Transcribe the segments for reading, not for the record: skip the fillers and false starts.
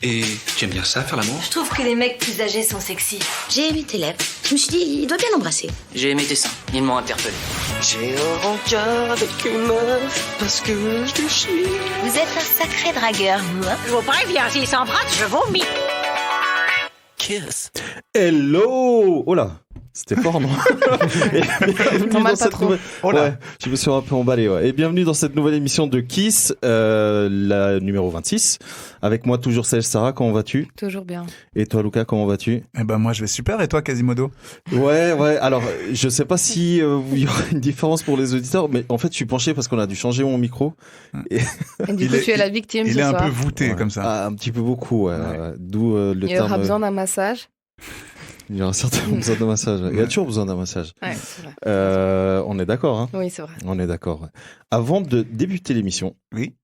Et tu aimes bien ça, faire l'amour? Je trouve que les mecs plus âgés sont sexy. J'ai aimé tes lèvres. Je me suis dit, il doit bien l'embrasser. J'ai aimé tes seins. Ils m'ont interpellé. J'ai un rencard avec une meuf parce que je te chie. Vous êtes un sacré dragueur, vous, hein? Je vous préviens, s'il s'embrasse, je vomis. Kiss. Hello! Oh là! C'était fort, non? T'emballes pas trop. Ouais, je me suis un peu emballé, ouais. Et bienvenue dans cette nouvelle émission de Kiss, la numéro 26. Avec moi, toujours Serge. Sarah, comment vas-tu? Toujours bien. Et toi, Lucas, comment vas-tu? Eh ben, moi, je vais super. Et toi, Quasimodo? Ouais. Alors, je sais pas si il y aura une différence pour les auditeurs, mais en fait, je suis penché parce qu'on a dû changer mon micro. Et du coup, tu es la victime Il ce est un soir. peu voûté, comme ça. Ah, un petit peu beaucoup, ouais. D'où le terme. Il y aura besoin d'un massage. Il y aura certainement besoin d'un massage. Il y a toujours besoin d'un massage. Ouais, c'est vrai. On est d'accord, hein? Oui, c'est vrai. On est d'accord. Ouais. Avant de débuter l'émission, Oui.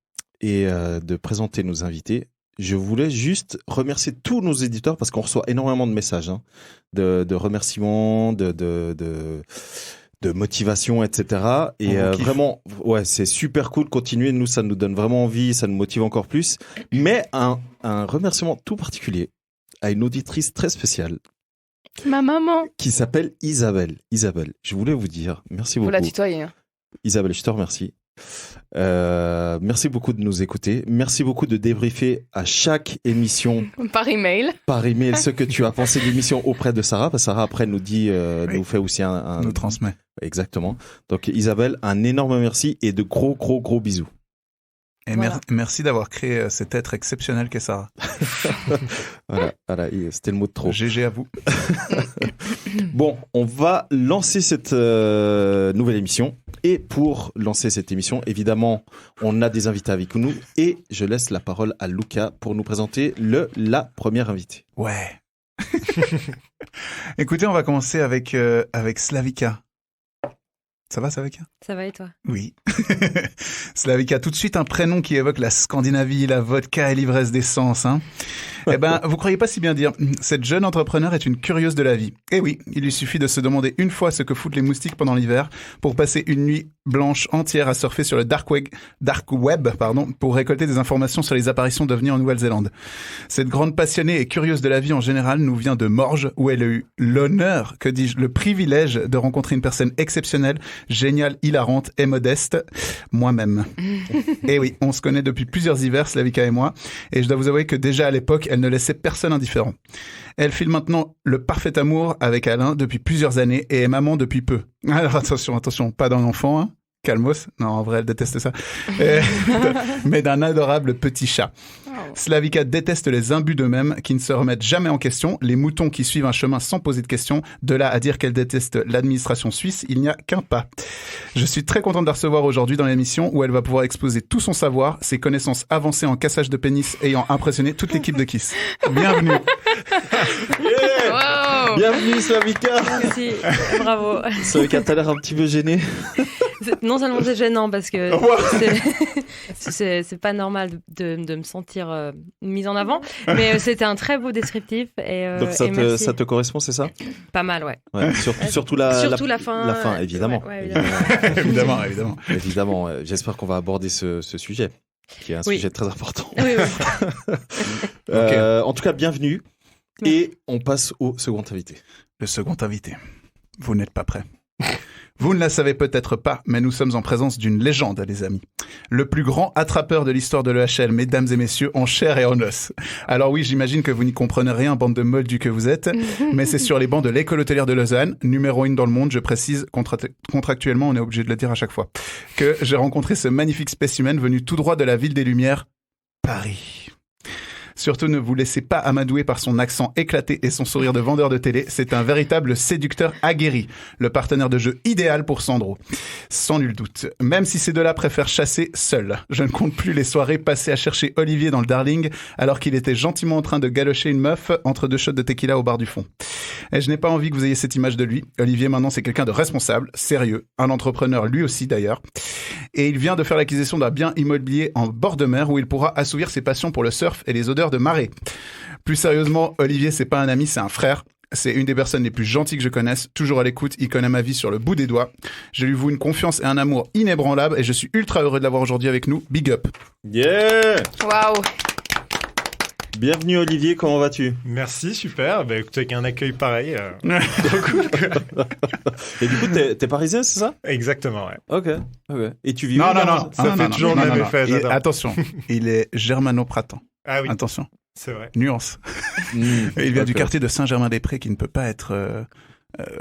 Et de présenter nos invités, je voulais juste remercier tous nos éditeurs parce qu'on reçoit énormément de messages, hein, de remerciements, de motivation, etc. Et vraiment, ouais, c'est super cool. Continuez, nous, ça nous donne vraiment envie, ça nous motive encore plus. Mais un remerciement tout particulier à une auditrice très spéciale. Ma maman. Qui s'appelle Isabelle. Isabelle, je voulais vous dire, merci beaucoup. Vous la tutoyez. Hein. Isabelle, je te remercie. Merci beaucoup de nous écouter. Merci beaucoup de débriefer à chaque émission. Par email. Par email, ce que tu as pensé de l'émission auprès de Sarah. Parce que Sarah, après, nous dit, nous fait aussi nous transmet. Exactement. Donc, Isabelle, un énorme merci et de gros bisous. Et voilà. Merci d'avoir créé cet être exceptionnel qu'est Sarah. voilà, c'était le mot de trop. GG à vous. Bon, on va lancer cette nouvelle émission. Et pour lancer cette émission, évidemment, on a des invités avec nous. Et je laisse la parole à Lucas pour nous présenter la première invitée. Ouais. Écoutez, on va commencer avec Slavika. Ça va, Slavika? Ça va et toi? Oui. Slavika, tout de suite un prénom qui évoque la Scandinavie, la vodka et l'ivresse d'essence, hein. Eh ben, vous croyez pas si bien dire. Cette jeune entrepreneur est une curieuse de la vie. Et oui, il lui suffit de se demander une fois ce que foutent les moustiques pendant l'hiver pour passer une nuit blanche entière à surfer sur le dark web, pour récolter des informations sur les apparitions d'ovnis en Nouvelle-Zélande. Cette grande passionnée et curieuse de la vie en général nous vient de Morges, où elle a eu l'honneur, que dis-je, le privilège de rencontrer une personne exceptionnelle, géniale, hilarante et modeste, moi-même. Et oui, on se connaît depuis plusieurs hivers, Slavika et moi, et je dois vous avouer que déjà à l'époque, elle ne laissait personne indifférent. Elle file maintenant le parfait amour avec Alain depuis plusieurs années et est maman depuis peu. Alors attention, pas d'un enfant, hein. Calmos. Non, en vrai, elle déteste ça. Mais d'un adorable petit chat. Slavika déteste les imbus d'eux-mêmes qui ne se remettent jamais en question, les moutons qui suivent un chemin sans poser de questions. De là à dire qu'elle déteste l'administration suisse, il n'y a qu'un pas. Je suis très content de la recevoir aujourd'hui dans l'émission où elle va pouvoir exposer tout son savoir, ses connaissances avancées en cassage de pénis ayant impressionné toute l'équipe de Kiss. Bienvenue. Wow. Bienvenue, Slavika. Merci, bravo. Slavika, t'as l'air un petit peu gênée. Non seulement c'est gênant parce que c'est pas normal de me sentir mise en avant, mais c'était un très beau descriptif. Et, donc ça te correspond, c'est ça? Pas mal, ouais. Surtout la fin. La fin, évidemment. Ouais, évidemment. Évidemment. J'espère qu'on va aborder ce sujet, qui est un sujet très important. Oui. En tout cas, bienvenue. Et on passe au second invité. Le second invité. Vous n'êtes pas prêts. Vous ne la savez peut-être pas, mais nous sommes en présence d'une légende, les amis. Le plus grand attrapeur de l'histoire de l'EHL, mesdames et messieurs, en chair et en os. Alors oui, j'imagine que vous n'y comprenez rien, bande de moldus que vous êtes, mais c'est sur les bancs de l'École hôtelière de Lausanne, numéro 1 dans le monde, je précise, contractuellement, on est obligé de le dire à chaque fois, que j'ai rencontré ce magnifique spécimen venu tout droit de la ville des Lumières, Paris. Surtout, ne vous laissez pas amadouer par son accent éclaté et son sourire de vendeur de télé. C'est un véritable séducteur aguerri, le partenaire de jeu idéal pour Sandro. Sans nul doute. Même si ces deux-là préfèrent chasser seuls. Je ne compte plus les soirées passées à chercher Olivier dans le Darling, alors qu'il était gentiment en train de galocher une meuf entre deux shots de tequila au bar du fond. Et je n'ai pas envie que vous ayez cette image de lui. Olivier, maintenant, c'est quelqu'un de responsable, sérieux, un entrepreneur lui aussi d'ailleurs. Et il vient de faire l'acquisition d'un bien immobilier en bord de mer où il pourra assouvir ses passions pour le surf et les odeurs de marée. Plus sérieusement, Olivier, c'est pas un ami, c'est un frère. C'est une des personnes les plus gentilles que je connaisse, toujours à l'écoute, il connaît ma vie sur le bout des doigts. Je lui voue une confiance et un amour inébranlables et je suis ultra heureux de l'avoir aujourd'hui avec nous. Big up. Yeah. Waouh. Bienvenue Olivier, comment vas-tu? Merci, super. Bah, écoute, avec un accueil pareil. Et du coup, t'es parisien, c'est ça? Exactement, ouais. Ok. Et tu vis Non, où, non, là? non. Ça fait toujours le même effet, j'adore. Attention, il est germano-pratant. Ah oui, Attention, c'est vrai. nuance. Il vient du quartier de Saint-Germain-des-Prés qui ne peut pas être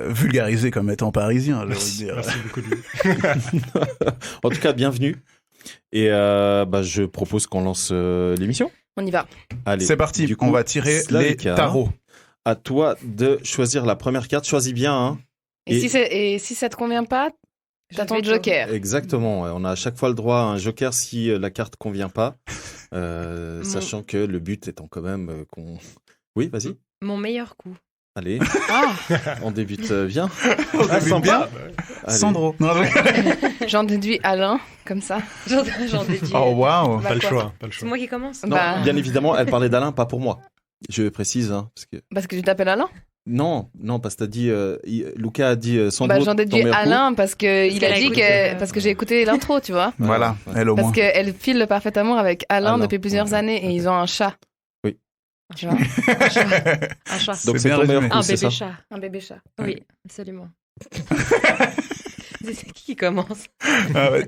vulgarisé comme étant parisien, j'ai envie de dire. Merci beaucoup, Louis. En tout cas, bienvenue. Et je propose qu'on lance l'émission. On y va. Allez, C'est parti, du coup, on va tirer Slavika, les tarots. À toi de choisir la première carte. Choisis bien, hein. Et si ça te convient pas, t'as ton joker. Exactement. Ouais. On a à chaque fois le droit à un joker si la carte convient pas. Sachant que le but étant quand même qu'on... Oui, vas-y. Mon meilleur coup. Allez, Ah, on débute bien. Ah, sympa. bien. Allez. Sandro. Non, j'en déduis Alain, comme ça. J'en déduis. oh, waouh. Pas le quoi choix, pas le C'est choix. moi qui commence. Non, bien évidemment, elle parlait d'Alain, pas pour moi. Je précise, hein, parce que... Parce que tu t'appelles Alain. Non, parce que t'as dit... Lucas a dit Sandro. J'en déduis ton meilleur coup. Alain parce que il qu'elle a a dit écouté, que parce que j'ai écouté l'intro, tu vois. Voilà, Ouais. elle au Parce moins. qu'elle file le parfait amour avec Alain Alain, depuis plusieurs ouais. années et ils ont un chat. Oui. Tu vois. Un chat. Donc C'est c'est bien ton meilleur résumé. coup, Un c'est ça? bébé chat. Un bébé chat. Oui, absolument. C'est qui commence?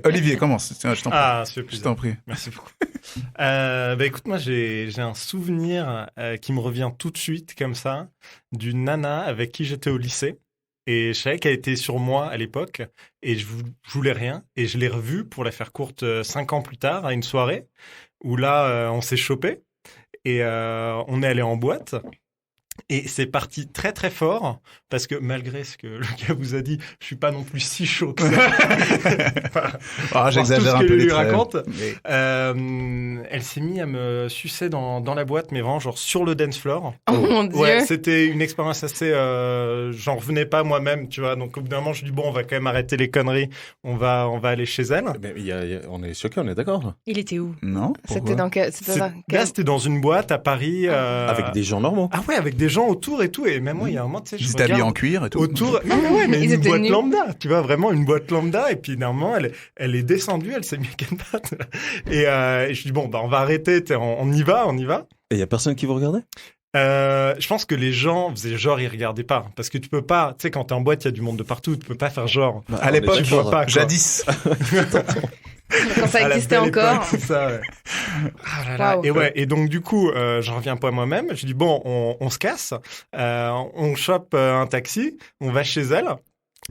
Olivier, commence. Tiens, je t'en prie. Ah, ça fait Je plaisir. t'en prie. Merci beaucoup. Écoute, moi j'ai un souvenir qui me revient tout de suite comme ça d'une nana avec qui j'étais au lycée et je savais qu'elle était sur moi à l'époque et je voulais rien et je l'ai revue pour la faire courte 5 ans plus tard à une soirée où là on s'est chopé et on est allé en boîte. Et c'est parti très très fort parce que malgré ce que Lucas vous a dit, je suis pas non plus si chaud que ça. Ah, j'exagère Tout un ce peu que les lui traits. raconte. Mais- Elle s'est mise à me sucer dans la boîte, mais vraiment genre sur le dance floor. Oh mon Dieu. Ouais, c'était une expérience assez. J'en revenais pas moi-même, tu vois. Donc au bout d'un moment, je dis bon, on va quand même arrêter les conneries. On va aller chez elle. Mais on est choqués, on est d'accord. Il était où? Non. C'était dans quel... C'était dans Là, quel... c'était dans une boîte à Paris. Avec des gens normaux. Ah ouais, avec des gens autour et tout. Et même moi, il y a un moment, tu sais, Ils je étaient habillés en regarde cuir et tout. autour. Non, mais Ils une étaient boîte nus. lambda. Tu vois, vraiment une boîte lambda. Et puis normalement, elle est descendue. Elle s'est mis à quatre pattes. Et je dis bon, bah on va arrêter. On y va. Et il y a personne qui vous regardait? Je pense que les gens faisaient genre ils regardaient pas parce que tu peux pas, tu sais, quand t'es en boîte il y a du monde de partout, tu peux pas faire genre À l'époque, tu vois pas, quoi. jadis. Quand ça à la existait belle encore. époque, c'est ça, ouais. Ah là là. Waouh. Et donc du coup j'en reviens pas moi-même, je dis bon on se casse, on chope un taxi, on va chez elle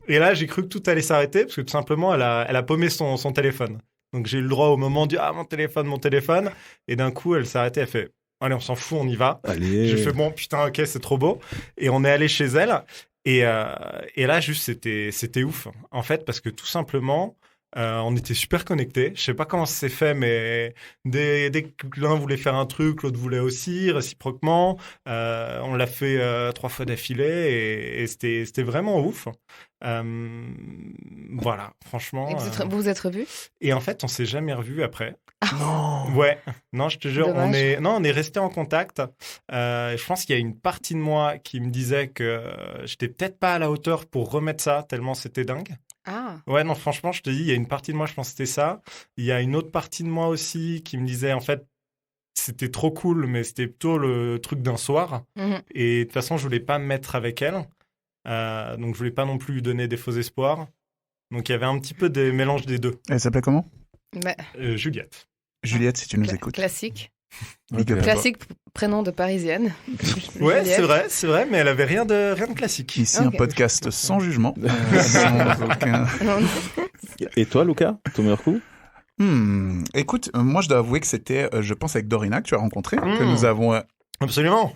et là j'ai cru que tout allait s'arrêter parce que tout simplement elle a paumé son téléphone, donc j'ai eu le droit au moment du mon téléphone et d'un coup elle s'est arrêtée, elle fait allez on s'en fout on y va. Allez. J'ai fait bon putain ok c'est trop beau et on est allé chez elle et là juste c'était ouf en fait parce que tout simplement on était super connectés. Je sais pas comment ça s'est fait, mais dès que l'un voulait faire un truc, l'autre voulait aussi, réciproquement. On l'a fait 3 fois d'affilée et c'était vraiment ouf. Voilà, franchement. Et vous vous êtes revus? Et en fait, on s'est jamais revus après. Non. Ouais, non, je te jure, Dommage. on est resté en contact. Je pense qu'il y a une partie de moi qui me disait que j'étais peut-être pas à la hauteur pour remettre ça, tellement c'était dingue. Ah. Ouais, non, franchement, je te dis, il y a une partie de moi, je pense que c'était ça. Il y a une autre partie de moi aussi qui me disait, en fait, c'était trop cool, mais c'était plutôt le truc d'un soir. Mhm. Et de toute façon, je voulais pas me mettre avec elle. Donc, je voulais pas non plus lui donner des faux espoirs. Donc, il y avait un petit peu des mélanges des deux. Elle s'appelait comment? Bah, Juliette. Juliette, si tu nous écoutes. classique. Big up. Classique prénom de parisienne. Ouais, Juliette. c'est vrai, mais elle avait rien de classique. Ici, Ok. un podcast sans jugement. Sans aucun... Non, Et toi, Lucas, ton meilleur coup? Écoute, moi, je dois avouer que c'était, je pense, avec Dorina que tu as rencontré, que nous avons Absolument.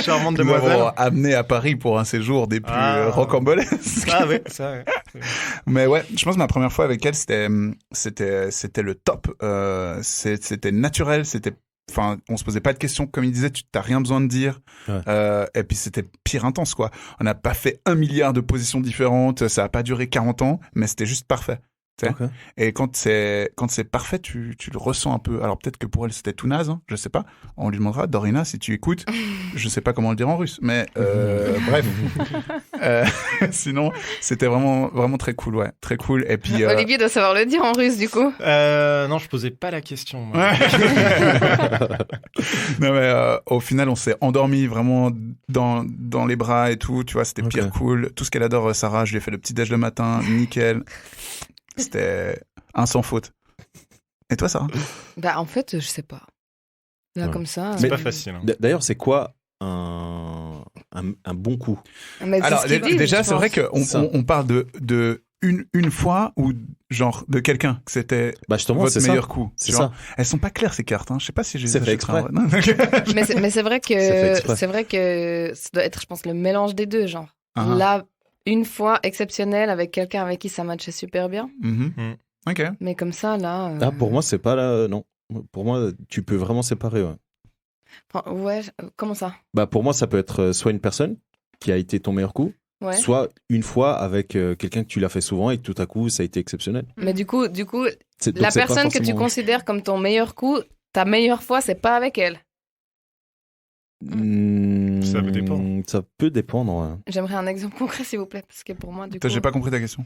Charmante nous avons demoiselle. amené à Paris pour un séjour des plus rocambolesques. Ah ouais, ça, ouais. Mais ouais, je pense que ma première fois avec elle, c'était le top. C'était naturel, enfin, on se posait pas de questions. Comme il disait, tu t'as rien besoin de dire. Ouais. Et puis c'était pire intense, quoi. On n'a pas fait 1 milliard de positions différentes. Ça a pas duré 40 ans, mais c'était juste parfait. tu sais. Ok. Et quand c'est parfait, tu le ressens un peu. Alors peut-être que pour elle c'était tout naze, hein, je sais pas. On lui demandera. Dorina, si tu écoutes, je sais pas comment le dire en russe, mais bref. Sinon, c'était vraiment vraiment très cool, ouais, très cool. Et puis Olivier doit savoir le dire en russe, du coup. Non, je posais pas la question. Moi. non mais au final, on s'est endormi vraiment dans les bras et tout. Tu vois, c'était pire cool. Tout ce qu'elle adore, Sarah, je lui ai fait le petit déj le matin, nickel. C'était un sans faute. Et toi, Sarah? Bah, en fait, je sais pas. Là, comme ça. C'est pas facile. Hein. D'ailleurs, c'est quoi un bon coup? Mais c'est Alors, ce qu'ils disent, déjà, je c'est vrai pense. qu'on parle de une fois ou genre de quelqu'un que c'était justement, votre c'est meilleur ça. coup. C'est tu vois. ça. Elles sont pas claires, ces cartes. Hein. Je sais pas si j'ai C'est fait exprès. Mais c'est vrai fait exprès. que c'est vrai que ça doit être, je pense, le mélange des deux, genre. Ah. Là, une fois exceptionnelle avec quelqu'un avec qui ça matchait super bien. Ok. Mais comme ça, là. Pour moi, c'est pas là. Non. Pour moi, tu peux vraiment séparer. Ouais. Enfin, ouais, comment ça? Pour moi, ça peut être soit une personne qui a été ton meilleur coup, Ouais. soit une fois avec quelqu'un que tu l'as fait souvent et que tout à coup, ça a été exceptionnel. Mais du coup, Donc, la c'est pas personne que tu forcément- considères comme ton meilleur coup, ta meilleure fois, c'est pas avec elle. Ça peut dépendre. Ça peut dépendre. Ouais. J'aimerais un exemple concret, s'il vous plaît, parce que pour moi, du Toi, coup. j'ai pas compris ta question.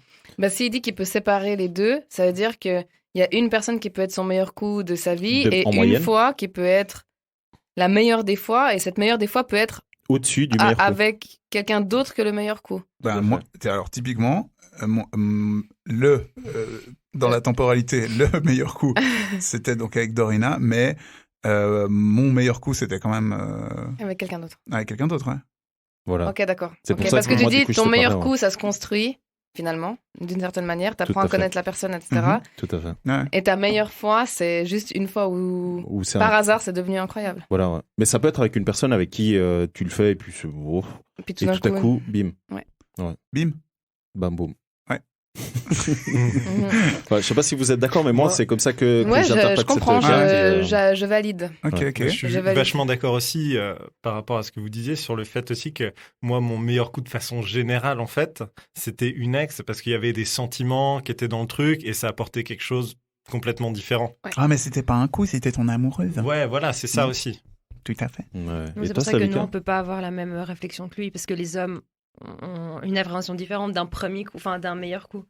S'il dit qu'il peut séparer les deux, ça veut dire qu'il y a une personne qui peut être son meilleur coup de sa vie et En une moyenne. fois qui peut être la meilleure des fois, et cette meilleure des fois peut être Au-dessus du meilleur coup. avec quelqu'un d'autre que le meilleur coup. Moi, alors typiquement, dans la temporalité, le meilleur coup, c'était donc avec Dorina, mais mon meilleur coup, c'était quand même Avec quelqu'un d'autre. avec quelqu'un d'autre. Ouais. Voilà. Ok, d'accord. C'est Ok, pour ça parce que que moi, tu du dis coup, je ton séparais, meilleur ouais. coup, ça se construit finalement, d'une certaine manière. Tout T'apprends à à fait. connaître la personne, etc. Mhm. Tout à fait. Ouais. Et ta meilleure fois, c'est juste une fois où, Ou c'est par hasard, c'est devenu incroyable. Voilà, ouais. Mais ça peut être avec une personne avec qui tu le fais et puis Et puis et tout à coup, bim. Ouais. Bim. Bam boum. Ouais. Mhm. Je sais pas si vous êtes d'accord, mais moi, c'est comme ça que Ouais, j'interprète je comprends, cette carte. je valide. Ok, Ouais. ok. Je suis Je valide. vachement d'accord aussi par rapport à ce que vous disiez sur le fait aussi que moi, mon meilleur coup de façon générale, en fait, c'était une ex parce qu'il y avait des sentiments qui étaient dans le truc et ça apportait quelque chose complètement différent. Ah, mais c'était pas un coup, c'était ton amoureuse. Ouais, voilà, c'est ça Mhm. aussi. Tout à fait. Ouais. Donc, Et c'est toi, pour ça que nous, Savika on peut pas avoir la même réflexion que lui, parce que les hommes ont une appréhension différente d'un premier coup, enfin d'un meilleur coup.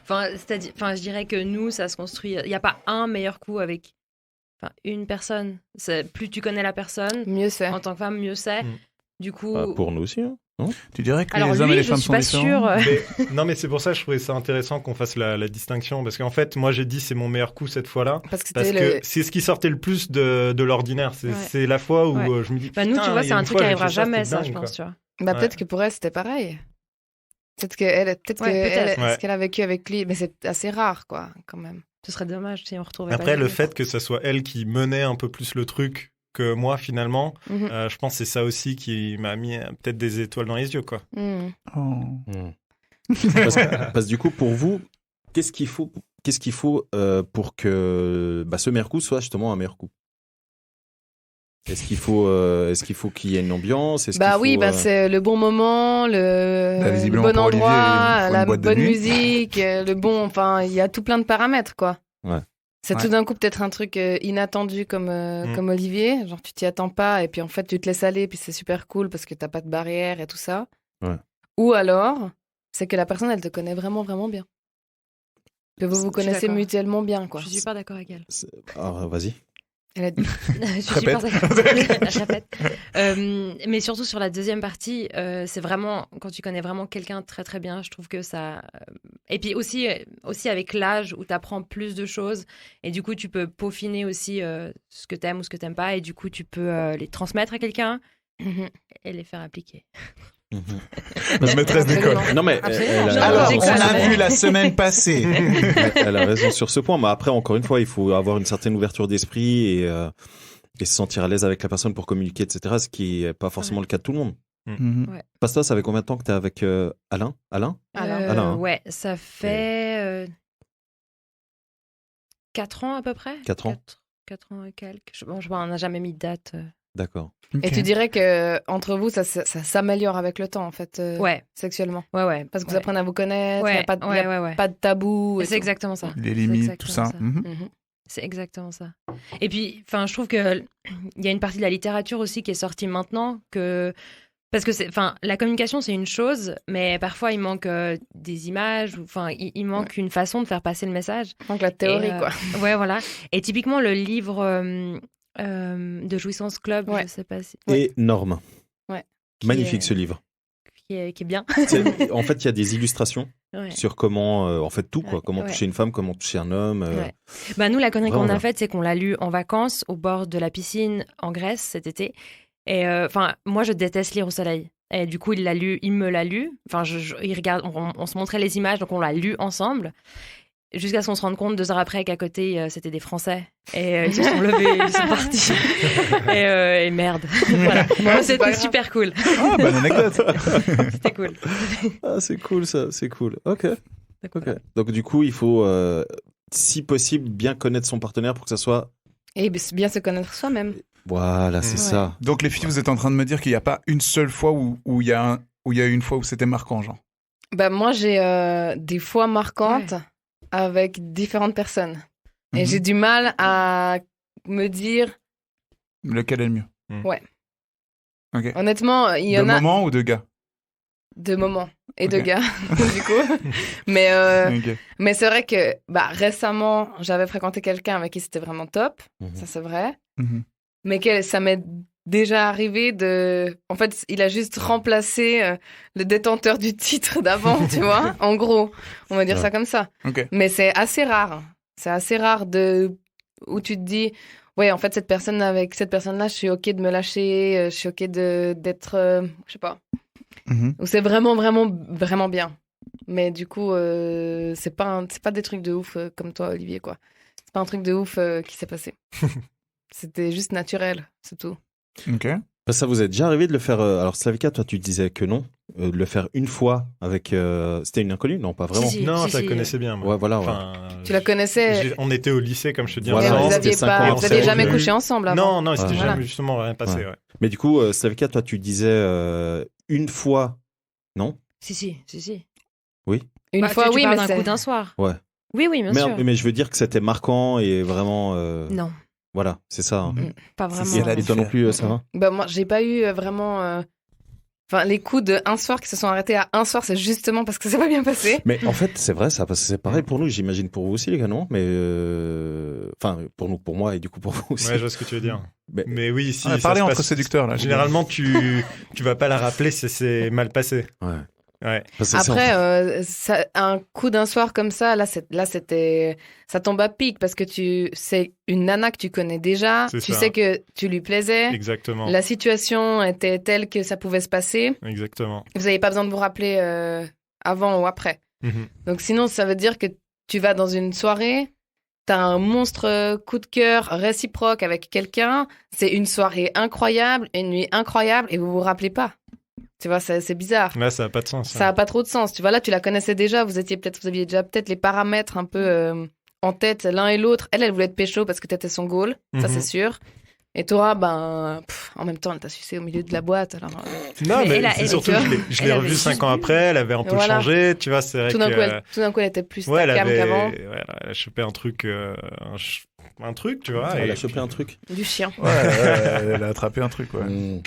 C'est-à-dire, je dirais que nous, ça se construit. Il n'y a pas un meilleur coup avec une personne. Plus tu connais la personne, Mieux c'est. en tant que femme, mieux c'est. Mm. Du coup. Pour nous aussi. Hein. Tu dirais que Alors les hommes lui, et les je femmes suis sont pas différents sûre. Non, mais c'est pour ça que je trouvais ça intéressant qu'on fasse la distinction parce qu'en fait, moi, j'ai dit c'est mon meilleur coup cette fois-là. Parce que Parce c'était que c'est ce qui sortait le plus de l'ordinaire. C'est Ouais. c'est la fois où Ouais. je me dis. Nous, putain, tu vois, il y c'est a un une truc fois, qui j'ai fait arrivera ça, jamais, c'était ça, dingue, je quoi. pense, tu vois. Peut-être Ouais. que pour elle, c'était pareil. Peut-être que peut-être. Ouais. ce qu'elle a vécu avec lui, mais c'est assez rare, quoi, quand même. Ce serait dommage si on retrouvait Après, pas le les- fait que ce soit elle qui menait un peu plus le truc que moi, finalement, Mhm. je pense que c'est ça aussi qui m'a mis peut-être des étoiles dans les yeux, quoi. Mhm. Oh. Parce que du coup, pour vous, qu'est-ce qu'il faut pour que ce meilleur coup soit justement un meilleur coup? Est-ce qu'il faut qu'il y ait une ambiance? Est-ce qu'il Oui, faut, c'est le bon moment, le visiblement, bon pour Olivier, il endroit, faut la une boîte de bonne nuit. musique, il y a tout plein de paramètres, quoi. Ouais. C'est Ouais. tout d'un coup peut-être un truc inattendu comme Olivier, genre tu t'y attends pas et puis en fait tu te laisses aller puis c'est super cool parce que t'as pas de barrière et tout ça. Ouais. Ou alors, c'est que la personne elle te connaît vraiment vraiment bien. Que vous Je suis connaissez d'accord. mutuellement bien, quoi. Je suis pas d'accord avec elle. Alors, vas-y. Elle a dit. Je suis Répète. pas d'accord. Je répète. Mais surtout sur la deuxième partie, c'est vraiment quand tu connais vraiment quelqu'un très très bien, je trouve que ça. Et puis aussi avec l'âge où tu apprends plus de choses et du coup tu peux peaufiner aussi ce que t'aimes ou ce que t'aimes pas et du coup tu peux les transmettre à quelqu'un et les faire appliquer. La maîtresse d'école. Absolument. Non, mais Absolument. elle a- Alors, J'école, on l'a ouais. vu la semaine passée. elle a raison sur ce point. Mais après, encore une fois, il faut avoir une certaine ouverture d'esprit et se sentir à l'aise avec la personne pour communiquer, etc. Ce qui n'est pas forcément le cas de tout le monde. Mhm. Passe-toi, ça fait combien de temps que tu es avec Alain? Alors, Alain, hein. Ouais, ça fait 4 ans à peu près. 4 ans. 4 ans et quelques. On n'a jamais mis de date. D'accord. Et tu dirais que entre vous, ça s'améliore avec le temps, en fait, Ouais, sexuellement. ouais. Parce que vous Ouais. apprenez à vous connaître, il n'y Ouais, a pas de, il y a ouais. pas de tabou. et C'est tout. exactement ça. Les C'est limites, tout exactement ça. Mhm. Mhm. C'est exactement ça. Et puis, enfin, je trouve que il y a une partie de la littérature aussi qui est sortie maintenant parce que la communication c'est une chose, mais parfois il manque des images, enfin, il manque une façon de faire passer le message. Donc la théorie, Et, quoi. Ouais, voilà. Et typiquement le livre de Jouissance Club, Ouais. je sais pas si, Énorme. Ouais. Magnifique est- ce livre. qui est bien. En fait, il y a des illustrations Ouais. sur comment, en fait, tout, quoi. Ouais, Comment ouais. toucher une femme, comment toucher un homme. Ouais. Bah, nous, la connerie Vraiment qu'on a bien. faite, c'est qu'on l'a lu en vacances au bord de la piscine en Grèce cet été. Et moi, je déteste lire au soleil. Et du coup, il me l'a lu. Enfin, il regarde, on se montrait les images, donc on l'a lu ensemble. Jusqu'à ce qu'on se rende compte 2 heures après qu'à côté, c'était des Français. Et ils se sont levés, ils sont partis. Et merde. Voilà. Bon, c'est pas C'était grave. super cool. Ah, bonne anecdote. C'était cool. Ah, c'est cool ça, c'est cool. Ok. Donc du coup, il faut, si possible, bien connaître son partenaire pour que ça soit. Et bien se connaître soi-même. Voilà, c'est Ouais. ça. Donc les filles, vous êtes en train de me dire qu'il n'y a pas une seule fois où il y a eu une fois où c'était marquant, genre. Bah, moi, j'ai des fois marquantes avec différentes personnes. Et Mhm. j'ai du mal à me dire, Lequel est le mieux? Ouais. Ok. honnêtement, il y De en a moment ou de gars? de moments et de Ok. gars, du coup. Mais, Ok. mais c'est vrai que récemment, j'avais fréquenté quelqu'un avec qui c'était vraiment top. Mhm. Ça, c'est vrai. Mhm. Mais ça m'est déjà arrivé de... En fait, il a juste remplacé le détenteur du titre d'avant, tu vois. En gros, on va dire Ouais. ça comme ça. Ok. Mais c'est assez rare. C'est assez rare où tu te dis, ouais, en fait, avec cette personne-là, je suis OK de me lâcher, je suis OK d'être, je sais pas. Mhm. Ou c'est vraiment, vraiment, vraiment bien. Mais du coup, c'est pas des trucs de ouf comme toi, Olivier, quoi. C'est pas un truc de ouf qui s'est passé. C'était juste naturel, c'est tout. Ok. Ça vous est déjà arrivé de le faire alors Slavika, toi tu disais que non, de le faire une fois avec c'était une inconnue? Non, pas vraiment. Si, Non, si, je la si. connaissais bien. Moi. Ouais, voilà, ouais. Enfin, Tu la connaissais on était au lycée, comme je te dis, Voilà, mais ensemble. vous c'était aviez 5 ans, vous on aviez s'est jamais revus. couché ensemble avant. Non, non, c'était Ouais. jamais Voilà. justement rien passé. Ouais. Ouais. Mais du coup, Slavika, toi tu disais une fois, non? Si. Une Bah, fois, tu oui, parles mais d'un coup c'est... d'un soir. Ouais. Oui, bien sûr. Mais je veux dire que c'était marquant et vraiment. Non, Voilà, c'est ça. hein. Mhm. pas C'est vraiment. ça, la Et toi non plus, Sarah? Bah, moi, j'ai pas eu vraiment... Enfin, les coups de un soir qui se sont arrêtés à un soir, c'est justement parce que ça s'est pas bien passé. Mais en fait, c'est vrai ça, parce que c'est pareil pour nous, j'imagine pour vous aussi, les gars, non? Mais enfin, pour moi et du coup pour vous aussi. Ouais, je vois ce que tu veux dire. Mais- Mais oui, si. On a ça parlé se entre passe- séducteurs, là. Généralement, tu vas pas la rappeler si c'est mal passé. Ouais. Ouais. Parce que c'est- Après, un coup d'un soir comme ça, c'était... Ça tombe à pic parce que c'est une nana que tu connais déjà. C'est Tu ça. sais que tu lui plaisais. Exactement. La situation était telle que ça pouvait se passer. Exactement. Vous n'avez pas besoin de vous rappeler avant ou après. Mhm. Donc sinon, ça veut dire que tu vas dans une soirée, t'as un monstre coup de cœur réciproque avec quelqu'un, c'est une soirée incroyable, une nuit incroyable, et vous vous rappelez pas. Tu vois, c'est bizarre. Là, ça a pas de sens. Ça a pas trop de sens. Tu vois, là, tu la connaissais déjà, vous aviez déjà peut-être les paramètres un peu en tête l'un et l'autre. Elle voulait être pécho parce que t'étais son goal, ça Mhm. c'est sûr. Et Torah, en même temps, elle t'a sucé au milieu de la boîte. Alors, Non, Mais mais elle a- c'est elle- surtout, je l'ai elle avait revue juste 5 ans après, elle avait un peu Voilà. changé, tu vois, c'est vrai tout d'un que... coup, elle était plus ouais, elle calme avait... qu'avant. ouais, elle a chopé un truc, un truc, tu vois. Elle et a chopé un truc. Du chien. Ouais, elle a attrapé un truc, ouais.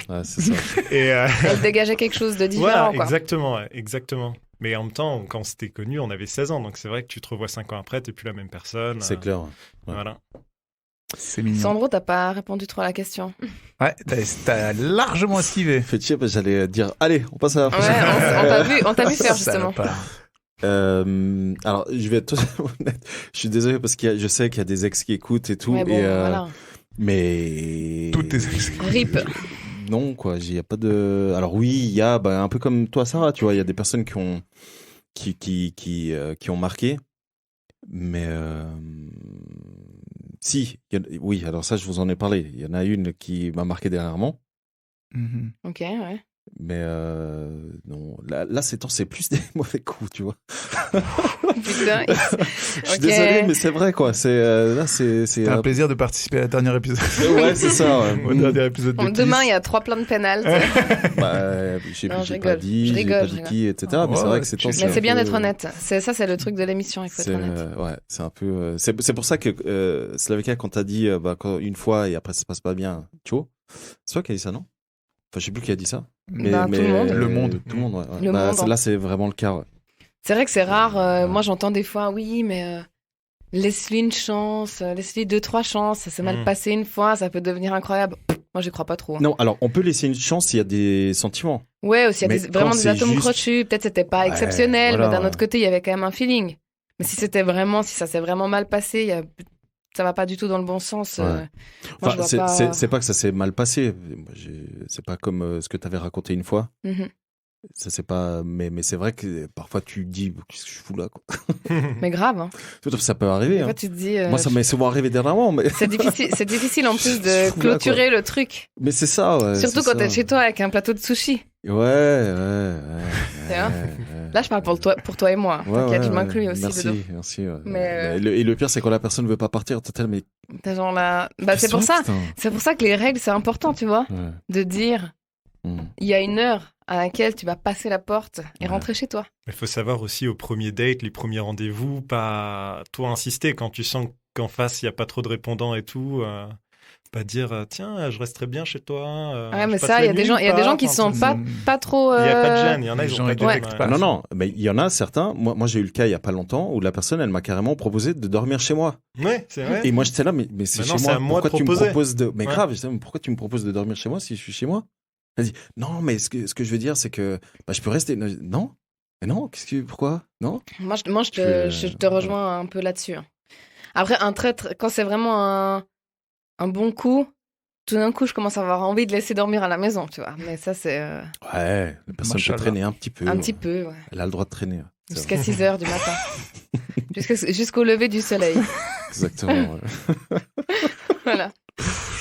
Ouais, c'est ça. Et, Elle dégageait quelque chose de différent, voilà, quoi. exactement, ouais, exactement. Mais en même temps, quand on s'était connus, on avait 16 ans, donc c'est vrai que tu te revois 5 ans après, t'es plus la même personne. C'est clair. Ouais. Voilà. C'est mignon. Sandro, t'as pas répondu trop à la question. Ouais, t'as largement esquivé. Fait chier, parce que j'allais dire, allez, on passe à la Ouais, prochaine. on t'a vu faire, justement. Salopard. Alors, je vais être totalement honnête. Je suis désolé parce que je sais qu'il y a des ex qui écoutent et tout. Ouais, bon, et, voilà. Mais. Toutes tes ex. Rip. Non, quoi. Il y a pas de. Alors, oui, il y a un peu comme toi, Sarah, tu vois. Il y a des personnes qui ont marqué. Mais. Si. Oui, alors ça, je vous en ai parlé. Il y en a une qui m'a marqué dernièrement. Mhm. Ok, ouais. Mais non, là ces temps, c'est plus des mauvais coups, tu vois. Putain. Je suis désolé, mais c'est vrai, quoi. Là, c'est. C'est un plaisir de participer à la dernière épisode. Ouais, c'est ça. Ouais. Au dernier épisode de Demain, Kiss. il y a 3 plans de pénal. J'ai Non, je pas rigole. dit, Je j'ai rigole, pas je dit rigole. qui, etc. Mais c'est vrai que ces temps, Mais Mais c'est bien un peu- d'être honnête. Ça, c'est le truc de l'émission, il faut être honnête. Ouais, c'est un peu. C'est pour ça que Slavika, quand t'as dit une fois et après ça se passe pas bien, tu vois, c'est toi qui a dit ça, non? Enfin, je sais plus qui a dit ça. Tout le monde. Le monde. Tout le monde, ouais. Le monde, hein. Là, c'est vraiment le cas, ouais. C'est vrai que c'est rare. Moi, j'entends des fois, oui, mais laisse-lui une chance, laisse-lui 2-3 chances. Ça s'est mal passé une fois, ça peut devenir incroyable. Moi, j'y crois pas trop. Non, alors on peut laisser une chance s'il y a des sentiments. Ouais, aussi, il y Mais a vraiment quand des c'est atomes juste- crochus. Peut-être c'était pas Ouais, exceptionnel, voilà, mais d'un ouais. autre côté, il y avait quand même un feeling. Mais si ça s'est vraiment mal passé, ça va pas du tout dans le bon sens. Ouais. Moi, Enfin, je vois c'est pas. c'est pas que ça s'est mal passé. Moi, c'est pas comme ce que tu avais raconté une fois. Mhm. Ça c'est pas. Mais c'est vrai que parfois tu te dis qu'est-ce que je fous là, quoi. Mais grave. Hein. Ça peut arriver. Des fois, Hein. tu te dis. Moi, ça m'est souvent arrivé dernièrement, mais C'est difficile en plus Je de suis fou là, clôturer le truc. mais c'est ça. Ouais, Surtout c'est quand ça. t'es chez toi avec un plateau de sushi. Ouais. C'est vrai. Là, je parle pour toi et moi. Ouais, T'inquiète, ouais, je m'inclus aussi merci, dedans. merci. Ouais. Mais, Et le pire, c'est quand la personne ne veut pas partir. Total, mais. T'as genre là. Bah, c'est pour ça. Putain. C'est pour ça que les règles, c'est important, tu vois. Ouais. De dire, il y a une heure à laquelle tu vas passer la porte et Ouais. rentrer chez toi. Il faut savoir aussi au premier date, les premiers rendez-vous, pas toi insister quand tu sens qu'en face il y a pas trop de répondants et tout. Pas dire tiens, je resterai bien chez toi. Ouais, mais je passe ça, la il y a des nuit gens, ou il y a des pas gens qui Enfin, sont pas trop. Il y a pas de gêne, il y en a Les ils gens, ont pas ils de gêne. détectent pas. Non, non, mais il y en a certains. Moi, j'ai eu le cas il y a pas longtemps où la personne, elle m'a carrément proposé de dormir chez moi. Ouais, c'est vrai. Et moi, j'étais là, mais c'est Maintenant, chez c'est moi. à moi de Pourquoi tu me proposer. proposes de. Mais Ouais. grave, j'étais là, mais pourquoi tu me proposes de dormir chez moi si je suis chez moi? Elle dit non, mais ce que je veux dire, c'est que je peux rester. Non, mais non. Pourquoi? Non. Moi, je Je- te rejoins un peu là-dessus. Hein. Après, quand c'est vraiment un bon coup, tout d'un coup, je commence à avoir envie de laisser dormir à la maison, tu vois. Mais ça, c'est Ouais, la personne peut Machallah. traîner un petit peu. un petit peu, ouais. Elle a le droit de traîner. C'est Jusqu'à vrai. 6 heures du matin. Jusqu'au lever du soleil. Exactement. Ouais. Voilà.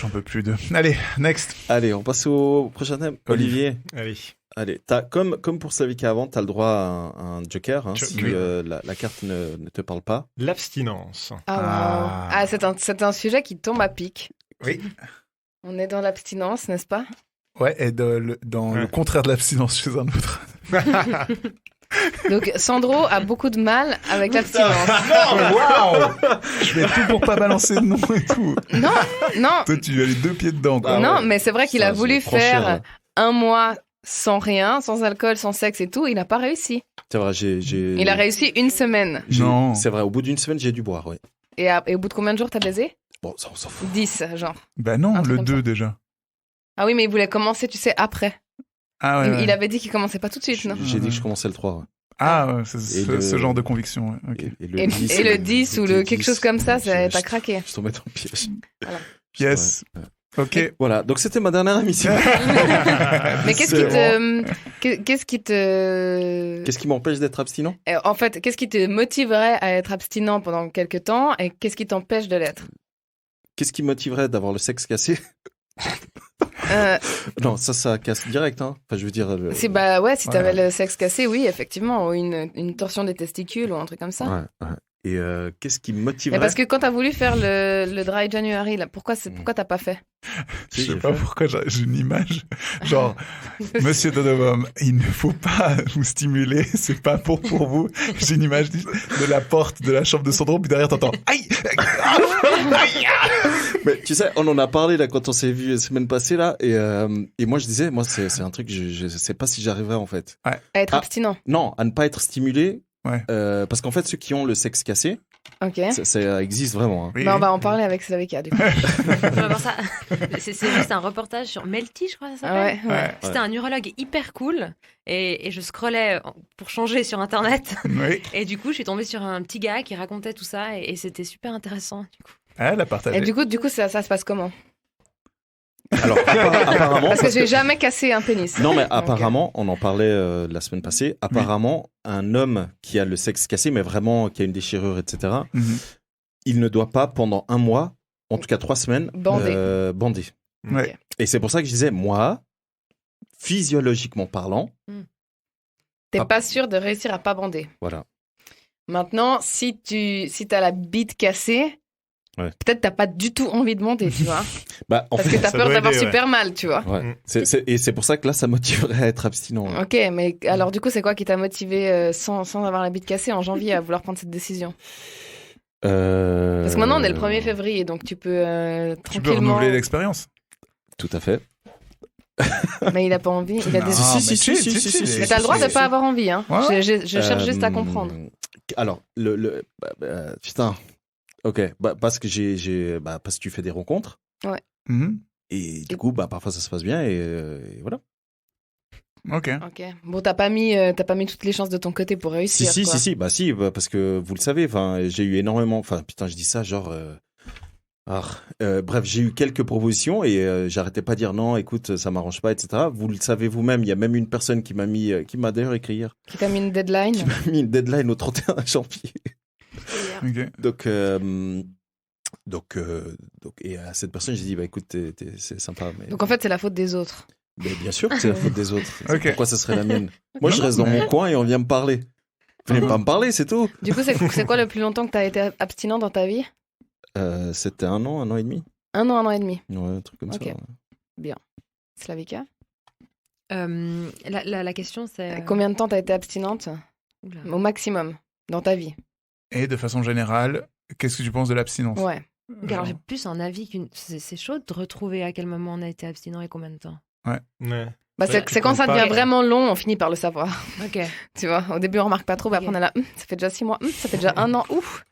J'en peux plus de. Allez, next. Allez, on passe au prochain thème. Olivier. Allez. Allez, comme pour Slavika avant, tu as le droit à un joker hein, si Oui. la carte ne te parle pas. L'abstinence. Ah, c'est un sujet qui tombe à pic. Oui. On est dans l'abstinence, n'est-ce pas? Ouais, et dans le Ouais. contraire de l'abstinence chez un autre. Donc, Sandro a beaucoup de mal avec l'abstinence. Waouh. Je fais tout pour pas balancer de nom et tout. Non, Toi, tu as les deux pieds dedans, quoi. Ah non, ouais. mais c'est vrai qu'il Ça, a voulu c'est trop cher, faire là. un mois sans rien, sans alcool, sans sexe et tout. Il n'a pas réussi. C'est vrai, Il a réussi une semaine. Non. C'est vrai, au bout d'une semaine, j'ai dû boire, oui. Et au bout de combien de jours t'as baisé? Bon, ça, on s'en fout. 10, genre. Bah non, Un truc le comme 2 ça. déjà. Ah oui, mais il voulait commencer, tu sais, après. Ah ouais. Il ouais. avait dit qu'il commençait pas tout de suite, non? J'ai dit que je commençais le 3. Ouais. Ah ouais, c'est Et ce le- genre de conviction. Ouais. Ok. Et Et le 10 ou le quelque chose comme ça, t'as craqué. Je tombais dans le piège. Voilà. Yes. Ok. Voilà, donc c'était ma dernière émission. Mais qu'est-ce qui te... Qu'est-ce qui m'empêche d'être abstinent? En fait, qu'est-ce qui te motiverait à être abstinent pendant quelques temps et qu'est-ce qui t'empêche de l'être? Qu'est-ce qui me motiverait d'avoir le sexe cassé? Euh, Non, ça casse direct. Hein. Enfin, je veux dire. si t'avais le sexe cassé, oui, effectivement, ou une torsion des testicules ou un truc comme ça. Ouais. Et qu'est-ce qui me Mais motiverait? parce que quand t'as voulu faire le dry January, là, pourquoi t'as pas fait? Je sais pas pourquoi j'ai une image. Genre, Monsieur Donovan, il ne faut pas vous stimuler, c'est pas pour vous. J'ai une image de la porte de la chambre de Sandro, puis derrière t'entends aïe. Mais tu sais, on en a parlé là quand on s'est vu la semaine passée là, et moi je disais, moi c'est un truc, je sais pas si j'arriverai en fait. À être abstinent. Non, à ne pas être stimulé. Ouais. Parce qu'en fait, ceux qui ont le sexe cassé, Ok. ça existe vraiment. Hein. Oui, Bah, on oui. va en parler avec Slavika, du coup. On va voir ça. C'est juste un reportage sur Melty, je crois que ça Ah s'appelle. ouais, ouais. Ouais. C'était un urologue hyper cool et je scrollais pour changer sur internet Oui. et du coup je suis tombée sur un petit gars qui racontait tout ça et c'était super intéressant du coup. Ah, elle a partagé. Et du coup ça se passe comment? Alors, apparemment. Parce que j'ai jamais cassé un pénis. Non, mais Donc, apparemment, on en parlait la semaine passée. Apparemment, un homme qui a le sexe cassé, mais vraiment qui a une déchirure, etc., Mhm. il ne doit pas pendant un mois, en tout cas 3 semaines, Bander. bander. Ouais. Et c'est pour ça que je disais, moi, physiologiquement parlant, T'es pas sûr de réussir à pas bander. voilà. Maintenant, si t'as la bite cassée, Ouais. peut-être t'as pas du tout envie de monter, tu vois. Bah, en Parce fait, que t'as ça peur doit d'avoir aider, super mal, tu vois. ouais. Mm. Et c'est pour ça que là, ça motiverait à être abstinent. Ouais. Ok, mais alors du coup, c'est quoi qui t'a motivé sans avoir la bite cassée en janvier à vouloir prendre cette décision? Parce que maintenant, on est le 1er février, donc tu peux Tu peux tranquillement... renouveler l'expérience. Tout à fait. Mais il a pas envie, il a Non, des... Si, mais si, chill, si, chill, si, chill. Mais t'as le droit de Si, pas si. avoir envie, hein. Ouais. Je cherche juste à comprendre. Alors, putain. Ok, parce que parce que tu fais des rencontres. Mhm. Et du coup, parfois ça se passe bien et voilà. Ok. Ok. Bon, t'as pas mis toutes les chances de ton côté pour réussir, quoi. Si, parce que vous le savez, j'ai eu énormément, putain, je dis ça genre, bref, j'ai eu quelques propositions et j'arrêtais pas de dire non, écoute, ça m'arrange pas, etc. Vous le savez vous-même, il y a même une personne qui m'a d'ailleurs écrit hier, Qui t'a mis une deadline. qui m'a mis une deadline au 31 janvier. Ok. Donc, et à cette personne, j'ai dit, écoute, c'est sympa, mais. Donc en fait, c'est la faute des autres. Mais bien sûr que c'est la faute des autres. Ok. Pourquoi ça serait la mienne? Moi, je Non, reste dans mais- mon coin et on vient me parler. Venez pas me parler, c'est tout. Du coup, c'est quoi le plus longtemps que t'as été abstinent dans ta vie? C'était un an et demi. 1 an, 1 an et demi. Ouais, un truc comme Ok. ça. Slavika. La question, c'est... Combien de temps t'as été abstinente Oula. au maximum dans ta vie? Et de façon générale, qu'est-ce que tu penses de l'abstinence? Ouais. Ok, alors j'ai plus un avis qu'une... C'est chaud de retrouver à quel moment on a été abstinent et combien de temps. Ouais. Bah, Ouais, c'est quand ça compte devient pas. vraiment long, on finit par le savoir. Ok. Tu vois, au début on remarque pas trop, mais après Ok. on est là, ça fait déjà 6 mois, ça fait déjà 1 an, ouf.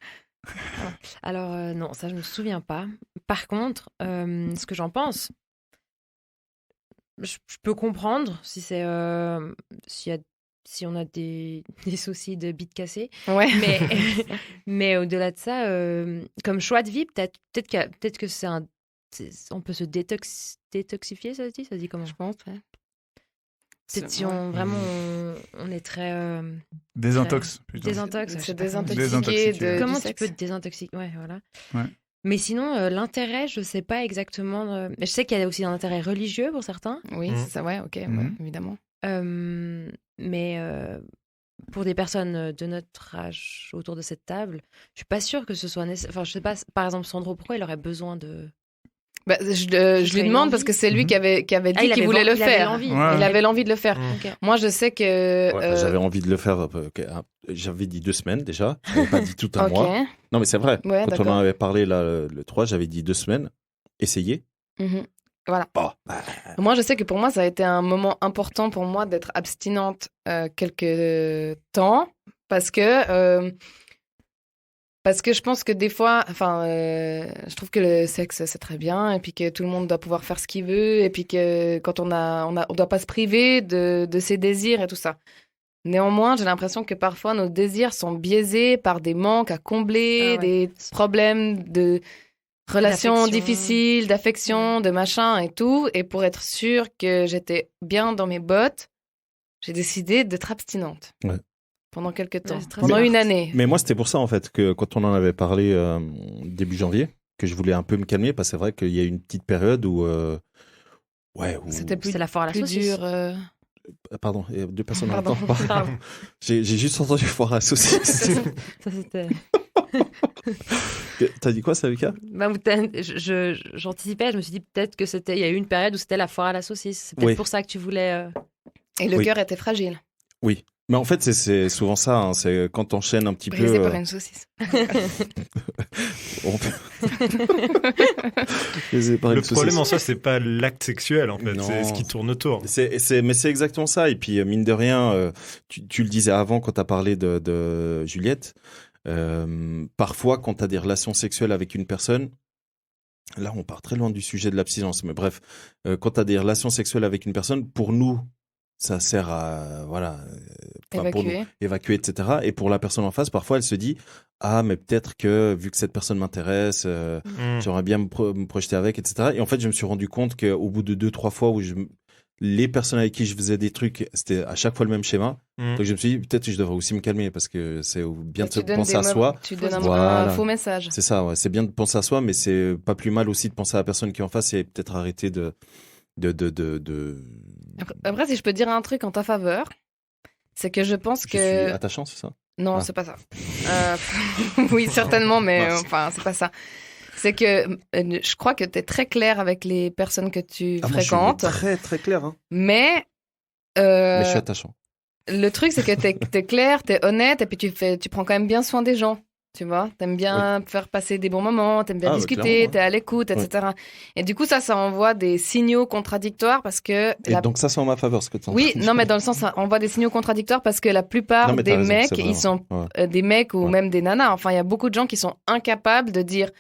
Alors non, ça je me souviens pas. Par contre, ce que j'en pense, je peux comprendre si c'est si on a des soucis de bite cassée, Ouais. mais au-delà de ça, comme choix de vie, peut-être que on peut se détoxifier, ça se dit comment? Je pense, ouais. Peut-être si on vraiment on est très Désintox, plutôt. désintox. je C'est sais pas comment- désintoxiqué Désintoxiqué. Comment du tu sexe. peux te désintoxiquer? Ouais, voilà. Ouais. Mais sinon, l'intérêt, je sais pas exactement. Mais je sais qu'il y a aussi un intérêt religieux pour certains. Oui, c'est ça, ouais, ok, ouais, Mhm. évidemment. Mais pour des personnes de notre âge autour de cette table, je suis pas sûre que ce soit nécessaire. Enfin, je sais pas, par exemple, Sandro, pourquoi il aurait besoin de. Bah, je serait lui une demande envie. parce que c'est lui Mhm. qui avait Ah, dit il qu'il avait voulait le il avait faire. l'envie. Ouais. Il avait l'envie de le faire. Mm. Ok. Moi, je sais que. Ouais, j'avais envie de le faire. J'avais dit 2 semaines déjà. J'avais pas dit tout un Ok. mois. Non, mais c'est vrai. Ouais, Quand on d'accord. en avait parlé là, le 3, j'avais dit 2 semaines. Essayez. Mhm. Bon, Moi, je sais que pour moi, ça a été un moment important pour moi d'être abstinente quelques temps parce que je pense que des fois, je trouve que le sexe c'est très bien et puis que tout le monde doit pouvoir faire ce qu'il veut et puis que quand on doit pas se priver de ses désirs et tout ça. Néanmoins, j'ai l'impression que parfois nos désirs sont biaisés par des manques à combler, Ah ouais. des problèmes de relations D'affection. difficiles, d'affection, de machin et tout. Et pour être sûre que j'étais bien dans mes bottes, j'ai décidé d'être abstinente. Ouais. Pendant quelques temps. Ouais, c'est très Pendant smart. une année. mais moi, c'était pour ça en fait que quand on en avait parlé début janvier, que je voulais un peu me calmer parce que c'est vrai qu'il y a eu une petite période où. C'était plus, C'est la foire à la plus saucisse. dur. Pardon, il y a 2 personnes en même Pardon. temps. Pardon. J'ai juste entendu foire à la saucisse. Ça, c'était. T'as dit quoi, Savika? Bah, j'anticipais, je me suis dit peut-être que il y a eu une période où c'était la foire à la saucisse. C'est peut-être Oui. pour ça que tu voulais. Et le Oui. cœur était fragile. Oui. Mais en fait, c'est souvent ça. Hein, c'est quand t'enchaînes un petit Brisé peu. par une saucisse. Brisé par Le une saucisse. problème en soi, c'est pas l'acte sexuel, en fait. Non. C'est ce qui tourne autour. Mais c'est exactement ça. Et puis, mine de rien, tu le disais avant quand tu as parlé de Juliette, parfois, quand tu as des relations sexuelles avec une personne, là, on part très loin du sujet de l'abstinence, mais bref, quand tu as des relations sexuelles avec une personne, pour nous, ça sert à pour nous, Évacuer. évacuer, etc. Et pour la personne en face, parfois, elle se dit, ah, mais peut-être que vu que cette personne m'intéresse, Mm. j'aimerais bien me projeter avec, etc. Et en fait, je me suis rendu compte qu'au bout de 2-3 fois où les personnes avec qui je faisais des trucs, c'était à chaque fois le même schéma. Mm. Donc je me suis dit, peut-être que je devrais aussi me calmer parce que c'est bien de se Tu donnes penser des à mots- soi. Tu donnes un Voilà. faux message. C'est ça, ouais. C'est bien de penser à soi, mais c'est pas plus mal aussi de penser à la personne qui est en face et peut-être arrêter de Après, si je peux dire un truc en ta faveur, c'est que je pense Je que... suis attachant, c'est ça? Non, Ah. c'est pas ça. Oui, certainement, mais Mince. enfin, c'est pas ça. C'est que je crois que tu es très clair avec les personnes que tu Ah, moi, je suis fréquentes, très, très clair. Hein. mais, Mais je suis attachant. le truc, c'est que t'es clair, t'es honnête, et puis tu prends quand même bien soin des gens. Tu vois, t'aimes bien faire passer des bons moments, t'aimes bien Ah, bah, discuter, clairement, t'es à l'écoute, etc. Et du coup, ça envoie des signaux contradictoires parce que... Et donc, ça, c'est en ma faveur, ce que tu Oui, non, mais dans le sens, ça envoie des signaux contradictoires parce que la plupart Non, mais t'as des raison, mecs, c'est vrai, ils sont ouais. des mecs ou Ouais. même des nanas. Enfin, il y a beaucoup de gens qui sont incapables de dire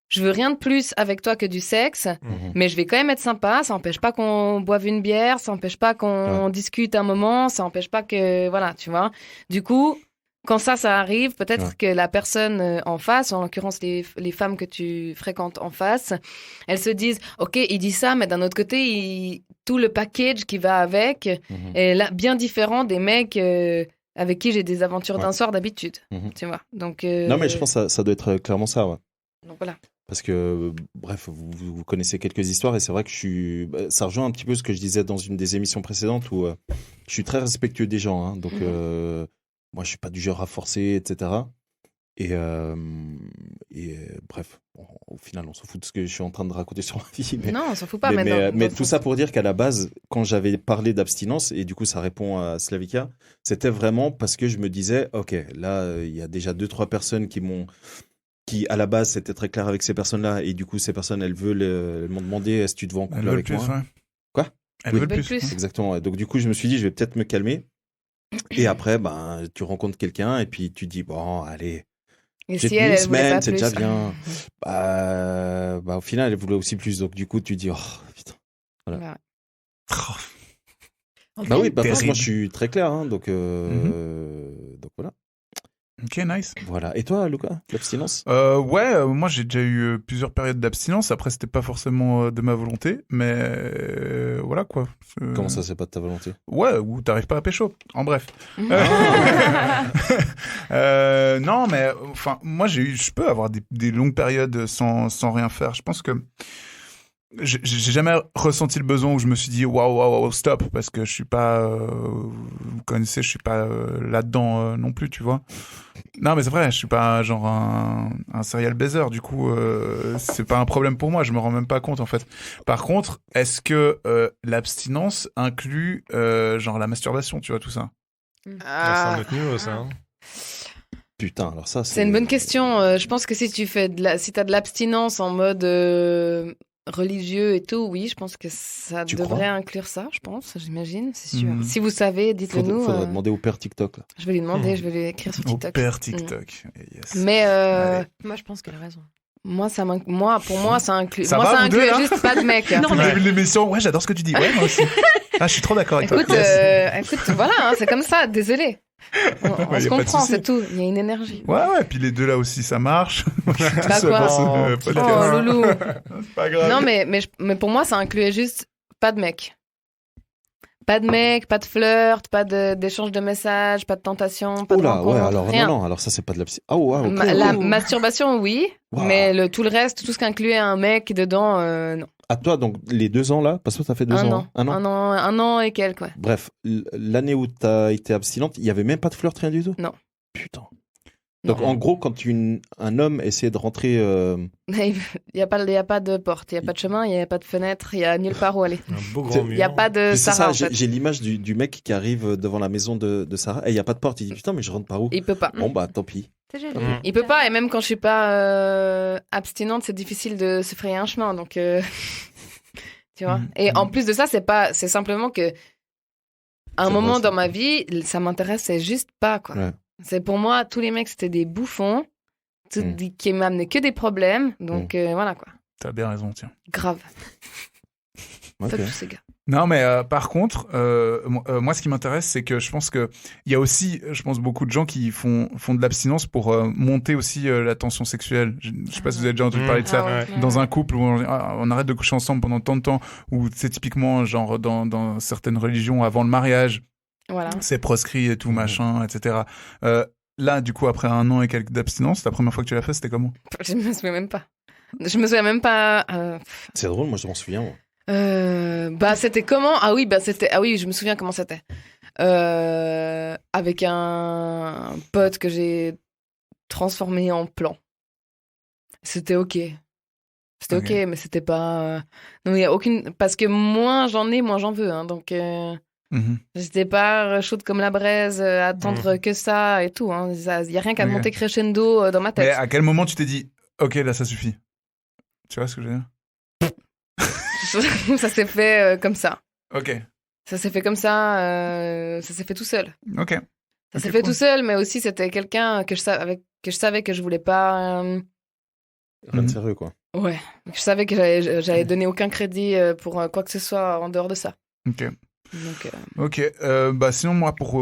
je veux rien de plus avec toi que du sexe, Mhm. mais je vais quand même être sympa. Ça n'empêche pas qu'on boive une bière, ça n'empêche pas qu'on discute un moment, ça n'empêche pas que. Voilà, tu vois. Du coup. Quand ça arrive, peut-être que la personne en face, en l'occurrence les femmes que tu fréquentes en face, elles se disent « Ok, il dit ça, mais d'un autre côté, tout le package qui va avec est là, bien différent des mecs avec qui j'ai des aventures d'un soir d'habitude. Tu vois. Donc, Non, mais je pense que ça doit être clairement ça, ouais. Donc voilà. Parce que, bref, vous connaissez quelques histoires et c'est vrai que ça rejoint un petit peu ce que je disais dans une des émissions précédentes où je suis très respectueux des gens. Hein, donc, moi, je suis pas du genre à forcer, etc. Et bref, au final, on s'en fout de ce que je suis en train de raconter sur ma vie. Non, on s'en fout pas. Mais tout ça pour dire qu'à la base, quand j'avais parlé d'abstinence, et du coup, ça répond à Slavika, c'était vraiment parce que je me disais, OK, là, il y a déjà 2-3 personnes qui à la base c'était très clair avec ces personnes-là et du coup ces personnes elles m'ont demandé est-ce que tu te veux en couple avec moi? Ouais. Quoi? Elles veulent plus. Exactement. Ouais. Donc du coup je me suis dit je vais peut-être me calmer et après ben tu rencontres quelqu'un et puis tu dis bon allez et j'ai si tenu elle une voulait semaine pas c'est plus. déjà bien. Bah au final elle voulait aussi plus donc du coup tu dis oh putain voilà. Bah oui, parce que moi je suis très clair hein, donc voilà. Ok, nice. Voilà. Et toi, Lucas, l'abstinence? Moi j'ai déjà eu plusieurs périodes d'abstinence. Après, c'était pas forcément de ma volonté, mais voilà quoi. Comment ça, c'est pas de ta volonté? Ouais, ou t'arrives pas à pécho. En bref. Non, mais enfin, moi je peux avoir des longues périodes sans rien faire. Je pense que j'ai jamais ressenti le besoin où je me suis dit waouh stop parce que je suis pas vous connaissez je suis pas là-dedans non plus tu vois. Non mais c'est vrai je suis pas genre un serial baiser du coup c'est pas un problème pour moi je me rends même pas compte en fait. Par contre est-ce que l'abstinence inclut genre la masturbation tu vois tout ça? C'est un autre niveau ça. Hein. Putain, alors ça c'est une bonne question. Je pense que si tu fais si t'as de l'abstinence en mode religieux et tout, oui, je pense que ça devrait inclure ça, je pense, j'imagine, c'est sûr. Si vous savez, dites-le nous. Faudrait demander au père TikTok. Là. Je vais lui demander, je vais lui écrire sur TikTok. Au père TikTok, yes. Mais moi, je pense qu'elle a raison. Pour moi, ça inclut. Ça moi, va, ça vous inclut deux, juste pas de mec. Non, mais début de l'émission, ouais, j'adore ce que tu dis. Ouais, moi aussi. Ah, je suis trop d'accord avec toi. Écoute, voilà, hein, c'est comme ça, désolé. On se comprend, c'est tout. Il y a une énergie. Ouais, puis les deux là aussi, ça marche. Moi, je suis tout Bah seul quoi dans ce podcast. Oh, loulou. C'est pas grave. Non, mais pour moi, ça incluait juste pas de mec. Pas de mec, pas de flirt, pas d'échange de messages, pas de tentation, pas de rencontre, ouais, alors rien. non, alors ça c'est pas de l'abstinence. Ah ouais, La masturbation, oui, mais tout le reste, tout ce qu'incluait un mec dedans, non. À toi, donc les 2 ans là, parce que ça fait 2 ans. Un an et quelques, ouais. Bref, l'année où t'as été abstinente, il y avait même pas de flirt, rien du tout? Non. Putain. Donc en gros, quand un homme essayait de rentrer... Il n'y a pas de porte, il n'y a pas de chemin, il n'y a pas de fenêtre, il n'y a nulle part où aller. Un beau grand mur. Il n'y a pas de C'est Sarah, ça, en fait. j'ai l'image du mec qui arrive devant la maison de Sarah et il n'y a pas de porte. Il dit putain, mais je rentre par où? Il peut pas. Bon bah tant pis. C'est joli. Il peut pas, et même quand je suis pas abstinente, c'est difficile de se frayer un chemin, donc tu vois. Et en plus de ça, c'est simplement que à un moment dans ma vie, ça m'intéressait juste pas, quoi. Ouais. C'est pour moi, tous les mecs, c'était des bouffons qui m'amenaient que des problèmes, donc voilà, quoi. T'as bien raison, tiens. Grave. Okay. Top, ces gars. Non, mais par contre, moi, ce qui m'intéresse, c'est que je pense que il y a aussi, je pense, beaucoup de gens qui font de l'abstinence pour monter aussi la tension sexuelle. Je sais pas si vous avez déjà entendu parler de ça. Dans un couple où on arrête de coucher ensemble pendant tant de temps, ou c'est typiquement genre dans certaines religions avant le mariage, voilà. C'est proscrit et tout machin, etc. Là, du coup, après 1 an et quelques d'abstinence, la première fois que tu l'as fait, c'était comment? Je me souviens même pas. C'est drôle, moi je m'en souviens. Moi. C'était comment? Ah oui, je me souviens comment c'était. Avec un pote que j'ai transformé en plan. C'était ok. C'était ok, mais c'était pas. Non, il y a aucune. Parce que moins j'en ai, moins j'en veux. Hein, donc, j'étais pas chaude comme la braise, à attendre que ça et tout. Il y a rien qu'à monter crescendo dans ma tête. Mais à quel moment tu t'es dit, ok, là, ça suffit? Tu vois ce que je veux dire? Ça s'est fait comme ça. Ok. Ça s'est fait comme ça. Ça s'est fait tout seul. Ok. Ça s'est fait tout seul, mais aussi c'était quelqu'un que je savais que je voulais pas. Rien de sérieux, quoi. Ouais. Je savais que j'allais donner aucun crédit pour quoi que ce soit en dehors de ça. Ok. Donc, Ok. Sinon, moi, pour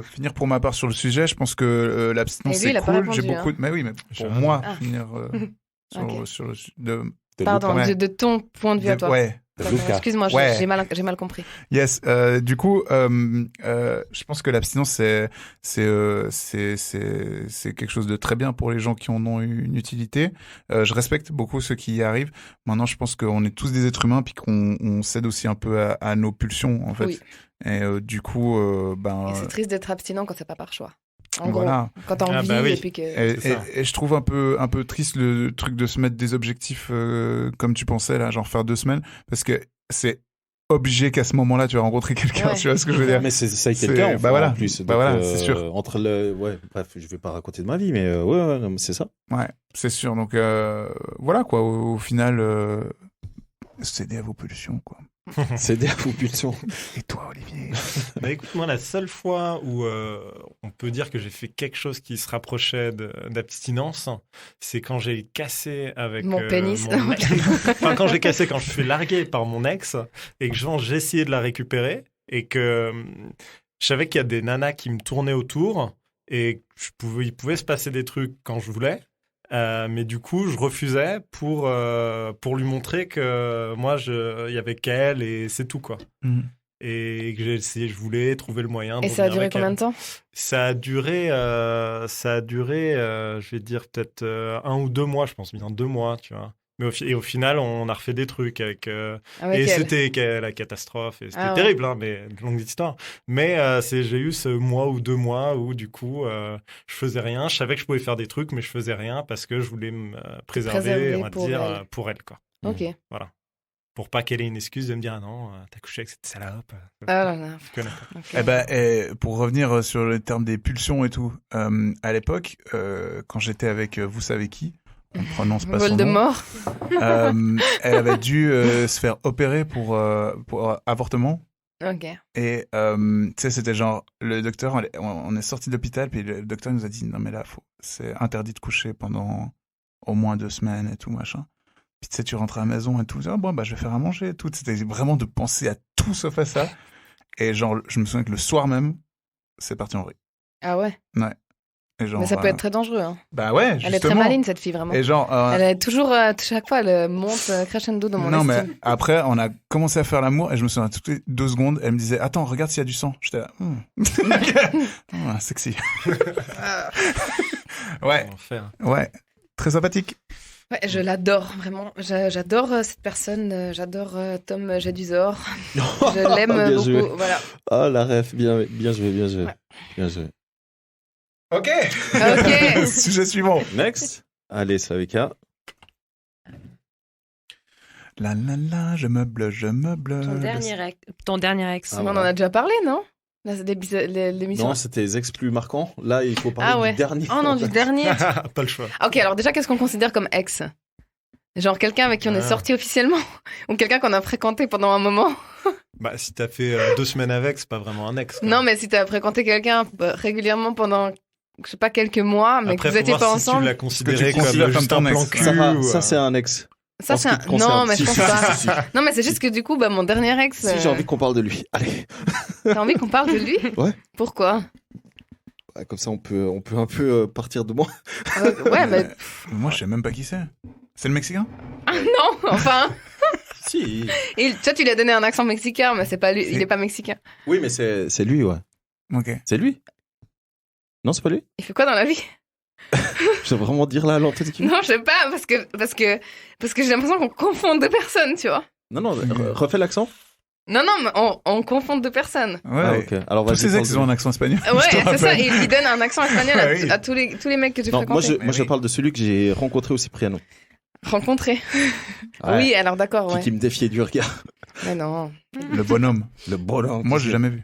finir pour ma part sur le sujet, je pense que l'abstinence, Et lui, c'est il a pas cool. répondu, J'ai beaucoup. hein. Mais oui, mais pour moi, Ah. finir Ok. sur le Pardon, Ouais. de ton point de vue à toi. Ouais. Pardon, excuse-moi, Ouais. j'ai mal compris. Yes. Du coup, je pense que l'abstinence c'est quelque chose de très bien pour les gens qui en ont une utilité. Je respecte beaucoup ceux qui y arrivent. Maintenant, je pense qu'on est tous des êtres humains puis qu'on cède aussi un peu à nos pulsions en fait. Oui. Et du coup, Et c'est triste d'être abstinent quand c'est pas par choix. En voilà. gros, quand t'as envie oui. et puis que. Et je trouve un peu triste le truc de se mettre des objectifs comme tu pensais là, genre faire 2 semaines, parce que c'est obligé qu'à ce moment-là tu vas rencontrer quelqu'un. Ouais. Tu vois ce que je veux dire? Mais c'est quelqu'un, bah voilà. en plus. Bah Donc, voilà, c'est sûr. Entre le... Ouais, bref, je vais pas raconter de ma vie, mais ouais, non, mais c'est ça. Ouais, c'est sûr. Donc voilà quoi. Au final, cédez à vos pulsions quoi. C'est des pulsions. Et toi, Olivier? Bah écoute, moi, la seule fois où on peut dire que j'ai fait quelque chose qui se rapprochait d'abstinence, c'est quand j'ai cassé avec Mon pénis. mon ex. Enfin, quand j'ai cassé, quand je me suis largué par mon ex et que j'ai essayé de la récupérer et que je savais qu'il y a des nanas qui me tournaient autour et il pouvait se passer des trucs quand je voulais. Mais du coup, je refusais pour lui montrer que moi, il y avait qu'elle et c'est tout, quoi. Et que j'ai essayé, je voulais trouver le moyen de Et ça a revenir duré avec combien elle. de temps? Ça a duré, je vais dire peut-être 1 ou 2 mois, je pense, bien 2 mois, tu vois. Mais au final, on a refait des trucs avec. Avec et elle. c'était la catastrophe. Et c'était Ah ouais. terrible, hein, mais longue histoire. Mais j'ai eu ce mois ou 2 mois où, du coup, je faisais rien. Je savais que je pouvais faire des trucs, mais je faisais rien parce que je voulais me préserver, on va pour dire, elle. pour elle, quoi. Ok. Voilà. Pour pas qu'elle ait une excuse de me dire, ah non, t'as couché avec cette salope. Ah là là. Je connais pas. Ok. Pour revenir sur le terme des pulsions et tout, à l'époque, quand j'étais avec vous savez qui, on prononce pas son nom. Voldemort. Elle avait dû se faire opérer pour avortement. Ok. Et tu sais, c'était genre, le docteur, on est sorti de l'hôpital, puis le docteur nous a dit, non mais là, c'est interdit de coucher pendant au moins 2 semaines et tout, machin. Puis tu sais, tu rentres à la maison et tout, ah, bon, bah je vais faire à manger et tout. C'était vraiment de penser à tout sauf à ça. Et genre, je me souviens que le soir même, c'est parti en vrille. Ah ouais. Ouais. Et genre, Mais ça peut être très dangereux. Hein. Bah ouais, Elle est très justement. maligne, cette fille, vraiment. Et genre, Elle est toujours, chaque fois, elle monte crescendo dans mon non, estime. mais après, on a commencé à faire l'amour et je me souviens, toutes les 2 secondes, elle me disait, attends, regarde s'il y a du sang. J'étais là, Ah, sexy. Ouais, Enfer. ouais, très sympathique. Ouais, je l'adore, vraiment. J'adore cette personne. J'adore Tom Jedusor. Je l'aime Bien beaucoup. joué. Voilà. Ah, la ref, bien joué, bien joué. Ouais. Bien joué. Ok. Ok. Sujet suivant. Next. Allez, Slavika. La la la, je meuble. Ton dernier ex. Ah, On en a déjà parlé, non? Là, c'est l'émission. Non, c'était les ex plus marquants. Là, il faut parler Ah ouais. du dernier. Oh non, du dernier. Pas le choix. Ok, alors déjà, qu'est-ce qu'on considère comme ex? Genre quelqu'un avec qui on est sorti officiellement? Ou quelqu'un qu'on a fréquenté pendant un moment? Bah, si t'as fait 2 semaines avec, c'est pas vraiment un ex, quoi. Non, mais si t'as fréquenté quelqu'un régulièrement pendant, je sais pas, quelques mois, mais Après, que vous faut étiez voir pas si tu ensemble. l'as considéré tu considères comme comme juste ton un plan ex. cul. Ça, va, ou, ça c'est un ex. Ça, En c'est ce un... qui te concerne. Non, mais je Si, pense si, pas. si, si. Non, mais c'est juste que du coup, bah, mon dernier ex. Si, j'ai envie qu'on parle de lui. Allez. T'as envie qu'on parle de lui? Ouais. Pourquoi? Ouais, comme ça, on peut un peu partir de moi. Ouais, mais. Moi, je sais même pas qui c'est. C'est le Mexicain? Ah non, enfin. Si. Toi, tu lui as donné un accent mexicain, mais c'est pas lui. Il est pas mexicain. Oui, mais c'est lui, ouais. Ok. C'est lui. Non, c'est pas lui. Il fait quoi dans la vie? Je dois vraiment dire là à l'antenne qui. Non, je sais pas, parce que j'ai l'impression qu'on confond 2 personnes, tu vois. Non, refais l'accent. Non, mais on confond deux personnes. Ouais. Ah, ok. Alors, Tous vas-y, ces ex, ils ont un accent espagnol. Ouais, Je te c'est ça. rappelle. Et il donne un accent espagnol Ah oui. à tous les mecs que tu Non, moi, fréquentes. je parle de celui que j'ai rencontré au Cipriano. Rencontré. Ouais. Oui, alors d'accord, ouais. Qui me défiait du regard. Mais non. Le bonhomme. Le bonhomme. Moi, j'ai jamais vu.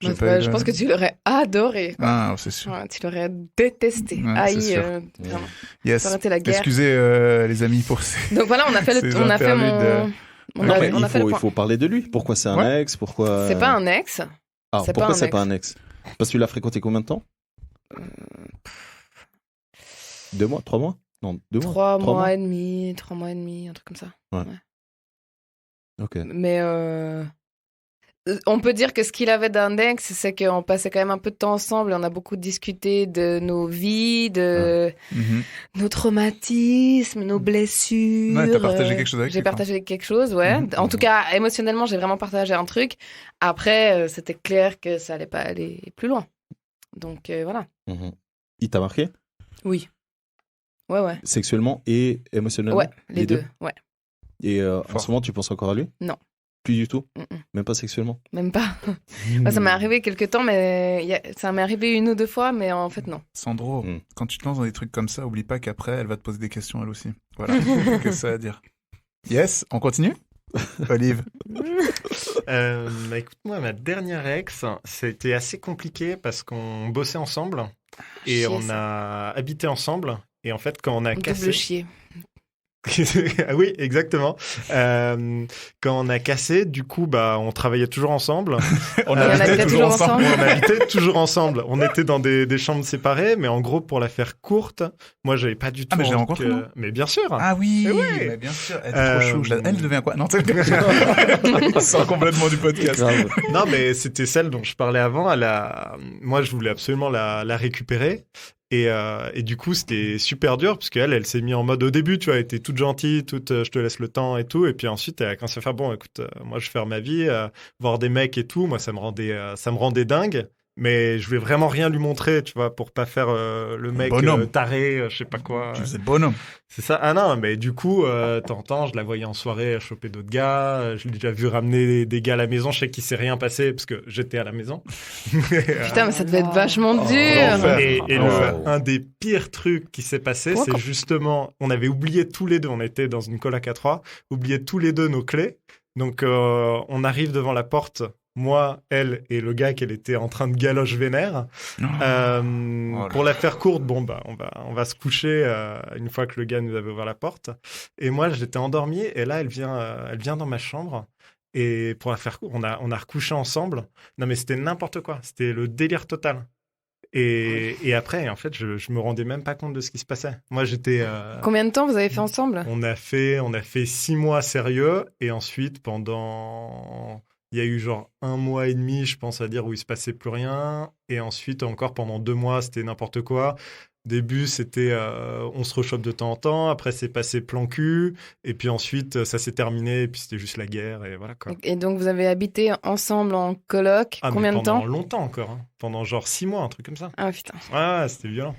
J'ai Moi, pas eu je le- pense que tu l'aurais adoré. quoi. Ah, c'est sûr. Ouais, tu l'aurais détesté. Ouais, Haï, c'est sûr. vraiment. Yes. Ça aurait été la guerre. Excusez les amis pour ces... Donc voilà, on a fait Ces on a fait interludes, mon. On Non, a, mais on a fait le il point. faut parler de lui. Pourquoi c'est un Ouais. ex? Pourquoi... C'est pas un ex. Alors, c'est pas pourquoi un c'est ex. pas un ex? Parce que tu l'as fréquenté combien de temps? 2 mois? 3 mois? Non, 2 mois? 3 3 mois et demi, 3 mois et demi, un truc comme ça. Ok. Mais on peut dire que ce qu'il avait d'un ex, c'est qu'on passait quand même un peu de temps ensemble et on a beaucoup discuté de nos vies, de Mhm. nos traumatismes, nos blessures. Ouais, t'as partagé quelque chose avec J'ai lui, quoi. partagé quelque chose, ouais. Mhm. En tout cas, émotionnellement, j'ai vraiment partagé un truc. Après, c'était clair que ça allait pas aller plus loin. Donc voilà. Mhm. Il t'a marqué? Oui. Ouais. Sexuellement et émotionnellement? Ouais, les deux. Ouais. Et en Fort. ce moment, tu penses encore à lui? Non. Plus du tout? Mm-mm. Même pas sexuellement? Même pas. Moi, ça m'est arrivé quelques temps, mais ça m'est arrivé 1 ou 2 fois, mais en fait, non. Sandro, Mm. quand tu te lances dans des trucs comme ça, oublie pas qu'après, elle va te poser des questions, elle aussi. Voilà. Qu'est-ce que ça a à dire? Yes, on continue? Olive. Écoute, moi, ma dernière ex, c'était assez compliqué parce qu'on bossait ensemble et Chier, on ça. a habité ensemble. Et en fait, quand on a Double cassé... chier. Ah oui, exactement. Quand on a cassé, du coup, on travaillait toujours ensemble. On habitait toujours ensemble. On habitait toujours ensemble. On était dans des chambres séparées, mais en gros, pour la faire courte, moi, j'avais pas du tout. Ah, mais je l'ai envie rencontré, que- non Mais bien sûr. Ah oui, Eh ouais. mais bien sûr, elle est trop chou. Elle devient quoi? Non, on sort complètement du podcast. Grave. Non, mais c'était celle dont je parlais avant. Moi, je voulais absolument la récupérer. Et du coup, c'était super dur parce elle s'est mise en mode au début, tu vois, elle était toute gentille, je te laisse le temps et tout. Et puis ensuite, elle a commencé à faire bon, écoute, moi, je vais faire ma vie, voir des mecs et tout. Moi, ça me rendait dingue. Mais je voulais vraiment rien lui montrer, tu vois, pour pas faire le mec Bonhomme. taré, je sais pas quoi. Tu faisais le bonhomme. C'est ça. Ah non, mais du coup, t'entends, je la voyais en soirée choper d'autres gars. Je l'ai déjà vu ramener des gars à la maison. Je sais qu'il s'est rien passé parce que j'étais à la maison. Putain, mais ça devait être vachement dur. l'enfer. Et Oh. un des pires trucs qui s'est passé, Pourquoi c'est justement, on avait oublié tous les deux, on était dans une coloc à 3, oublié tous les deux nos clés. Donc, on arrive devant la porte, moi, elle et le gars qu'elle était en train de galoche vénère. là Pour la faire courte, on va se coucher une fois que le gars nous avait ouvert la porte. Et moi, j'étais endormi et là, elle vient dans ma chambre. Et pour la faire courte, on a recouché ensemble. Non, mais c'était n'importe quoi. C'était le délire total. Et après, en fait, je me rendais même pas compte de ce qui se passait. Moi, j'étais... Combien de temps vous avez fait ensemble? On a fait 6 mois sérieux. Et ensuite, il y a eu genre 1 mois et demi, je pense, à dire où il se passait plus rien. Et ensuite, encore pendant 2 mois, c'était n'importe quoi. Début, c'était on se rechoppe de temps en temps. Après, c'est passé plan cul. Et puis ensuite, ça s'est terminé. Et puis c'était juste la guerre. Et voilà quoi. Et donc, vous avez habité ensemble en coloc. Ah, mais Combien de temps? pendant longtemps encore. Hein. Pendant genre 6 mois, un truc comme ça. Ah putain, Ouais, c'était violent.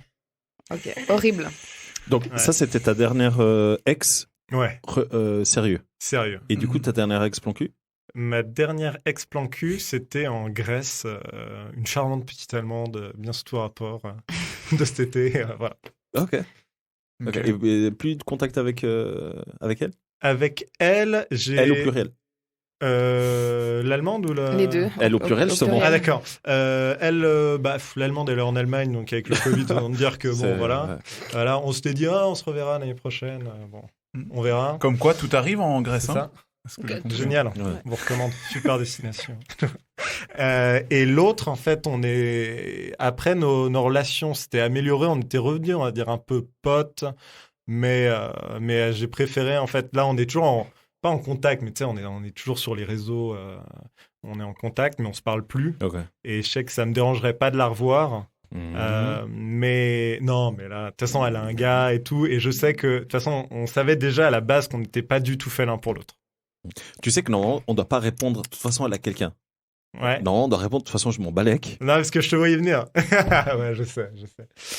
ok. Horrible. Donc, Ouais. ça, c'était ta dernière ex Ouais, sérieux. sérieux. Et du coup, ta dernière ex plan cul? Ma dernière ex-plan cul, c'était en Grèce. Une charmante petite Allemande, bien sous tout rapport, de cet été. Voilà. Ok. Ok. Et plus de contact avec elle? Avec elle, j'ai... Elle au pluriel. L'allemande ou la... Les deux. Elle au pluriel, justement. Ah d'accord. L'allemande elle est en Allemagne, donc avec le Covid, on va dire que bon C'est- voilà. ouais. Voilà, on s'était dit on se reverra l'année prochaine. Bon, on verra. Comme quoi, tout arrive en Grèce. C'est Hein. ça. Parce que j'ai compris. Génial. Ouais. On vous recommande. Super destination. Et l'autre, en fait, après nos relations s'étaient améliorées, on était revenus, on va dire un peu potes, mais j'ai préféré, en fait, là, on est toujours pas en contact, mais tu sais, on est toujours sur les réseaux, on est en contact, mais on se parle plus. Ok. Et je sais que ça me dérangerait pas de la revoir. Mhm. Mais non, mais là, de toute façon, elle a un gars et tout, et je sais que, de toute façon, on savait déjà à la base qu'on n'était pas du tout fait l'un pour l'autre. Tu sais que normalement, on ne doit pas répondre. De toute façon, elle a quelqu'un. Ouais. Non, on doit répondre. De toute façon, je m'en balèque. Non, parce que je te voyais venir. Ouais, je sais.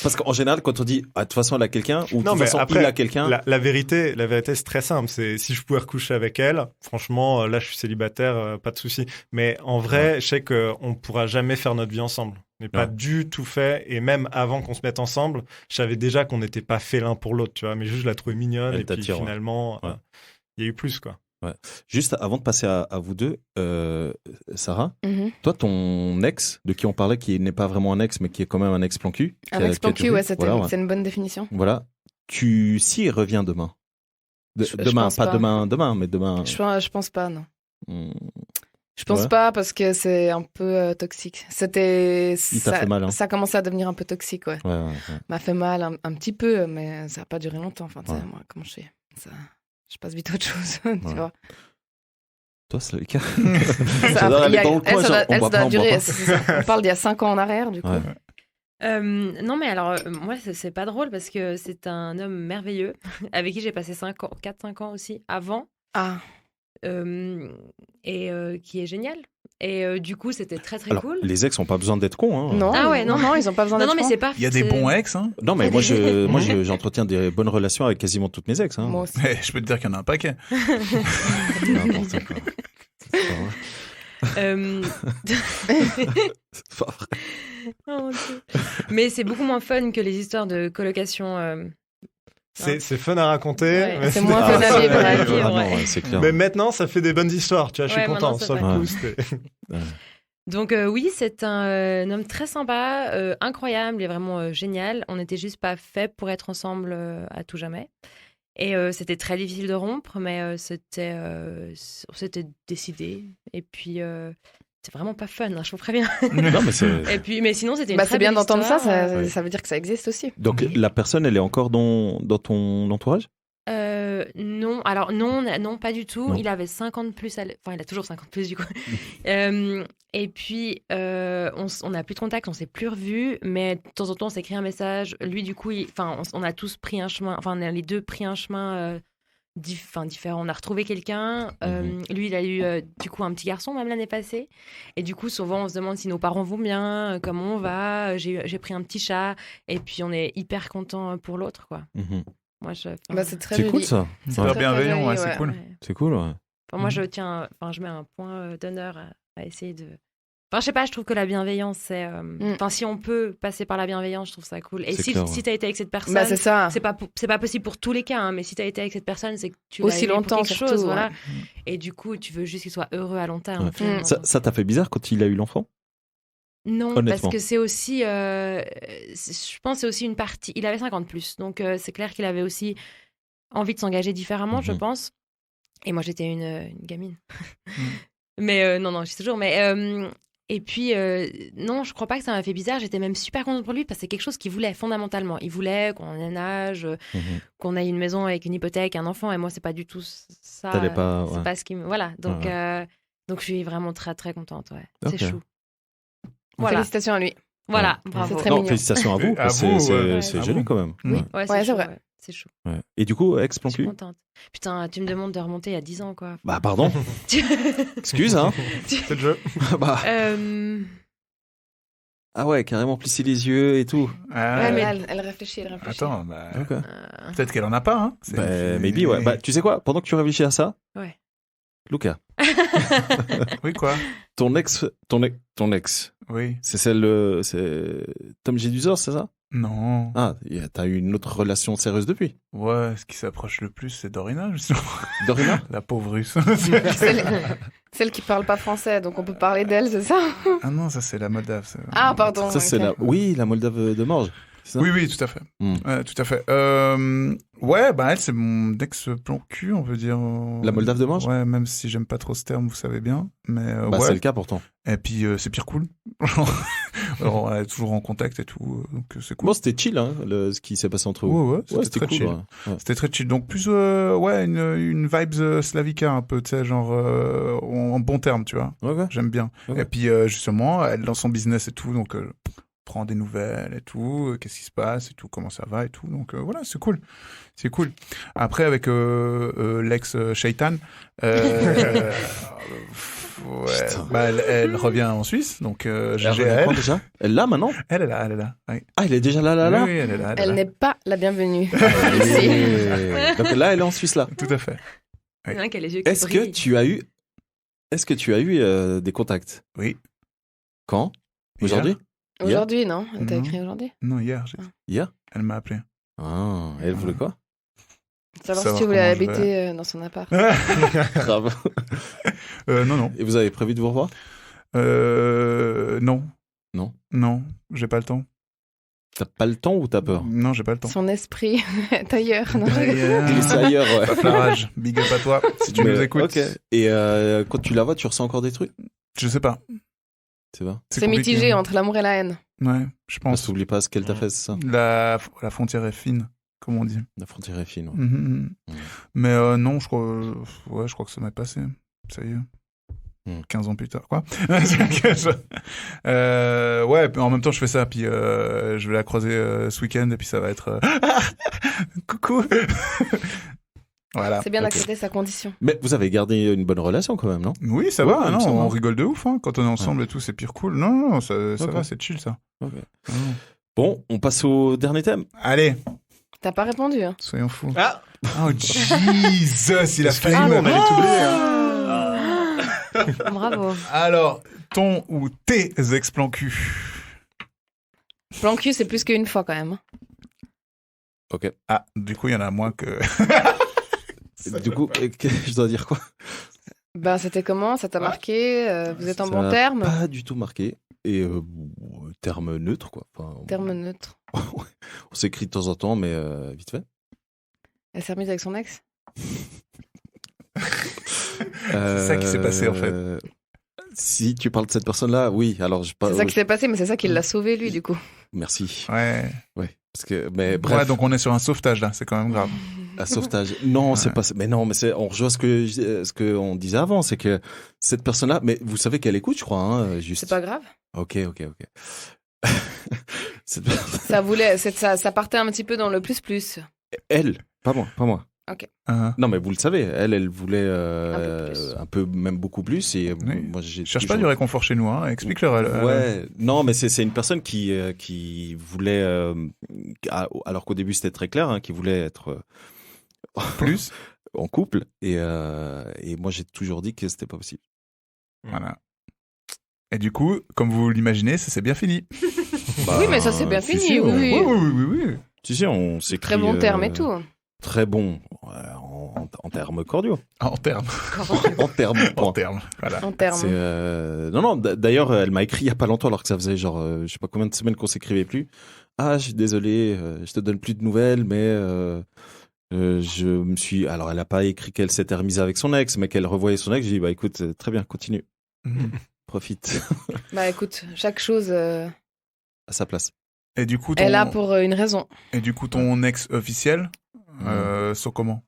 Parce qu'en général, quand on dit de toute façon, elle a quelqu'un, ou de Non, toute mais façon, après, il a quelqu'un. la vérité, c'est très simple. C'est si je pouvais recoucher avec elle, franchement, là, je suis célibataire, pas de souci. Mais en vrai, je sais qu'on pourra jamais faire notre vie ensemble. On n'est pas du tout fait. Et même avant qu'on se mette ensemble, je savais déjà qu'on n'était pas fait l'un pour l'autre, tu vois. Mais juste, je la trouvais mignonne. Elle Et puis t'attire, finalement, il y a eu plus, quoi. Ouais. Juste avant de passer à vous deux, Sarah, Mhm. toi, ton ex, de qui on parlait, qui n'est pas vraiment un ex, mais qui est quand même un ex plan cul. Un ex plan cul, ouais, c'est Voilà, une bonne définition. Voilà. Si il revient demain. Je Demain, pense pas pas. demain, mais demain. Je pense pas, non. Hmm. Je pense Ouais. pas parce que c'est un peu toxique. Il t'a fait mal, hein. Ça a commencé à devenir un peu toxique, ouais. Ouais. M'a fait mal un petit peu, mais ça a pas duré longtemps. Enfin, tu sais, Ouais. moi, comment je fais ça, je passe vite à autre chose, tu Ouais. vois. Toi, c'est le cas. Ça, J'adore aller il y a- dans le coin, genre, on boit pas, on boit pas. c'est ça. On parle d'il y a 5 ans en arrière, du coup. Ouais. Non, mais alors, moi, c'est pas drôle parce que c'est un homme merveilleux avec qui j'ai passé 4-5 ans aussi avant. Ah, Et qui est génial. Et du coup, c'était très très Alors, cool. les ex n'ont pas besoin d'être cons. Hein. non, Ah ouais, non. ils ont pas besoin Non, d'être non, mais cons. c'est pas. Il y a des c'est- bons ex, hein. Non, mais moi, j'entretiens des bonnes relations avec quasiment toutes mes ex. Hein. Moi aussi. Je peux te dire qu'il y en a un paquet. N'importe quoi. C'est pas vrai. C'est pas vrai. Oh, mon Dieu. Mais c'est beaucoup moins fun que les histoires de colocation. C'est fun à raconter. Ouais, mais c'est moins fun à vivre, à vivre, Ah non, ouais. ouais, c'est clair. Mais maintenant, ça fait des bonnes histoires, tu vois, je suis Ouais, content. maintenant, ça Sur le va. coup, c'était- Donc oui, c'est un homme très sympa, incroyable, il est vraiment génial. On n'était juste pas fait pour être ensemble à tout jamais. Et c'était très difficile de rompre, mais c'était décidé. Et puis c'est vraiment pas fun, hein, je vous préviens. Non, mais c'est... Et puis, mais sinon, c'était une Bah, très c'est bien belle d'entendre ça, histoire. Ouais. ça veut dire que ça existe aussi. Donc, la personne, elle est encore dans ton entourage? Non, alors non, pas du tout. Non. Il avait 50 plus, enfin il a toujours 50 plus du coup. Et puis on n'a plus de contact, on s'est plus revus, mais de temps en temps on s'écrit un message. Lui du coup, on a tous pris un chemin, enfin on a les deux pris un chemin différent. On a retrouvé quelqu'un. Lui il a eu du coup un petit garçon même l'année passée. Et du coup souvent on se demande si nos parents vont bien, comment on va. J'ai pris un petit chat et puis on est hyper content pour l'autre quoi. Mhm. Moi je. Bah, c'est très C'est joli. cool, ça. C'est Ouais. très bienveillant, joli, ouais, c'est ouais. cool. Ouais. C'est cool, ouais. Enfin, moi, je mets un point d'honneur à essayer de. Enfin, je sais pas, je trouve que la bienveillance, c'est. Enfin, si on peut passer par la bienveillance, je trouve ça cool. Et C'est si, clair, si ouais. t'as été avec cette personne, Bah, c'est ça. c'est pas possible pour tous les cas, hein, mais si t'as été avec cette personne, c'est que tu l'as Aussi aimé pour longtemps, quelque surtout, chose, ouais. voilà. Et du coup, tu veux juste qu'il soit heureux à long terme. Ouais. finalement. Ça t'a fait bizarre quand il a eu l'enfant? Non, Honnêtement. parce que c'est aussi, je pense, que c'est aussi une partie. Il avait 50 plus, donc c'est clair qu'il avait aussi envie de s'engager différemment, je pense. Et moi, j'étais une gamine. Mais non, je suis toujours. Mais et puis non, je crois pas que ça m'a fait bizarre. J'étais même super contente pour lui parce que c'est quelque chose qu'il voulait fondamentalement. Il voulait qu'on ait un âge, qu'on ait une maison avec une hypothèque, un enfant. Et moi, c'est pas du tout ça. T'allais pas, C'est ouais. pas ce qui me. Voilà. Donc donc je suis vraiment très très contente. Ouais. C'est Ok. chou. Voilà. Félicitations à lui. Voilà. Ouais. Bravo. C'est très Non, mignon. félicitations à vous. À parce vous, que ouais. c'est À joli vous. quand même. Oui. Ouais, Ouais, c'est vrai. Ouais. C'est chou. Ouais. Et du coup, ex plan Je suis cul? contente. Putain, tu me demandes de remonter il y a 10 ans, quoi. Bah, pardon. Excuse, hein. C'est le jeu. Bah. Euh, Ah ouais, carrément plisser les yeux et tout. Ah, Ouais, mais ouais. elle réfléchit, elle réfléchit. Attends, bah, Ok. peut-être qu'elle en a pas, hein. C'est- Bah, maybe, ouais. Bah, tu sais quoi? Pendant que tu réfléchis à ça, Ouais. Lucas, Oui, quoi? ton ex, Oui. c'est c'est Tom Jedusor, c'est ça? Non. Ah, t'as eu une autre relation sérieuse depuis? Ouais, ce qui s'approche le plus, c'est Dorina, justement. Dorina? La pauvre russe. Celle qui parle pas français, donc on peut parler d'elle, c'est ça? Ah non, ça, c'est la Moldave. ça. Ah, pardon. Ça, c'est ok. Oui, la Moldave de Morges. c'est ça? Oui, oui, tout à fait. Hmm. Ouais, tout à fait. Ouais, bah elle, c'est mon ex-plan cul, on veut dire. La Moldave de Morges? Ouais, même si j'aime pas trop ce terme, vous savez bien. Mais Bah, ouais. c'est le cas pourtant. Et puis, c'est pire cool. Alors, on est toujours en contact et tout, donc c'est cool. Bon, c'était chill, hein, ce qui s'est passé entre vous. Ouais, ouais, c'était très cool. chill. Ouais. Ouais. C'était très chill. Donc, plus, ouais, une vibes Slavica un peu, tu sais, genre, en bon terme, tu vois. Ok. J'aime bien. Ok. Et puis, justement, elle dans son business et tout, donc, prend des nouvelles et tout, qu'est-ce qui se passe et tout, comment ça va et tout. Donc voilà, c'est cool. C'est cool. Après, avec l'ex Shaitan, ouais, bah, elle revient en Suisse, donc GG à elle. Déjà elle est là maintenant Elle est là. Oui. Ah, elle est déjà là. Oui, elle est là. Elle n'est pas la bienvenue. Donc là, elle est en Suisse, là. Tout à fait. Il y en a qui a les yeux qui Est-ce que brillent. tu as eu des contacts? Oui. Quand? Aujourd'hui? Aujourd'hui, non? T'as Non. écrit aujourd'hui? Non, hier. Hier? Elle m'a appelé. Ah, et elle voulait quoi? Savoir Savoir si tu voulais comment je habiter dans son appart. Grave. Non. Et vous avez prévu de vous revoir? Non. Non. Non, j'ai pas le temps. T'as pas le temps ou t'as peur? Non, j'ai pas le temps. Son esprit est ailleurs. Non, Il est ailleurs, ouais. Paf la rage. Big up à toi, si tu Mais, nous écoutes. ok. Et quand tu la vois, tu ressens encore des trucs? Je sais pas. C'est vrai? C'est compliqué. mitigé entre l'amour et la haine. Ouais, je Parce pense. t'oublies pas ce qu'elle t'a fait, c'est ça? La frontière est fine, comme on dit. La frontière est fine. Ouais. Mhm. Mais non, je crois que ça m'est passé. Ça y est. 15 ans plus tard, quoi. Ouais, puis en même temps, je fais ça, puis je vais la croiser ce week-end, et puis ça va être... Coucou. Voilà. C'est bien Ok. d'accepter sa condition. Mais vous avez gardé une bonne relation quand même, non? Oui, ça Ouais, va, non, ça va. on rigole de ouf, hein. Quand on est ensemble et tout, c'est pire cool. Non, ça Ok. va, c'est chill, ça. Ok. Non. Bon, on passe au dernier thème. Allez, T'as pas répondu, hein? soyons fous. Ah, Oh, Jesus, il a failli ah, me... on allait t'oublier. Bravo. Alors, ton ou tes ex-plans cul? Plan cul, c'est plus qu'une fois quand même. hein. Ok. Ah, du coup, il y en a moins que... Du coup, je dois dire quoi? Ben, c'était comment? Ça t'a marqué? Vous êtes en Ça bon m'a terme? Pas du tout marqué. Et terme neutre, quoi. Enfin, Terme neutre. on s'écrit de temps en temps, mais vite fait. Elle s'est remise avec son ex? C'est ça qui s'est passé, en fait. Si tu parles de cette personne-là, oui. Alors, C'est ça qui s'est passé, mais c'est ça qui l'a sauvé, lui, du coup. Merci. Ouais. Ouais. Parce que, mais bref. Ouais, donc on est sur un sauvetage, là. C'est quand même grave. Un sauvetage. Non, c'est Ouais. pas. Mais non, mais on rejoint ce que on disait avant, c'est que cette personne-là, mais vous savez qu'elle écoute, je crois, hein, juste. C'est pas grave. Ok. Cette- Ça partait un petit peu dans le plus. Elle, pas moi. Non, mais vous le savez, elle voulait peu plus. un peu, même beaucoup plus. Et Oui. moi, j'ai Cherche pas toujours- du réconfort chez nous, hein. Explique-leur. Ouais, non, mais c'est une personne qui voulait, alors qu'au début c'était très clair, hein, qui voulait être Plus. en couple, et moi j'ai toujours dit que c'était pas possible. Voilà. Et du coup, comme vous l'imaginez, ça s'est bien fini. Bah, Oui, mais ça, c'est bien si, fini, si, oui. Oui. Si, on s'écrit. Très bon terme et tout. Très bon, en termes cordiaux. En termes. En termes. En point. termes. Voilà. En terme. C'est, non, d'ailleurs, elle m'a écrit il y a pas longtemps, alors que ça faisait genre, je sais pas combien de semaines qu'on s'écrivait plus. Ah, je suis désolé, je te donne plus de nouvelles, mais je me suis. Alors, elle a pas écrit qu'elle s'était remise avec son ex, mais qu'elle revoyait son ex. J'ai dit, bah écoute, très bien, continue, Mhm. profite Bah écoute, chaque chose à sa place. Et du coup, est là pour une raison. Et du coup, ton ex officiel, so comment?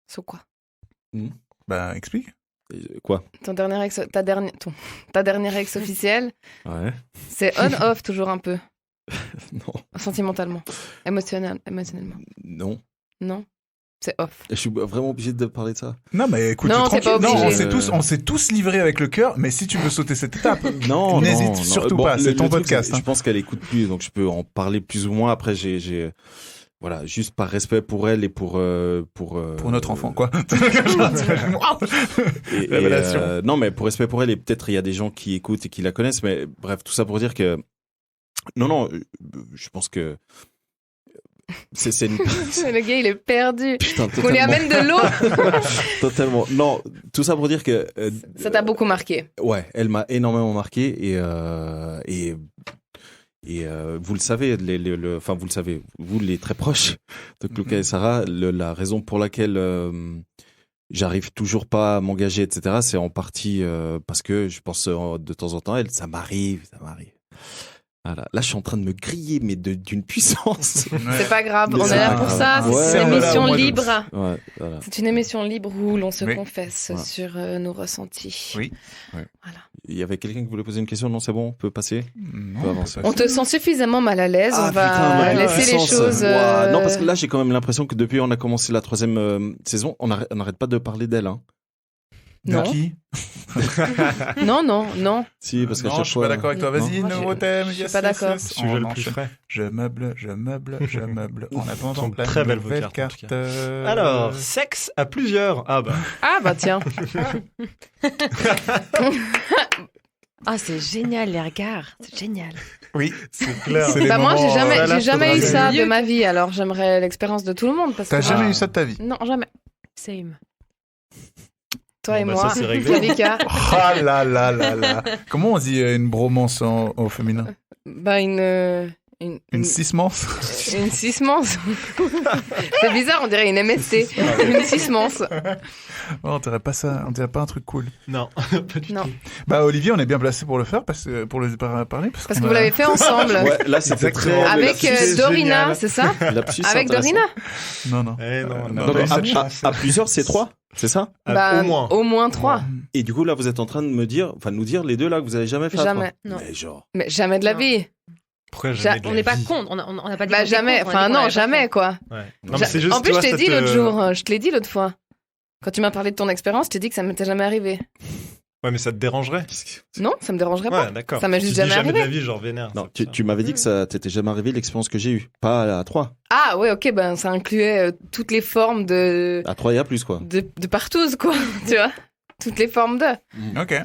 C'est quoi? Bah, explique. Quoi? Ta dernière ex officielle, Ouais. c'est on-off toujours un peu, Non. sentimentalement, émotionnellement. Non. Non, c'est off. Je suis vraiment obligé de parler de ça. Non, mais écoute, Non, c'est tranquille. pas Non, obligé. on s'est tous livrés avec le cœur, mais si tu veux sauter cette étape, Non, n'hésite non, surtout Bon, pas. C'est le ton truc, podcast. Je pense qu'elle écoute plus, donc je peux en parler plus ou moins. Après, j'ai voilà, juste par respect pour elle et pour notre enfant, quoi. Révélation. Non, mais pour respect pour elle, et peut-être il y a des gens qui écoutent et qui la connaissent, mais bref, tout ça pour dire que non, je pense que c'est une Le gars, il est perdu. putain Qu'on lui totalement. amène de l'eau. Totalement. Non, tout ça pour dire que Ça t'a beaucoup marqué. ouais, elle m'a énormément marqué et vous le savez, enfin vous le savez, vous les très proches de Lucas et Sarah, la raison pour laquelle j'arrive toujours pas à m'engager, etc., c'est en partie parce que je pense de temps en temps, ça m'arrive. Voilà. Là, je suis en train de me griller, mais d'une puissance. C'est pas grave, Mais on c'est est là pas pour grave. ça. Ouais, C'est une voilà, émission au mois d'août. libre. Ouais, voilà. C'est une émission libre où l'on se Oui. confesse Voilà. sur nos ressentis. Oui. Voilà. Il y avait quelqu'un qui voulait poser une question. Non, c'est bon, on peut passer. On peut avancer. On te sent suffisamment mal à l'aise. on va ouais, laisser les puissance. choses. Ouah, non, parce que là, j'ai quand même l'impression que depuis on a commencé la 3e saison, on n'arrête pas de parler d'elle. Hein. De Non. qui? Non. Si, parce qu'à Non, chaque je suis fois. pas d'accord avec toi. Vas-y, Non. nouveau thème. Je suis yes, pas yes, d'accord. yes. Sujet On le plus enchaîne. frais. Je meuble. On attend Sont donc la très belles nouvelle vos cartes, en tout carte. Alors, sexe à plusieurs. Ah bah. Ah bah tiens. Ah, c'est génial, les regards. C'est génial. Oui, C'est clair. C'est des Bah moi moments, j'ai là, jamais eu faudra ça essayer. de ma vie. Alors j'aimerais l'expérience de tout le monde parce que T'as jamais Ah. eu ça de ta vie? non jamais. Same. Toi Bon, et bah, moi, ça, c'est réglé. Flavika. Ah là là là là. Comment on dit une bromance au féminin? Bah Une sismence? Une sismence. C'est bizarre, on dirait une MST. Une sismence. Oh, on dirait pas ça, on dirait pas un truc cool. Non, pas du Non. tout. Bah Olivier, on est bien placé pour le faire, pour le parler. Parce qu'on que vous a- l'avez fait ensemble. Ouais, là, c'était Exactement. très. Avec lapsus, Dorina, génial. c'est ça? Lapsus Avec intéressant. Dorina? Non, non. Eh non, on Non, a Donc, pas eu non, cette à, chance. à plusieurs, c'est 3, c'est ça? Au moins. Au moins 3. Et du coup, là, vous êtes en train de nous dire les deux là que vous avez jamais fait à Jamais. trois. Non. Mais genre. Mais jamais de la Non. vie. Pourquoi jamais de On la n'est pas vie contre. On n'a pas dit Bah qu'on était jamais. contre, on a Enfin dit qu'on non, l'avait pas jamais fait. quoi. Ouais. Non, mais c'est juste, En plus, tu je vois, t'ai dit cette, l'autre jour, je te l'ai dit l'autre fois. Quand tu m'as parlé de ton expérience, je t'ai dit que ça m'était jamais arrivé. Ouais, mais ça te dérangerait? Non, ça me dérangerait pas. Ouais, d'accord. Ça m'est Tu juste dis jamais jamais de la arrivé. vie, genre vénère. Non, c'est ça. tu m'avais dit que ça t'était jamais arrivé l'expérience que j'ai eue. Pas à 3. Ah ouais, ok, ben ça incluait toutes les formes de À 3, il y a plus, quoi. de partouze quoi, tu vois. Toutes les formes de. Ok,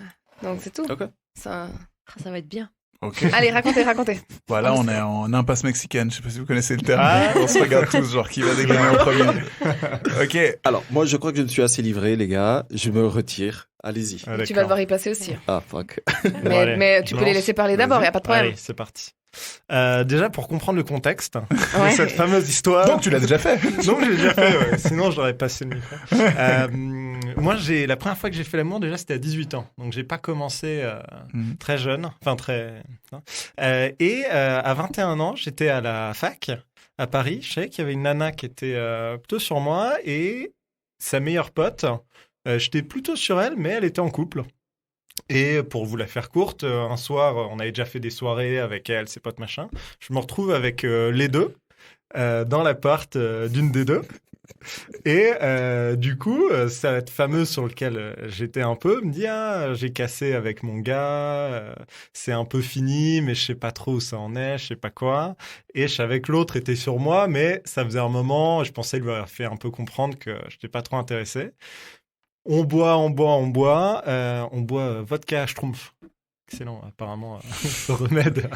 Donc c'est tout. Ok. Ça... Ah, ça va être bien. ok. Allez, racontez. Voilà, on est en impasse mexicaine. Je sais pas si vous connaissez le terme. Ah. On se regarde tous, genre qui va dégainer en premier. Ok. Alors, moi, je crois que je me suis assez livré, les gars. Je me retire. Allez-y. Ah, Tu vas d'accord. devoir y passer aussi. Ah, fuck. Mais, allez, mais tu je peux les lance. laisser parler d'abord, Vas-y. y a pas de problème. Allez, c'est parti. Déjà, pour comprendre le contexte Ouais. de cette fameuse histoire. Donc tu l'as déjà fait. Donc, j'ai déjà fait, ouais. Sinon, j'aurais passé le micro. Moi, la première fois que j'ai fait l'amour, déjà, c'était à 18 ans. Donc, j'ai pas commencé Mhm. très jeune. Enfin, très. À 21 ans, j'étais à la fac à Paris. Je savais qu'il y avait une nana qui était plutôt sur moi et sa meilleure pote. J'étais plutôt sur elle, mais elle était en couple. Et pour vous la faire courte, un soir, on avait déjà fait des soirées avec elle, ses potes, machin. Je me retrouve avec les deux dans l'appart d'une des deux. Et du coup, cette fameuse sur laquelle j'étais un peu me dit « Ah, j'ai cassé avec mon gars, c'est un peu fini, mais je sais pas trop où ça en est, je sais pas quoi. » Et je savais que l'autre était sur moi, mais ça faisait un moment, je pensais lui avoir fait un peu comprendre que je n'étais pas trop intéressé. On boit vodka Schtroumpf. Excellent, apparemment, remède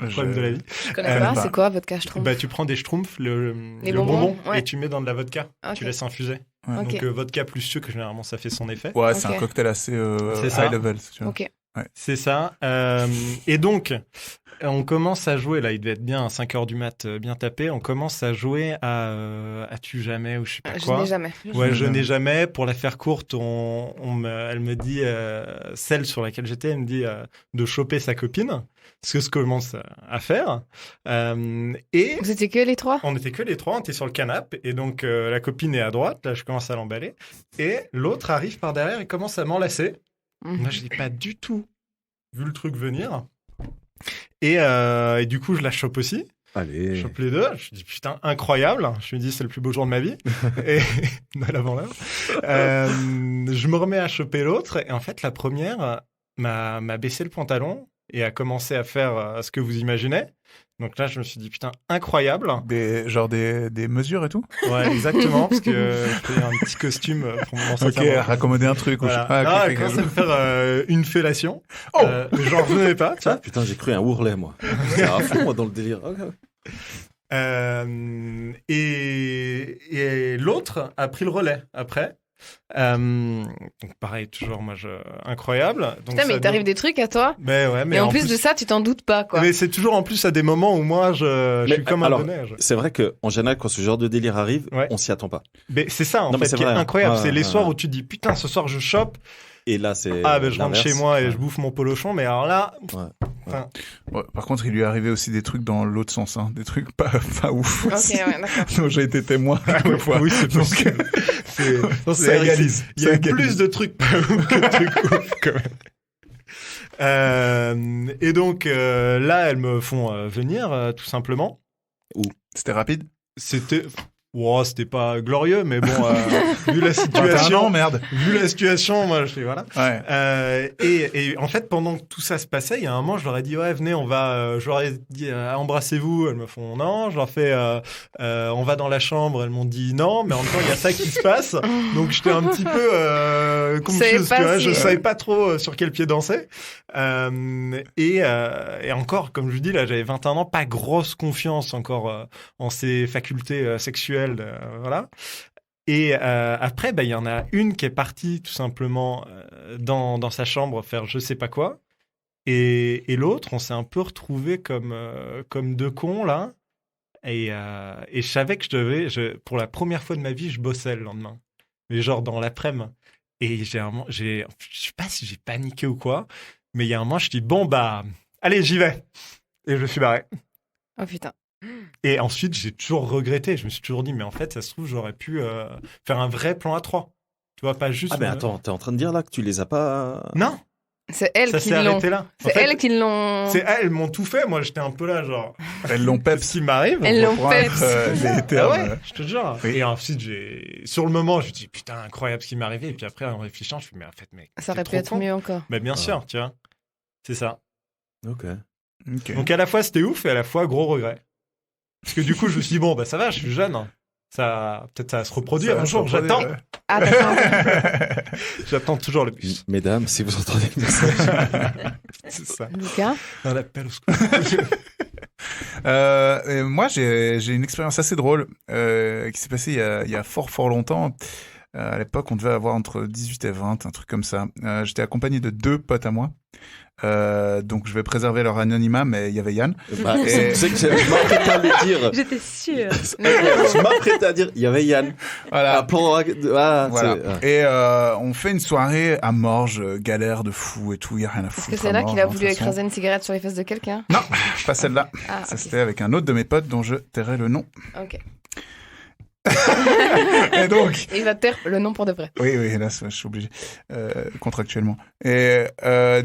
au problème de la vie. Je connais pas, bah. c'est quoi votre cache Bah, tu prends des Schtroumpfs, le Les bonbon, bonbons, ouais. et tu mets dans de la vodka. Ok. Tu laisses infuser. Ouais. Ok. Donc, vodka plus sucre, généralement, ça fait son effet. Ouais, c'est Ok. un cocktail assez C'est ça. high level, si tu veux. Ok. C'est ça. Et donc, on commence à jouer, là, il devait être bien à 5h du mat, bien tapé. On commence à jouer à As-tu jamais ou je sais pas Je quoi. n'ai jamais. Ouais, je n'ai jamais. Pour la faire courte, elle me dit, celle sur laquelle j'étais, elle me dit de choper sa copine. Ce que je commence à faire. Et Vous étiez que les trois? on n'était que les trois, on était sur le canapé. Et donc, la copine est à droite. Là, je commence à l'emballer. Et l'autre arrive par derrière et commence à m'enlacer. Mhm. Moi, je n'ai pas du tout vu le truc venir. Et du coup, je la chope aussi. Je Allez. chope les deux. Je me dis, putain, incroyable. Je me dis, c'est le plus beau jour de ma vie. Et Noël avant l'heure. Je me remets à choper l'autre. Et en fait, la première m'a baissé le pantalon et a commencé à faire ce que vous imaginez. Donc là, je me suis dit, putain, incroyable. Des mesures et tout. Ouais, exactement. Parce que je fais un petit costume pour m'en Ok, sortir. raccommoder un truc. Voilà. Ou je... Ah, ok, elle ok, commence ok. à me faire une fellation. Oh J'en revenais pas, tu Ah, vois. putain, j'ai cru un ourlet, moi. C'est à fond, moi, dans le délire. Ok. Et l'autre a pris le relais après. Donc pareil, toujours moi, incroyable. Donc, Putain, mais ça il t'arrive des trucs à toi? Mais ouais, mais Et en plus de ça, tu t'en doutes pas, quoi. Mais c'est toujours en plus à des moments où moi, je Mais, suis comme un alors, bonnet. C'est vrai qu'en général, quand ce genre de délire arrive, Ouais. on s'y attend pas. Mais c'est ça, en Non, mais fait, c'est qui est vrai, hein. incroyable. Ouais, c'est les ouais, soirs ouais. où tu te dis, putain, ce soir, je chope. Et là, c'est. Ah, ben je rentre l'inverse. chez moi et Ouais. je bouffe mon polochon. Mais alors là, Ouais. Enfin, Ouais, par contre, il lui est arrivé aussi des trucs dans l'autre sens, hein, des trucs pas ouf. Ok, aussi, ouais, d'accord. dont j'ai été témoin quelques fois. oui, c'est Donc, possible. ça C'est vrai que égalise. Il y a Ça eu égalise. plus de trucs pas ouf que de trucs ouf, quand même. Et donc, là, elles me font venir, tout simplement. C'était rapide. C'était... Wow, c'était pas glorieux, mais bon, vu la 21 situation... ans, merde. Vu la situation, moi, je fais voilà. Ouais. Et en fait, pendant que tout ça se passait, il y a un moment, je leur ai dit, ouais, venez, on va. Je leur ai dit, embrassez-vous. Elles me font non. Je leur fais, on va dans la chambre. Elles m'ont dit non, mais en même temps, il y a ça qui se passe. Donc, j'étais un petit peu confuse, tu vois. Je savais pas trop sur quel pied danser. Et encore, comme je vous dis, là, j'avais 21 ans, pas grosse confiance encore en ces facultés sexuelles, voilà. Et après, il y en a une qui est partie tout simplement dans sa chambre faire je sais pas quoi. Et l'autre, on s'est un peu retrouvés comme deux cons, là. Et je savais que pour la première fois de ma vie, je bossais le lendemain. Mais genre dans l'après-midi. Et je sais pas si j'ai paniqué ou quoi, mais il y a un moment, je dis, bon, allez, j'y vais. Et je me suis barré. Oh putain. Et ensuite, j'ai toujours regretté. Je me suis toujours dit, mais en fait, ça se trouve, j'aurais pu faire un vrai plan à 3. Tu vois, pas juste... Ah, mais attends, t'es en train de dire là que tu les as pas... Non, C'est elles ça qui s'est l'ont. arrêté là. En C'est fait, elles qui l'ont. c'est elles m'ont tout fait. Moi, j'étais un peu là, genre... Elles l'ont Ce peps. qui m'arrive. Elles l'ont Pour fait. être les termes. Ah ouais, je te jure. Oui. Et ensuite, sur le moment, je me dis, putain, incroyable ce qui m'est arrivé. Et puis après, en réfléchissant, je me suis dit, mais en fait, mec, Ça aurait t'es pu trop être con. mieux encore. Mais bien sûr, tu vois. C'est ça. Ok. Ok. Donc, à la fois, c'était ouf et à la fois, gros regret. Parce que du coup, je me suis dit, bon, ça va, je suis jeune. Hein. Peut-être ça va se reproduire un jour. J'attends. Ah, d'accord. J'attends toujours le bus. Mesdames, si vous entendez le message. C'est ça. Lucas. Un appel au secours. Et moi, j'ai une expérience assez drôle qui s'est passée il y a fort longtemps. À l'époque, on devait avoir entre 18 et 20, un truc comme ça. J'étais accompagné de 2 potes à moi. Donc, je vais préserver leur anonymat, mais il y avait Yann. Bah, tu sais que je m'apprêtais à le dire. J'étais sûre. Je m'apprêtais à dire, il y avait Yann. Voilà. Voilà. Et on fait une soirée à Morges, galère de fou et tout, il n'y a rien à foutre. Est-ce que c'est à là Morges, qu'il a de voulu toute façon. écraser une cigarette sur les fesses de quelqu'un? Non, pas celle-là. Ah, Ça, ok. c'était avec un autre de mes potes dont je tairai le nom. Ok. Et donc, Il va taire le nom pour de vrai. oui, là, je suis obligé, contractuellement. Et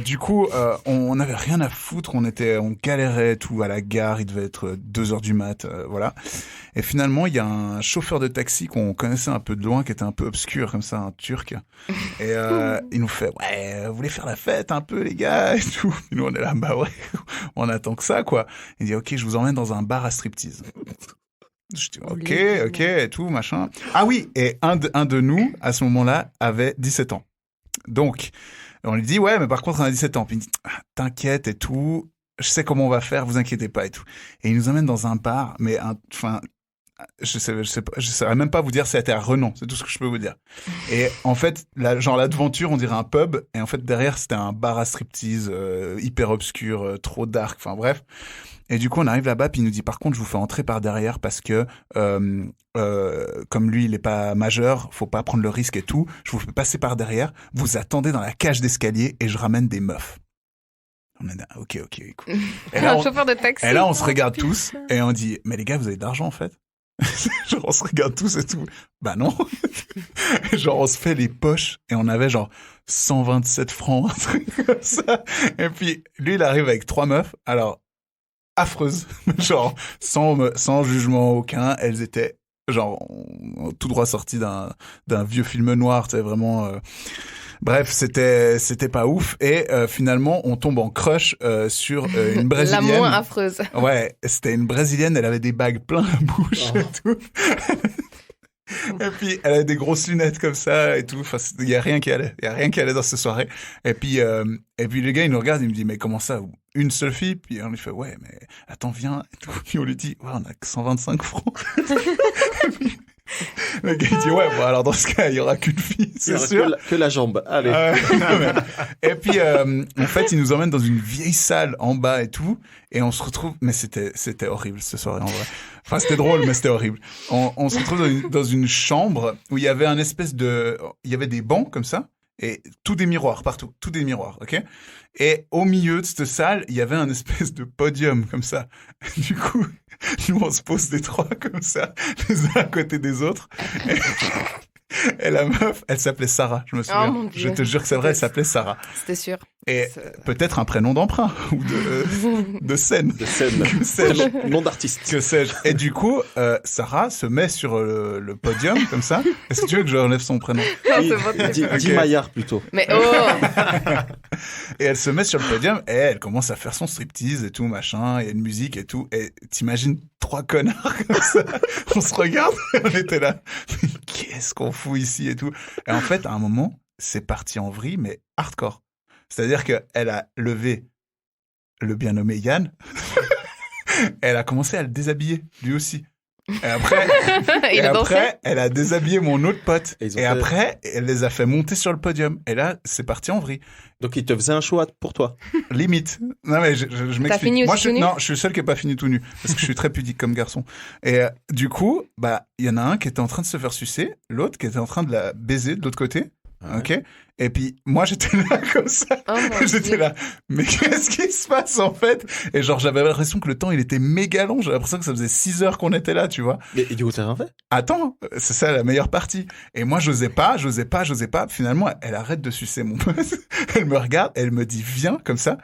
du coup, on n'avait rien à foutre, on galérait tout à la gare, il devait être 2h du mat, voilà. Et finalement, il y a un chauffeur de taxi qu'on connaissait un peu de loin, qui était un peu obscur, comme ça, un Turc. Et il nous fait, ouais, vous voulez faire la fête un peu, les gars, et tout. Et nous, on est là, bah ouais, on attend que ça, quoi. Il dit, ok, je vous emmène dans un bar à striptease. Je dis, ok, et tout, machin. Ah oui, et un de nous, à ce moment-là, avait 17 ans. Donc, on lui dit, ouais, mais par contre, on a 17 ans. Puis il dit, t'inquiète et tout, je sais comment on va faire, vous inquiétez pas et tout. Et il nous emmène dans un bar, mais je saurais même pas vous dire, c'était à Renan, c'est tout ce que je peux vous dire. Et en fait, la devanture, on dirait un pub, et en fait, derrière, c'était un bar à striptease, hyper obscur, trop dark, enfin bref. Et du coup, on arrive là-bas, puis il nous dit, par contre, je vous fais entrer par derrière parce que, comme lui, il est pas majeur, faut pas prendre le risque et tout, je vous fais passer par derrière, vous attendez dans la cage d'escalier et je ramène des meufs. On est là, ok, cool. Et là, Un chauffeur de taxi. et là, on se regarde tous et on dit, mais les gars, vous avez de l'argent en fait? Genre, on se regarde tous et tout. Bah non. Genre, on se fait les poches et on avait genre 127 francs, un truc comme ça. Et puis, lui, il arrive avec 3 meufs. Alors, affreuses. Genre, sans jugement aucun. Elles étaient genre tout droit sorties d'un vieux film noir. Tu sais, vraiment... Bref, c'était pas ouf. Et finalement, on tombe en crush sur une Brésilienne. La moins affreuse. Ouais, c'était une Brésilienne, elle avait des bagues plein la bouche et tout. Et puis, elle avait des grosses lunettes comme ça et tout. Enfin, il y a rien qui allait. Il y a rien qui allait dans cette soirée. Et puis le gars, il nous regarde, il me dit, mais comment ça? Une seule fille? Puis on lui fait, ouais, mais attends, viens. Et tout. Puis on lui dit, ouais, on a que 125 francs. Le gars, il dit, ouais, bon, alors dans ce cas, il y aura qu'une fille, c'est sûr. Que la jambe. Allez. Non, mais... Et puis, en fait, il nous emmène dans une vieille salle en bas et tout. Et on se retrouve, mais c'était horrible cette soirée en vrai. Enfin, c'était drôle, mais c'était horrible. On se retrouve dans une chambre où il y avait il y avait des bancs comme ça. Et tout des miroirs partout, tout des miroirs, ok? Et au milieu de cette salle, il y avait un espèce de podium comme ça. Du coup, nous on se pose des trois comme ça, les uns à côté des autres. Et la meuf, elle s'appelait Sarah, je me souviens. Oh, mon Dieu. Je te jure que c'est vrai, elle s'appelait Sarah. C'était sûr. Et peut-être un prénom d'emprunt ou de scène. De scène. Que sais-je. Nom d'artiste. Que sais-je. Et du coup, Sarah se met sur le podium comme ça. Est-ce que tu veux que je relève son prénom? Oui, dis Maillard plutôt. Mais oh Et elle se met sur le podium et elle commence à faire son striptease et tout, machin. Il y a une musique et tout. Et t'imagines 3 connards comme ça. On se regarde et on était là. Qu'est-ce qu'on fout ici et tout. Et en fait, à un moment, c'est parti en vrille, mais hardcore. C'est-à-dire qu'elle a levé le bien nommé Yann. Elle a commencé à le déshabiller, lui aussi. Et après, elle a déshabillé mon autre pote. Et après, elle les a fait monter sur le podium. Et là, c'est parti en vrille. Donc, il te faisait un show pour toi. Limite. Non, mais je m'explique. T'as fini aussi tout nu? Non, je suis le seul qui n'a pas fini tout nu. Parce que je suis très pudique comme garçon. Et du coup, il y en a un qui était en train de se faire sucer, l'autre qui était en train de la baiser de l'autre côté. Ouais. Ok. Et puis, moi, j'étais là comme ça. Oh, J'étais là. Mais qu'est-ce qui se passe, en fait? Et genre, j'avais l'impression que le temps, il était méga long. J'avais l'impression que ça faisait 6 heures qu'on était là, tu vois. Et du coup, t'as rien fait? Attends, c'est ça la meilleure partie. Et moi, j'osais pas. Finalement, elle arrête de sucer mon pote. Elle me regarde, elle me dit, viens, comme ça.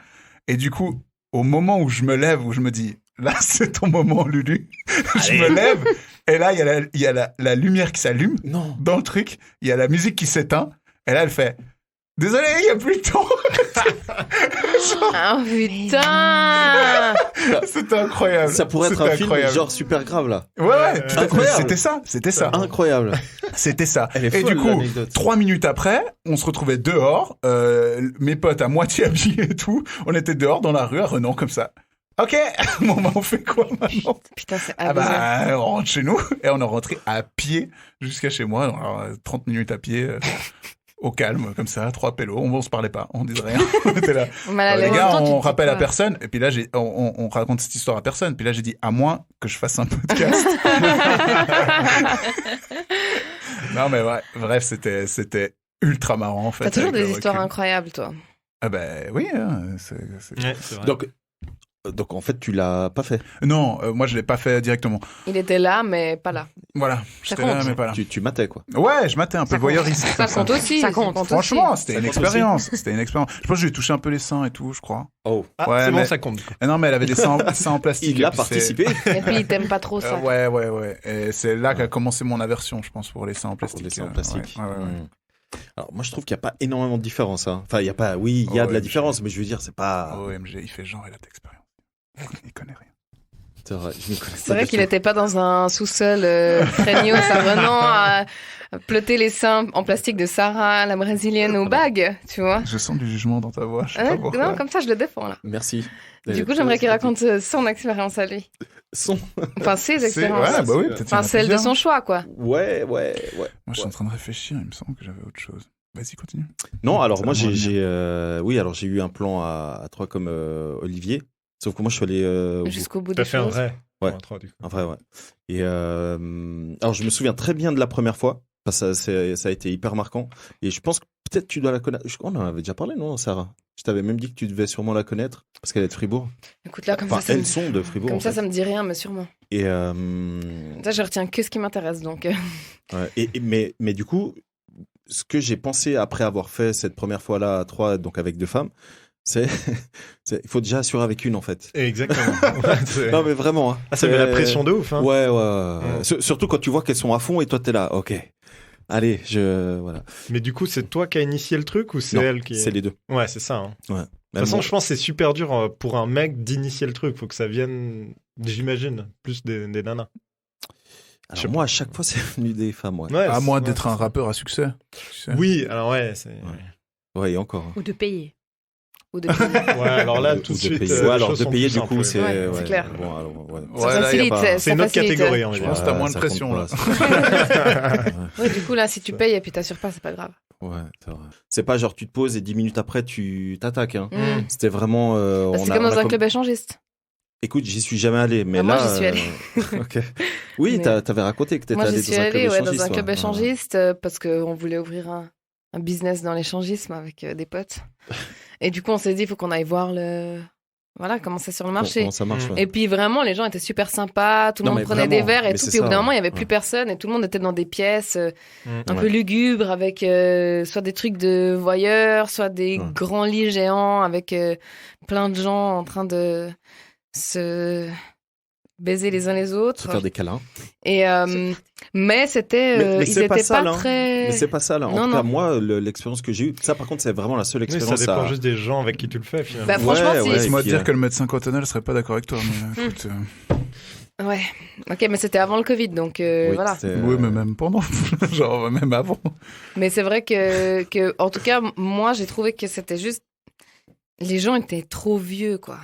Et du coup, au moment où je me lève, où je me dis, là, c'est ton moment, Lulu. Je me lève. Et là, il y a la lumière qui s'allume. Non. Dans le truc. Il y a la musique qui s'éteint. Et là, elle fait, désolé, il n'y a plus le temps. Oh putain C'était incroyable. Ça pourrait être un film genre super grave, là. Ouais, tout à fait. Incroyable. C'était ça. Incroyable. C'était ça. Elle est Et folle, du coup, l'anecdote. 3 minutes après, on se retrouvait dehors, mes potes à moitié habillés et tout. On était dehors dans la rue à Renan comme ça. Ok, bon, on fait quoi maintenant? Putain, c'est on rentre chez nous et on est rentré à pied jusqu'à chez moi. Alors, 30 minutes à pied, au calme, comme ça, 3 pélos. On se parlait pas, on disait rien. On était là. Les gars, on rappelle à personne. Et puis là, on raconte cette histoire à personne. Puis là, j'ai dit, à moins que je fasse un podcast. Non, mais ouais, bref, c'était ultra marrant, en fait. T'as toujours des histoires incroyables, toi. Ah ben oui, hein, c'est Ouais, c'est vrai. Donc en fait, tu l'as pas fait. Non, moi je l'ai pas fait directement. Il était là, mais pas là. Voilà, Ça j'étais compte. là, mais pas là. Tu matais, quoi. Ouais, je matais un peu voyeuriste. Ça compte aussi. Ça compte. Franchement, c'était Ça une compte expérience. C'était une expérience. Je pense que j'ai touché un peu les seins et tout, je crois. Oh. Ah, Ouais, c'est bon, mais- ça compte. du coup. Ah non, mais elle avait des seins en plastique. Il a et puis c'est- participé. Et puis, il t'aime pas trop ça. Ouais. Et c'est là qu'a commencé mon aversion, je pense, pour les seins en plastique. Pour les seins en plastique. Ouais. Mm. Alors moi, je trouve qu'il n'y a pas énormément de différence. Hein. Enfin, il y a pas. Oui, il y a de la OMG. différence, mais je veux dire, c'est pas. OMG, il fait genre, il a d'expérience. Il connaît rien. C'est vrai, je ne connais C'est vrai qu'il était pas dans un sous-sol craignos à Renan à plotter les seins en plastique de Sarah, la brésilienne aux bagues, tu vois. Je sens du jugement dans ta voix, je sais pas pourquoi. Non, comme ça, je le défends, là. Merci. Du coup, j'aimerais qu'il raconte son expérience à lui. Son. Enfin, ses expériences. Ouais, bah oui, peut-être. il y en Enfin, a celle de plusieurs. son choix, quoi. Ouais. Moi, je suis en train de réfléchir, il me semble que j'avais autre chose. Vas-y, continue. Non, alors Ça moi, va revenir. j'ai eu un plan à 3 comme Olivier. Sauf que moi, je suis allé Jusqu'au bout T'as des fait un choses. vrai. Ouais. Un 3, du coup. en vrai, ouais. Et alors, je me souviens très bien de la première fois. Enfin, ça a été hyper marquant. Et je pense que peut-être tu dois la connaître. On en avait déjà parlé, non, Sarah? Je t'avais même dit que tu devais sûrement la connaître parce qu'elle est de Fribourg. Écoute, là, comme Enfin, ça, ça elles me... sont de Fribourg. Comme en ça, fait. ça me dit rien, mais sûrement. Et, Ça, je retiens que ce qui m'intéresse, donc. ouais, mais du coup, ce que j'ai pensé après avoir fait cette première fois-là à 3, donc avec 2 femmes, il faut déjà assurer avec une en fait. Exactement. Ouais, c'est- Non mais vraiment. Hein. Ah, ça met la pression de ouf. Hein. Ouais. Ouais. Surtout quand tu vois qu'elles sont à fond et toi t'es là. Ok. Allez, voilà. Mais du coup, c'est toi qui as initié le truc ou c'est Non, elle qui. c'est les deux. Ouais, c'est ça. Hein. Ouais. De toute façon, je pense que c'est super dur pour un mec d'initier le truc. Faut que ça vienne, j'imagine, plus des nanas. Je sais Alors moi, à chaque fois, c'est venu des femmes. Ouais. Ouais, À moins ouais, d'être un rappeur à succès. Tu sais. Oui, alors ouais, c'est. Ouais, et encore. Ou de payer. Ou de... Ouais, alors là, Ou tout de de suite. payer. les Ouais, alors choses de sont payer, plus du simples, coup, ouais. c'est. Ouais, clair. Bon, alors, ouais. Ouais, Ça là, y a facilite. pas- C'est une autre ça facilite. catégorie, on va Je dire. pense que t'as moins de ça pression, compte là. pas, Ouais, du coup, là, si tu payes et puis t'assures pas, c'est pas grave. Ouais, c'est vrai. C'est pas genre tu te poses et 10 minutes après tu t'attaques. Hein. Mm. C'était vraiment. Bah, c'est comme dans un club échangiste. Écoute, j'y suis jamais allé, mais Ah, moi, là. j'y suis allée. Ok. Oui, Mais- t'avais raconté que t'étais Moi, allé j'y suis dans un allée club ouais, échangiste. dans un club ouais. échangiste parce qu'on voulait ouvrir un business dans l'échangisme avec des potes. Et du coup, on s'est dit, il faut qu'on aille voir voilà, comment c'est sur le marché. Comment ça marche, ouais. Et puis vraiment, les gens étaient super sympas, tout le Non, monde mais prenait vraiment, des verres et mais tout. c'est Puis au bout ça, d'un moment, il n'y avait ouais. plus personne et tout le monde était dans des pièces un Ouais. peu lugubres avec soit des trucs de voyeurs, soit des Ouais. grands lits géants avec plein de gens en train de se baiser les uns les Se autres. faire des câlins. Et mais c'était, Mais ils c'est pas étaient ça, pas là. très. Mais c'est pas ça, là. En Non, tout cas, non. moi, l'expérience que j'ai eue, ça, par contre, c'est vraiment la seule Oui, expérience. ça dépend juste des gens avec qui tu le fais, finalement. Bah, franchement, Ouais, si. ouais. Laisse-moi et te puis, dire que le médecin cantonal serait pas d'accord avec toi. Mais, écoute, Ouais. Ok, mais c'était avant le Covid, donc oui, voilà. c'était, oui, mais même pendant. Genre, même avant. Mais c'est vrai que, en tout cas, moi, j'ai trouvé que c'était juste. Les gens étaient trop vieux, quoi.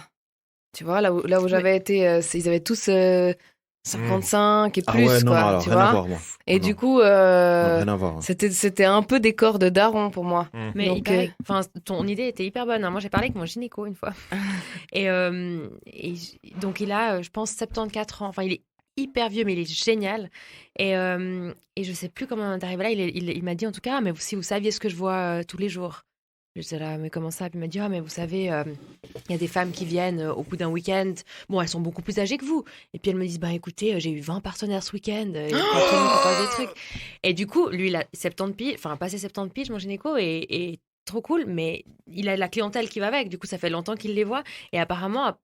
Tu vois, là où j'avais été, ils avaient tous 55 et Ah plus, ouais, non, quoi. non, alors, tu rien à vois. voir, moi. Et Non, du coup, non, rien à voir. c'était un peu des corps de daron pour moi. Mais Donc, il paraît- enfin, ton idée était hyper bonne, hein. Moi, j'ai parlé avec mon gynéco une fois. Donc, il a, je pense, 74 ans. Enfin, il est hyper vieux, mais il est génial. Et je sais plus comment on est arrivé là. Il m'a dit en tout cas, mais si vous saviez ce que je vois tous les jours. Je disais là, mais comment ça? Puis il m'a dit, mais vous savez, il y a des femmes qui viennent au bout d'un week-end. Bon, elles sont beaucoup plus âgées que vous. Et puis elles me disent, écoutez, j'ai eu 20 partenaires ce week-end. Et continue de proposer des trucs. Et du coup, lui, il a 70 piges, enfin, passé 70 piges, mon gynéco, et trop cool, mais il a la clientèle qui va avec. Du coup, ça fait longtemps qu'il les voit. Et apparemment,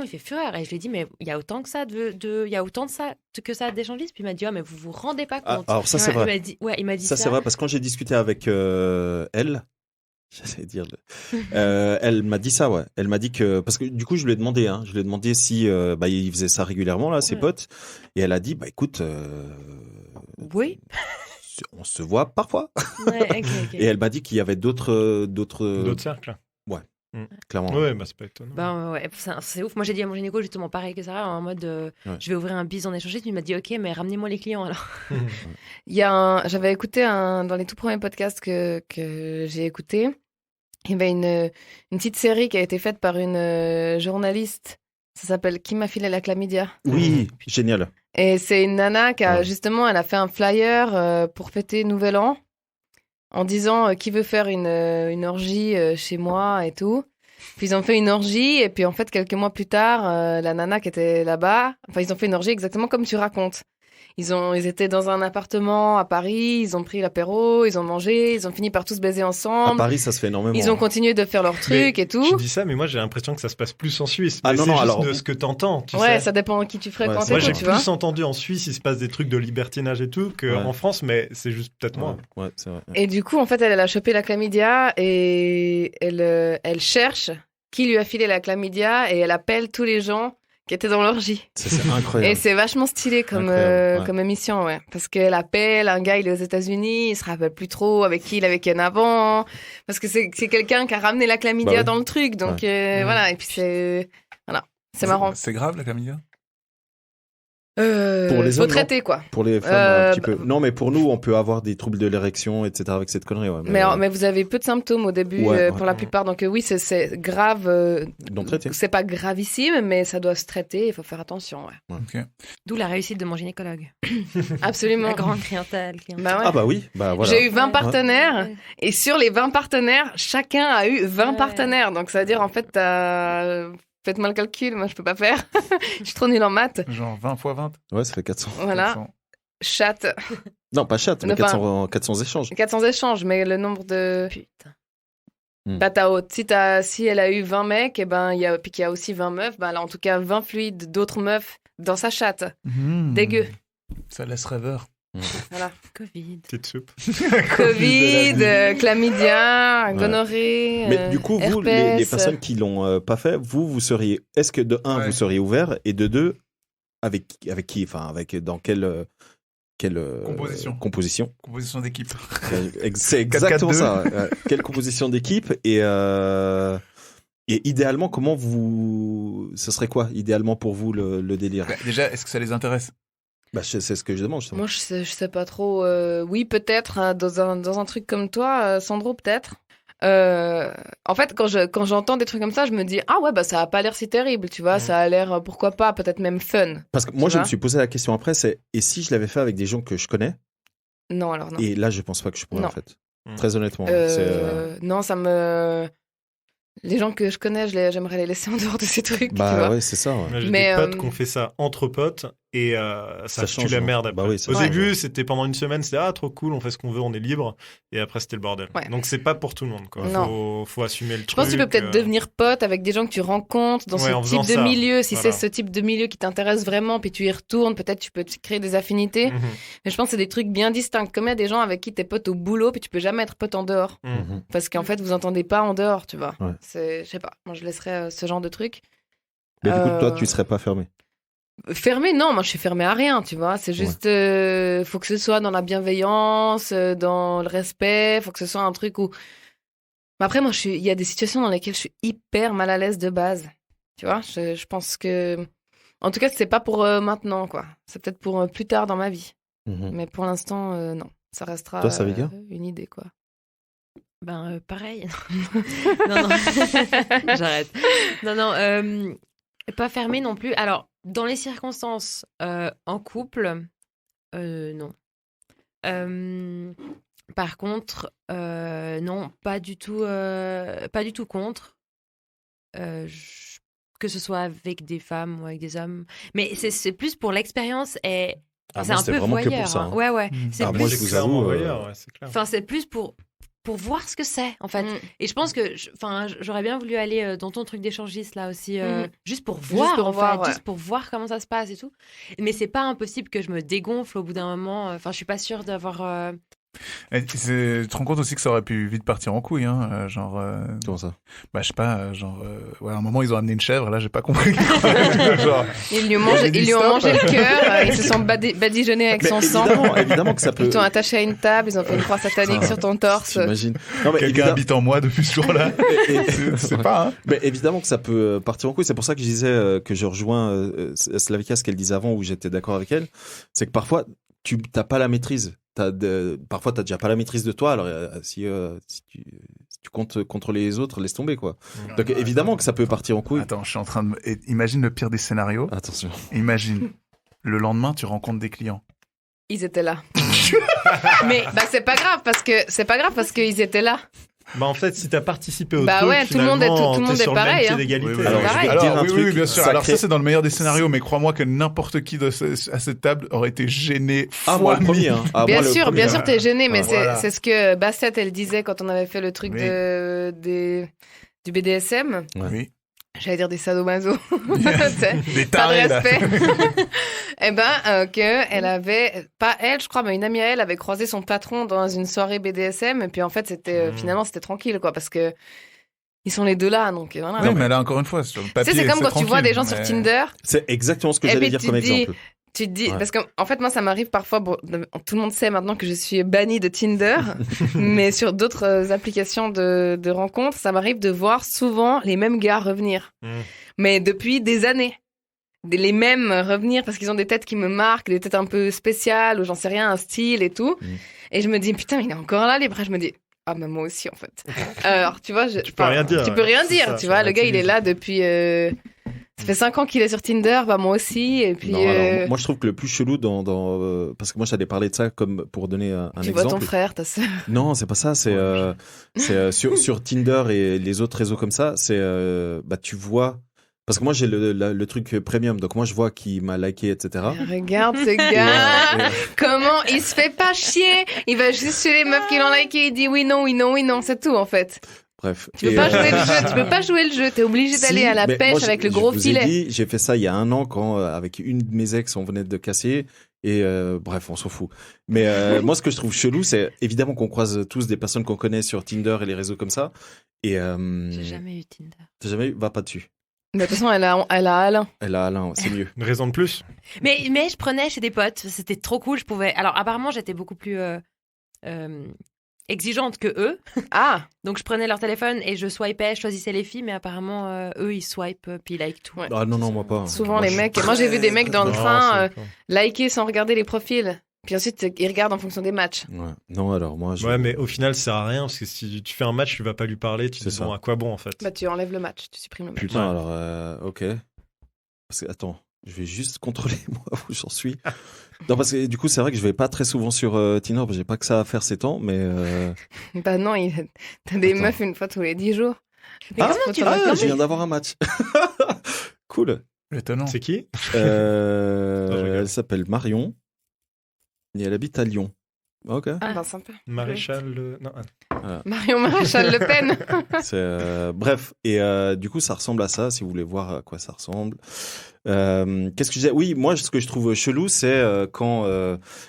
il fait fureur. Et je lui ai dit, mais il y a autant que ça il y a autant de ça que ça d'échangistes. Puis il m'a dit, mais vous vous rendez pas Ah, Ah, alors ça, c'est ouais, vrai. il m'a dit Ça, c'est vrai, parce que quand j'ai discuté avec elle, j'allais dire, elle m'a dit ça, ouais. Elle m'a dit que, parce que du coup, je lui ai demandé si il faisait ça régulièrement, là, ses Ouais. potes. Et elle a dit, écoute, Oui. on se voit parfois. Ouais, ok. Et elle m'a dit qu'il y avait d'autres D'autres cercles. clairement. Ouais, c'est pas étonnant. Ouais, c'est ouf. Moi, j'ai dit à mon gynéco justement pareil que Sarah, en mode je vais ouvrir un biz en échangisme. Il m'a dit ok, mais ramenez-moi les clients alors. J'avais écouté dans les tout premiers podcasts que j'ai écoutés, il y avait une petite série qui a été faite par une journaliste. Ça s'appelle Qui m'a filé la chlamydia. Oui, génial. Et c'est une nana qui a Ouais. justement, elle a fait un flyer pour fêter Nouvel An en disant qui veut faire une orgie chez moi et tout. Puis ils ont fait une orgie et puis en fait quelques mois plus tard, la nana qui était là-bas, enfin ils ont fait une orgie exactement comme tu racontes. Ils étaient dans un appartement à Paris, ils ont pris l'apéro, ils ont mangé, ils ont fini par tous baiser À ensemble. Paris, ça se fait énormément. Ils ont continué de faire leurs Mais trucs et tout. Je dis ça, mais moi j'ai l'impression que ça se passe plus en Suisse. Ah Mais non, c'est non, juste alors- de ce que t'entends, tu Ouais, sais. ça dépend qui tu fréquentes Ouais, et Moi tout, j'ai tu vois. plus entendu en Suisse, il se passe des trucs de libertinage et tout qu'en Ouais. France, mais c'est juste peut-être moi. Ouais, c'est vrai. Et du coup, en fait, elle a chopé la chlamydia et elle cherche qui lui a filé la chlamydia et elle appelle tous les gens qui étaient dans l'orgie. Ça, c'est incroyable. Et c'est vachement stylé comme, Incroyable, ouais. comme émission, ouais. Parce qu'elle appelle un gars, il est aux États-Unis, il se rappelle plus trop avec qui il avait ken avant. Parce que c'est quelqu'un qui a ramené la chlamydia Bah ouais. dans le truc. Donc Mhm. voilà, et puis c'est marrant. C'est grave, la chlamydia? Pour les faut hommes, non. traiter, quoi. Pour les femmes, un petit bah- peu. Non, mais pour nous, on peut avoir des troubles de l'érection, etc. avec cette connerie. Ouais. Mais vous avez peu de symptômes au début Ouais, pour ouais. la plupart. Donc oui, c'est grave. Donc traité. C'est pas gravissime, mais ça doit se traiter. Il faut faire attention. Ouais. Ok. D'où la réussite de mon gynécologue. Absolument. La grande clientèle. Bah ouais. Ah bah oui, bah voilà. J'ai eu 20 Ouais. partenaires. Et sur les 20 partenaires, chacun a eu 20 Ouais. partenaires. Donc ça veut dire, en fait, faites-moi le calcul. Moi, je peux pas faire. Je suis trop nulle en maths. Genre 20 fois 20. Ouais, ça fait 400. Voilà. 400. Chat. Non, pas chat, mais Enfin, 400 échanges. 400 échanges, mais le nombre de. Putain. Bah, si elle a eu 20 mecs, et ben, puis qu'il y a aussi 20 meufs, ben, elle a en tout cas 20 fluides d'autres meufs dans sa chatte. Mmh. Dégueu. Ça laisse rêveur. Voilà. Covid. Petite soupe. Covid, chlamydia, Ouais. gonorrhée. Mais du coup, vous, les herpès. personnes qui l'ont pas fait, vous seriez. Est-ce que de un, Ouais. vous seriez ouvert et de deux, avec qui, enfin, dans quelle composition Composition d'équipe. C'est exactement 4-4-2. ça. Ouais. Quelle composition d'équipe et idéalement, comment ce serait quoi idéalement pour vous le délire? Bah, déjà, est-ce que ça les intéresse? Bah, c'est ce que je demande justement. Moi, je sais pas trop. Oui, peut-être, hein, dans un truc comme toi, Sandro, peut-être. En fait, quand j'entends des trucs comme ça, je me dis, ah ouais, bah ça a pas l'air si terrible, tu vois, ça a l'air, pourquoi pas, peut-être même fun. Parce que moi, Tu je me vois suis posé la question après, c'est et si je l'avais fait avec des gens que je connais? Non, alors non. Et là, je pense pas que je pourrais Non. en fait. Très honnêtement. Non, ça me. Les gens que je connais, j'aimerais les laisser en dehors de ces trucs. tu Bah vois. ouais, c'est ça. Ouais. Moi, j'ai Mais, des potes qui ont fait ça entre potes et ça Ça tue change, la hein. merde après. Bah oui, ça Au change, début, ouais. c'était pendant une semaine, c'était trop cool, on fait ce qu'on veut, on est libre. Et après, c'était le bordel. Ouais. Donc, c'est pas pour tout le monde. Quoi. Non. Faut assumer le truc. Je pense que tu peux peut-être devenir pote avec des gens que tu rencontres dans Ouais, en ce faisant type de ça, milieu. Si voilà. c'est ce type de milieu qui t'intéresse vraiment, puis tu y retournes, peut-être tu peux te créer des affinités. Mhm. Mais je pense que c'est des trucs bien distincts. Comme il y a des gens avec qui t'es pote au boulot, puis tu peux jamais être pote en dehors. Mhm. Parce qu'en fait, vous entendez pas en dehors, tu vois. Ouais. Je sais pas. Moi, je laisserais ce genre de truc. Mais du coup, toi, Euh, tu serais pas fermé. Fermé, non, moi je suis fermée à rien, tu vois. C'est juste, faut que ce soit dans la bienveillance, dans le respect, faut que ce soit un truc où. Mais après, moi, il y a des situations dans lesquelles je suis hyper mal à l'aise de base. Tu vois, je pense que. En tout cas, c'est pas pour maintenant, quoi. C'est peut-être pour plus tard dans ma vie. Mhm. Mais pour l'instant, non. Ça restera Toi, Savika une idée, quoi. Ben, pareil. Non, non. J'arrête. Non, pas fermé non plus. Alors, dans les circonstances, en couple, non. Par contre, non, pas du tout contre. Que ce soit avec des femmes ou avec des hommes. Mais c'est plus pour l'expérience et Ah, c'est moi, un c'était peu vraiment que voyeur. pour ça. Hein. Hein. Ouais. C'est Ah, plus... moi, je vous avoue, c'est clair. Enfin, c'est plus pour voir ce que c'est, en fait. Et je pense que j'aurais bien voulu aller dans ton truc d'échangiste, là aussi, juste pour voir, pour en voir, fait, ouais. juste pour voir comment ça se passe et tout. Mais c'est pas impossible que je me dégonfle au bout d'un moment. Enfin, je suis pas sûre d'avoir... Et tu te rends compte aussi que ça aurait pu vite partir en couille, hein, genre. Comment ça? Bah, je sais pas, genre. Ouais, à un moment, ils ont amené une chèvre, là, j'ai pas compris. Genre, Ils lui ont mangé le cœur, ils se sont badigeonnés avec son sang. Évidemment que ça peut. Ils t'ont attaché à une table, ils ont fait une croix satanique sur ton torse. T'imagines. Non, mais quelqu'un évidemment- habite en moi depuis ce jour-là. C'est pas, hein. Mais évidemment que ça peut partir en couille. C'est pour ça que je disais que je rejoins Slavika, ce qu'elle disait avant, où j'étais d'accord avec elle. C'est que parfois, tu n'as pas la maîtrise. Parfois, tu n'as déjà pas la maîtrise de toi. Alors, si tu comptes contrôler les autres, laisse tomber, quoi. Donc, évidemment que ça peut partir en couille. Attends, je suis en train de. Imagine le pire des scénarios. Attention. Imagine, le lendemain, tu rencontres des clients. Ils étaient là. Mais c'est pas grave parce qu'ils étaient là. Bah en fait, si t'as participé au Bah truc, ouais, tout le monde est t'es sur le pareil, même pied hein. d'égalité. Oui, Alors, pareil. je vais te dire un oui, truc. oui, bien sûr. ça Alors crée- ça, c'est dans le meilleur des scénarios, mais crois-moi que n'importe qui à cette table aurait été gêné. Ah, moi, le fois premier. mille. Hein. Ah, Bien moi, le sûr, premier. t'es gêné, mais Voilà. c'est ce que Bassette, elle disait quand on avait fait le truc Oui. du BDSM. Oui. J'allais dire des sadomaso. Des Pas de tarés, là. respect. Eh ben, que elle avait, pas elle, je crois, mais une amie à elle avait croisé son patron dans une soirée BDSM. Et puis, en fait, finalement, c'était tranquille, quoi, parce que ils sont les deux là, donc voilà. Oui, mais là, encore une fois, sur le Tu papier, sais, c'est comme quand tu vois des gens tranquille, sur mais- Tinder. C'est exactement ce que Et j'allais puis, dire tu comme te dis- exemple. Tu te dis, Ouais. parce qu'en fait, moi, ça m'arrive parfois, tout le monde sait maintenant que je suis bannie de Tinder, mais sur d'autres applications de rencontres, ça m'arrive de voir souvent les mêmes gars revenir. Mais depuis des années. Les mêmes revenir parce qu'ils ont des têtes qui me marquent, des têtes un peu spéciales, ou j'en sais rien, un style et tout. Et je me dis, putain, il est encore là, les bras. Je me dis, ah, mais moi aussi, en fait. Alors, tu vois, tu peux rien dire, Tu peux ouais. rien C'est dire, ça, tu ça vois. Le gars, il est relativise. là depuis. Ça fait 5 ans qu'il est sur Tinder, bah moi aussi. Et puis. Non, alors, moi, je trouve que le plus chelou parce que moi, j'allais parler de ça comme pour donner un tu vois exemple. ton frère, ta sœur. Non, c'est pas ça. C'est sur Tinder et les autres réseaux comme ça. C'est tu vois. Parce que moi, j'ai le truc premium. Donc, moi, je vois qui m'a liké, etc. Regarde ce gars, comment il se fait pas chier. Il va juste chez les meufs qui l'ont liké, il dit oui, non, c'est tout en fait. Bref. Tu peux pas jouer le jeu, tu peux pas jouer le jeu, t'es obligé d'aller Si, à la mais pêche moi, avec le gros je vous filet. ai dit, j'ai fait ça il y a 1 an quand, avec une de mes ex, on venait de casser. Et bref, on s'en fout. Mais moi, ce que je trouve chelou, c'est évidemment qu'on croise tous des personnes qu'on connaît sur Tinder et les réseaux comme ça. Et J'ai jamais eu Tinder. t'as jamais eu? Va pas dessus. Mais de toute façon, elle a Alain. Elle a Alain, c'est mieux. Une raison de plus. Mais je prenais chez des potes, c'était trop cool, je pouvais... Alors apparemment j'étais beaucoup plus exigeante que eux, Ah, donc je prenais leur téléphone et je swipais, je choisissais les filles, mais apparemment eux ils swipent puis ils like tout. Ouais. Ah non, moi pas. souvent Moi, les je- mecs. Moi, j'ai vu des mecs dans le Non, train c'est pas- liker sans regarder les profils. Puis ensuite, ils regardent en fonction des matchs. Ouais. Non, alors moi, je. Ouais, mais au final, ça sert à rien parce que si tu fais un match, tu vas pas lui parler. Tu te C'est dis, ça. bon, à quoi bon en fait? Bah, tu enlèves le match, tu supprimes le match. Putain, Ouais. alors, ok. Parce que, attends. Je vais juste contrôler moi où j'en suis. Non, parce que du coup, c'est vrai que je vais pas très souvent sur Tinder, parce que j'ai pas que ça à faire ces temps, mais... Bah non, t'as des Attends. meufs une fois tous les 10 jours. je viens d'avoir un match. Cool. Étonnant. C'est qui? Elle s'appelle Marion et elle habite à Lyon. Ok. Ah bah sympa. Maréchal... Non, Marion Maréchal Le Pen. Bref, et du coup, ça ressemble à ça, si vous voulez voir à quoi ça ressemble. Qu'est-ce que je disais? Oui, moi, ce que je trouve chelou, c'est quand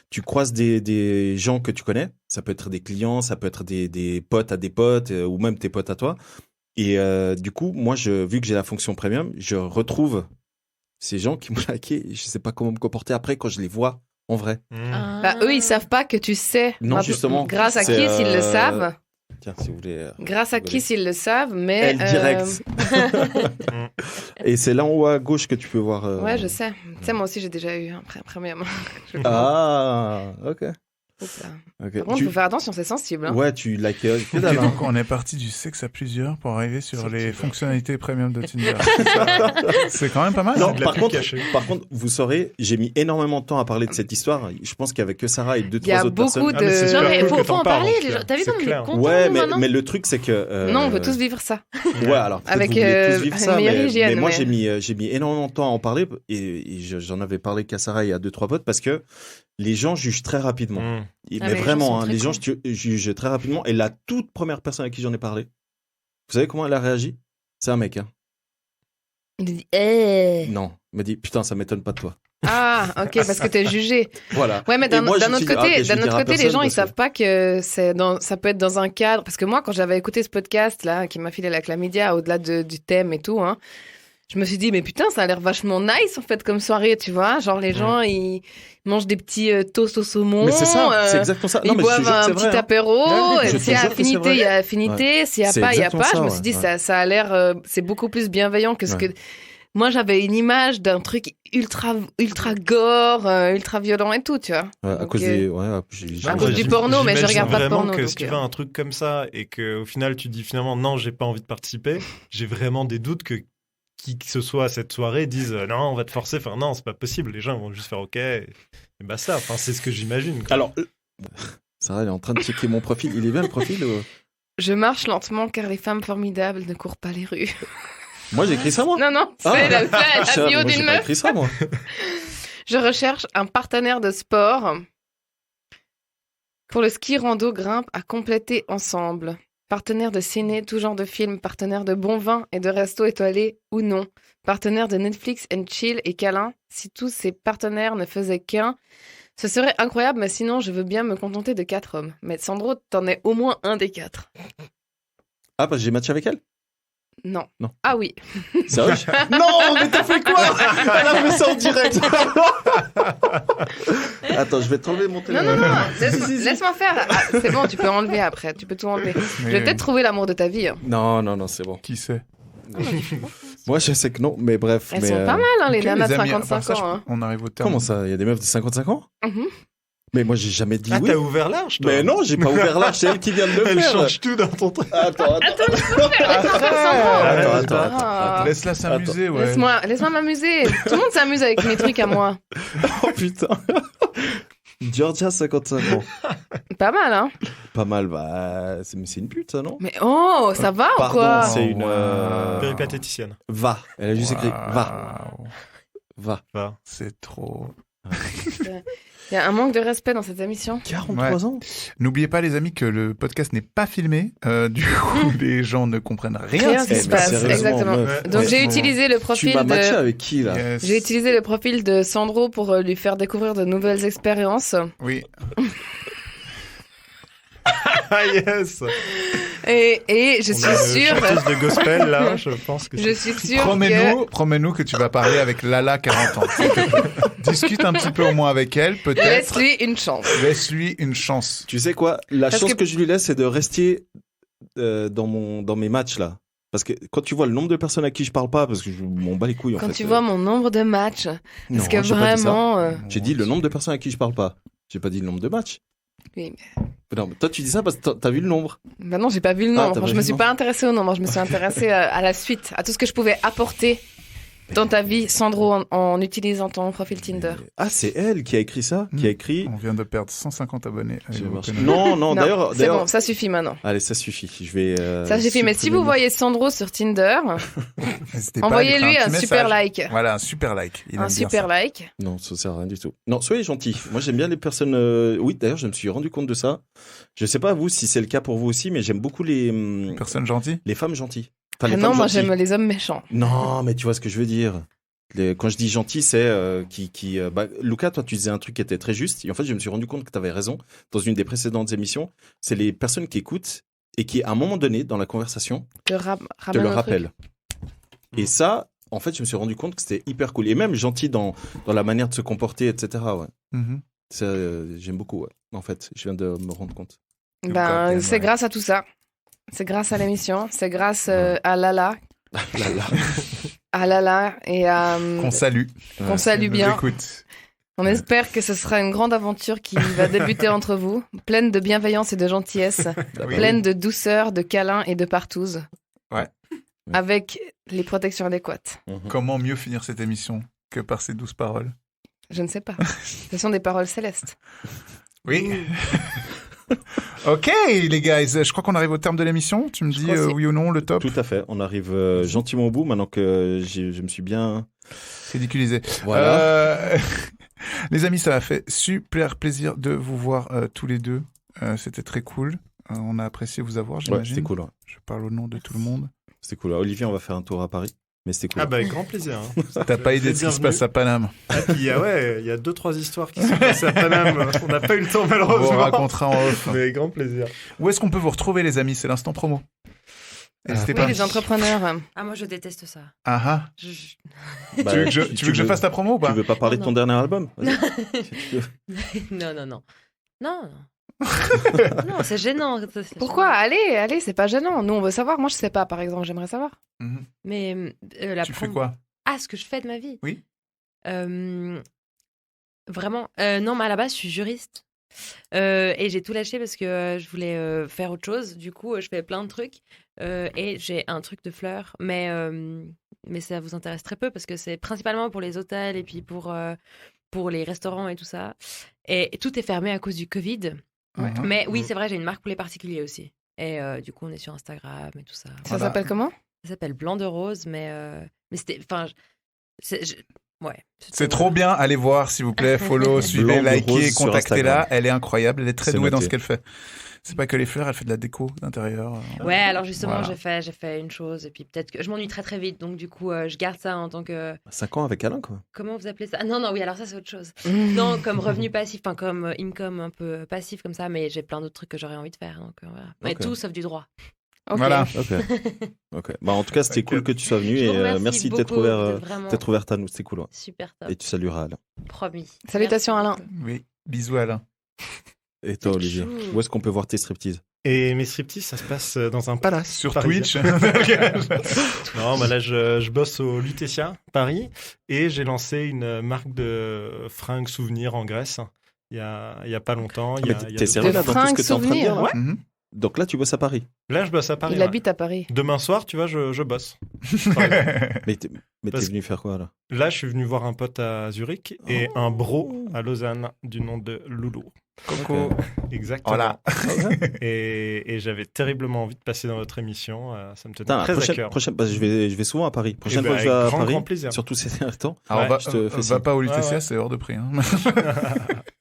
tu croises des gens que tu connais. Ça peut être des clients, ça peut être des potes à des potes, ou même tes potes à toi. Et du coup, moi, vu que j'ai la fonction premium, je retrouve ces gens qui m'ont liké. Je sais pas comment me comporter après quand je les vois en vrai. Bah, eux, ils savent pas que tu sais. Non, Bah, justement. Grâce à qui, s'ils le savent. Tiens, si vous voulez. Grâce à vous qui, voulez. s'ils le savent, mais. Elle direct. Et c'est là en haut à gauche que tu peux voir. Ouais, je sais. Tu sais, moi aussi, j'ai déjà eu un premium. Ah, ok. Oups là. Ok. Par contre, faut faire attention, c'est sensible. Hein. Ouais, tu likes que Et dalle, hein. donc, on est parti du sexe à plusieurs pour arriver sur les fonctionnalités premium de Tinder. C'est quand même pas mal. Non, de la par pub contre, cachée. vous saurez, j'ai mis énormément de temps à parler de cette histoire. Je pense qu'il y avait que Sarah et deux, Il y a trois autres beaucoup personnes. Ah, mais c'est de. super Non, mais cool faut que en t'en parles, parler. en tout Les cas. gens. T'as vu C'est comme on clair. est contents Ouais, maintenant mais le truc, c'est que. Non, on veut tous vivre ça. Ouais, alors peut-être Avec, vous voulez tous vivre une ça, meilleure mais hygiène, moi mais- j'ai mis énormément de temps à en parler et j'en avais parlé qu'à Sarah et à deux, trois potes parce que les gens jugent très rapidement. Mm. Mais Ah, mais les gens vraiment, sont hein, très les gens cons. jugent très rapidement. Et la toute première personne à qui j'en ai parlé, vous savez comment elle a réagi? C'est un mec, hein. Il dit, eh. Non, il m'a dit putain, ça m'étonne pas de toi. Ah, ok, parce que t'es jugé. Voilà. Ouais, mais Et d'un moi, je me autre suis dit, côté, ah, ok, je le dirai à les personne gens, ils parce que- savent pas que ça peut être dans un cadre. Parce que moi, quand j'avais écouté ce podcast là, qui m'a filé la chlamydia, au-delà du thème et tout, hein, je me suis dit, mais putain, ça a l'air vachement nice en fait comme soirée, tu vois. Genre les gens, ils mangent des petits toasts au saumon. Mais c'est ça, c'est exactement ça. Non, Ils mais je te boivent jure que un c'est petit vrai, hein. apéro. Ouais, je te S'il y a jure que c'est affinité, vrai. il y a affinité. S'il y a C'est pas, il y a exactement pas. ça, Je me ouais, suis dit, ouais. ça a l'air, c'est beaucoup plus bienveillant que ce Ouais. que. Moi, j'avais une image d'un truc ultra gore, ultra violent et tout, tu vois. Ouais, à Donc, cause des. Ouais, À cause du porno, mais je regarde pas de J'imagine porno, vraiment que donc, si tu fais un truc comme ça et qu'au final tu dis finalement non, j'ai pas envie de participer, j'ai vraiment des doutes que qui que ce soit à cette soirée disent non, on va te forcer. Enfin, non, c'est pas possible. Les gens vont juste faire ok et basta. Enfin, c'est ce que j'imagine. quoi. Alors, Sarah, elle est en train de checker mon profil. Il est bien le profil ou... Je marche lentement car les femmes formidables ne courent pas les rues. Moi, j'ai écrit ça, moi. Non, non, c'est Ah. la Ça, bio moi, j'ai d'une pas meuf. écrit ça, moi. Je recherche un partenaire de sport pour le ski, rando, grimpe à compléter ensemble. Partenaire de ciné, tout genre de film, partenaire de bon vin et de resto étoilé ou non. Partenaire de Netflix and chill et câlin. Si tous ces partenaires ne faisaient qu'un, ce serait incroyable, mais sinon je veux bien me contenter de 4 hommes. Mais Sandro, t'en es au moins un des 4. Ah, parce que j'ai matché avec elle. Non. Non. Ah oui. Sérieux? Non, mais t'as fait quoi? Elle a fait ça en direct. Attends, je vais t'enlever mon Non, téléphone. non, non, laisse-moi faire. Ah, c'est bon, tu peux enlever après, tu peux tout enlever. Je vais peut-être trouver l'amour de ta vie. Hein. Non, non, non, c'est bon. Qui sait? Moi, je sais que non, mais bref. Elles mais, sont pas mal, hein, les Ok, nanas de amis, à 55 part ça, ans. Hein. on arrive au terme. Comment ça? Il y a des meufs de 55 ans? Mhm. Mais moi, j'ai jamais dit Ah, oui. t'as ouvert large, toi. Mais non, j'ai pas ouvert là, c'est elle qui vient de le Elle faire. change tout dans ton truc. Attends. Attends, Sandro. Attends. Laisse-la s'amuser, ouais. Laisse-moi m'amuser. Tout le monde s'amuse avec mes trucs à moi. Oh putain. Georgia, 55 ans. Pas mal, hein. Pas mal, bah, c'est une pute, ça, non? Mais oh, ça va ou Pardon, quoi? c'est une. Péripatéticienne. Va. Elle a juste écrit va. Waouh. Va. Va. C'est trop. Il y a un manque de respect dans cette émission. 43 ans? N'oubliez pas, les amis, que le podcast n'est pas filmé. Du coup, les gens ne comprennent rien. Rien de ce qui qui se se passe, passe. exactement. meuf. Donc Ouais, j'ai c'est utilisé le Tu profil m'as matché de. avec qui, là? Yes. J'ai utilisé le profil de Sandro pour lui faire découvrir de nouvelles expériences. Oui. Ah yes. Et je On a suis une sûre. chanteuse de gospel là, je pense que Je c'est- suis sûre que. Promets-nous que tu vas parler avec Lala 40 ans. s'il te plaît. Discute un petit peu au moins avec elle, peut-être. Laisse-lui une chance. Laisse-lui une chance. Tu sais quoi? La Parce chance que- que je lui laisse, c'est de rester dans mes matchs, là. Parce que quand tu vois le nombre de personnes à qui je parle pas, parce que je m'en bats les couilles, en fait. Quand tu vois mon nombre de matchs, Non, parce que j'ai pas dit ça. vraiment. J'ai dit le nombre de personnes à qui je parle pas. J'ai pas dit le nombre de matchs. Oui, Non, mais toi, tu dis ça parce que t'as vu le nombre. Bah non, j'ai pas vu le Ah, nombre. t'as pas je vu me le suis nombre. pas intéressée au nombre. Je me suis intéressée à la suite, à tout ce que je pouvais apporter dans ta vie, Sandro, en utilisant ton profil Tinder? Ah, c'est elle qui a écrit ça, qui a écrit. On vient de perdre 150 abonnés. Allez, vous connaissez. Non, d'ailleurs. C'est bon, ça suffit maintenant. Allez, ça suffit. Je vais. Ça suffit. Mais si vous voyez Sandro sur Tinder, N'hésitez pas à lui envoyez-lui faire un petit super message. like. Voilà, un super like. Il aime Un bien super ça. like. Non, ça sert à rien du tout. Non, soyez gentils. Moi, j'aime bien les personnes. Oui, d'ailleurs, je me suis rendu compte de ça. Je sais pas vous si c'est le cas pour vous aussi, mais j'aime beaucoup les Personne gentille. femmes gentilles. Enfin, les Ah non, femmes moi gentilles. j'aime les hommes méchants. Non, mais tu vois ce que je veux dire. Quand je dis gentil, c'est Lucas, toi, tu disais un truc qui était très juste. Et en fait, je me suis rendu compte que tu avais raison. Dans une des précédentes émissions, c'est les personnes qui écoutent et qui, à un moment donné, dans la conversation, te le rappellent. Et ça, en fait, je me suis rendu compte que c'était hyper cool. Et même gentil dans la manière de se comporter, etc. Ouais. Mhm. Ça, j'aime beaucoup, ouais. En fait, je viens de me rendre compte. Ben, c'est grâce à tout ça. C'est grâce à l'émission. C'est grâce à Lala. À Lala et à. Qu'on salue. Qu'on salue Elle nous bien. écoute. On espère que ce sera une grande aventure qui va débuter entre vous, pleine de bienveillance et de gentillesse, Oui. pleine de douceur, de câlins et de partouze. Ouais. Avec les protections adéquates. Comment mieux finir cette émission que par ces douces paroles? Je ne sais pas. Ce sont des paroles célestes. Oui. Ok, les guys, je crois qu'on arrive au terme de l'émission. Tu me dis crois aussi. oui ou non, le top? Tout à fait. On arrive gentiment au bout maintenant que je me suis bien. Ridiculisé. Voilà. Les amis, ça m'a fait super plaisir de vous voir tous les deux. C'était très cool. On a apprécié vous avoir, Ouais, j'imagine. c'était cool. Ouais. Je parle au nom de tout le monde. C'était cool. Olivier, on va faire un tour à Paris. Mais c'était cool. Ah bah avec grand plaisir. Hein. T'as pas idée de ce qui se passe à Paname. Ah, puis il y a 2-3 histoires qui se sont passées à Paname. On n'a pas eu le temps On vous malheureusement. racontera en off. Mais avec grand plaisir. Où est-ce qu'on peut vous retrouver, les amis? C'est l'instant promo. N'hésitez Oui, pas. les entrepreneurs. Ah, moi, je déteste ça. Ah ah. Bah, Tu veux que je fasse ta promo ou pas? Tu veux pas parler de ton dernier album? Vas-y. Si tu veux. Non. Non, c'est gênant. Pourquoi? Allez, c'est pas gênant. Nous, on veut savoir. Moi, je sais pas, par exemple. J'aimerais savoir. Mhm. Mais la Tu fais quoi? Ah, ce que je fais de ma vie? Oui. Vraiment? Non, mais à la base, je suis juriste. Et j'ai tout lâché parce que je voulais faire autre chose. Du coup, je fais plein de trucs. Et j'ai un truc de fleurs. Mais ça vous intéresse très peu parce que c'est principalement pour les hôtels et puis pour les restaurants et tout ça. Et tout est fermé à cause du Covid. Ouais. Mais oui, c'est vrai, j'ai une marque pour les particuliers aussi. Et du coup, on est sur Instagram et tout ça. Ça s'appelle comment? Ça s'appelle Blanc de Rose, mais c'était... Enfin, ouais. C'est trop bien. Allez voir, s'il vous plaît. Follow, suivez, Blanc de likez, Rose sur contactez-la. Instagram. Elle est incroyable. Elle est très C'est douée dans noté. ce qu'elle fait. C'est pas que les fleurs, elle fait de la déco d'intérieur. Ouais, alors justement, Voilà. j'ai fait une chose et puis peut-être que je m'ennuie très très vite, donc du coup, je garde ça en tant que... 5 ans avec Alain, quoi. Comment vous appelez ça? Ah, non, oui, alors ça, c'est autre chose. Non, comme revenu passif, enfin comme income un peu passif comme ça, mais j'ai plein d'autres trucs que j'aurais envie de faire, donc voilà. Mais Ok. tout sauf du droit. Ok. Voilà. Ok. Bah, en tout cas, c'était cool que tu sois venu Je et vous remercie merci d'être beaucoup, ouvert, vous êtes vraiment d'être ouverte à nous. C'était cool. Ouais. super top, Et tu salueras Alain. promis. Salutations, Alain. Oui. Bisous, Alain. Et toi, Olivier, chou. où est-ce qu'on peut voir tes striptease? Et mes striptease, ça se passe dans un palace. Sur parisien. Twitch. Non, bah là, je bosse au Lutetia, Paris, et j'ai lancé une marque de fringues souvenirs en Grèce. Il y a pas longtemps. Ah, il y mais a- il y a t'es deux- sérieux là De dans tout ce que fringues t'es en train de dire là? Ouais. Mhm. Donc là, tu bosses à Paris. Là, je bosse à Paris. Il ouais. habite à Paris. Demain soir, tu vois, je bosse. Mais t'es Parce- venu faire quoi là? Là, je suis venu voir un pote à Zurich et un bro à Lausanne du nom de Loulou. Coco. Exactement. Voilà. Et j'avais terriblement envie de passer dans votre émission. Ça me tenait Putain, très à cœur. parce que je vais souvent à Paris. Prochaine Eh fois ben, que je vais à avec grand, Paris, grand plaisir. surtout ces derniers temps. Alors, Ouais, va, je te fais va signe. pas au Lutetia, Ouais, ouais. c'est hors de prix. Hein.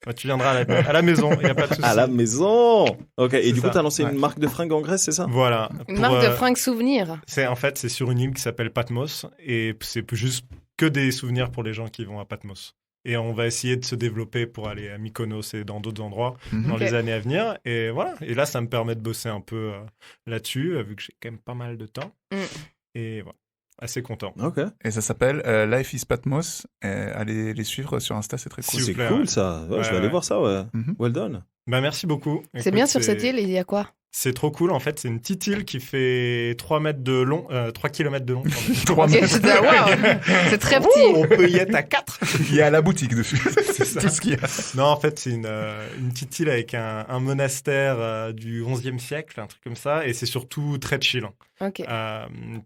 Ouais, tu viendras à la maison, il n'y a pas de souci. À la maison. Ok. Et C'est du coup, ça. t'as lancé Ouais. une marque de fringues en Grèce, c'est ça? Voilà. Une Pour, marque de fringues souvenirs. En fait, c'est sur une île qui s'appelle Patmos et c'est juste que des souvenirs pour les gens qui vont à Patmos. Et on va essayer de se développer pour aller à Mykonos et dans d'autres endroits dans Ok. les années à venir. Et voilà. Et là, ça me permet de bosser un peu là-dessus, vu que j'ai quand même pas mal de temps. Mm. Et voilà. Assez content. Ok. Et ça s'appelle Life is Patmos. Allez les suivre sur Insta, c'est très cool. S'il vous C'est plaît, cool ouais. ça. Ouais, je vais Ouais, aller ouais. voir ça. Ouais. Mhm. Well done. Bah, merci beaucoup. C'est Écoute, bien sur cette île, il y a quoi? C'est trop cool. En fait, c'est une petite île qui fait 3 mètres de long, 3 km de long. pardon. 3 Ok, mètres. j'étais, waouh, c'est très Ouh, petit. on peut y être à 4. Il y a la boutique dessus. C'est ça. Tout ce qu'il y a. Non, en fait, c'est une petite île avec un monastère du 11e siècle, un truc comme ça, et c'est surtout très chill. Hein. Ok.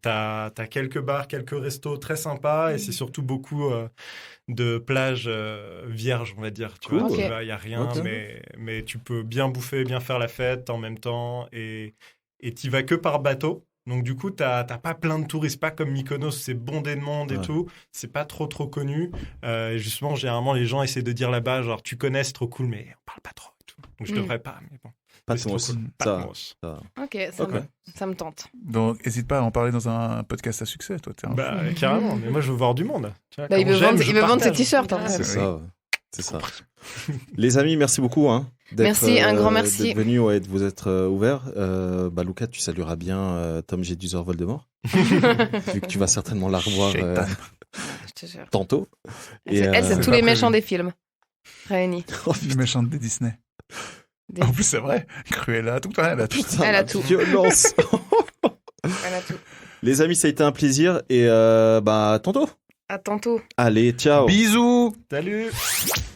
T'as quelques bars, quelques restos très sympas et c'est surtout beaucoup de plages vierges, on va dire. Tu vois, Cool. tu Ok. vas, y a rien, Ok. mais tu peux bien bouffer, bien faire la fête en même temps et t'y vas que par bateau. Donc du coup, t'as pas plein de touristes, pas comme Mykonos, c'est bondé de monde et Ouais. tout. C'est pas trop connu. Et justement, généralement, les gens essaient de dire là-bas, genre tu connais, c'est trop cool, mais on parle pas trop et tout. Donc je devrais pas, mais bon. Mais c'est trop Patmos. cool. Ça, Patmos. Ok, Ok. ça me tente. Donc, n'hésite pas à en parler dans un podcast à succès, toi. T'es un Bah, carrément, mais moi je veux voir du monde. Tu vois, Bah, il quand veut j'aime, vendre, je il veut vendre ses partage. t-shirts. Hein. c'est oui. ça. C'est ça. Les amis, merci beaucoup. Merci, un grand merci. D'être venus et de vous être ouverts. Lucas, tu salueras bien Tom Jedusor Voldemort, vu que tu vas certainement la revoir Shaitan. Je te jure. tantôt. Elle, c'est c'est tous pas les méchants prévu. des films réunis. Le méchant de Disney. Des- En plus, c'est vrai. Cruella, tout. Elle a tout. Putain, Elle a la tout. violence. Elle a tout. Les amis, ça a été un plaisir et tantôt. À tantôt. Allez, ciao. Bisous. Salut.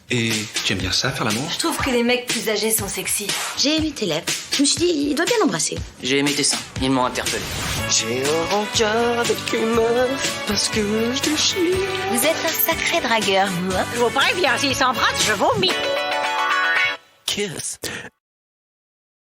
Et tu aimes bien ça, faire l'amour? Je trouve que les mecs plus âgés sont sexy. J'ai aimé tes lèvres. Je me suis dit, il doit bien l'embrasser. J'ai aimé tes seins, ils m'ont interpellé. J'ai un rencard avec une meuf parce que je te chie. Vous êtes un sacré dragueur, vous. Hein. Je vous préviens, s'il s'embrasse, je vomis. Kiss.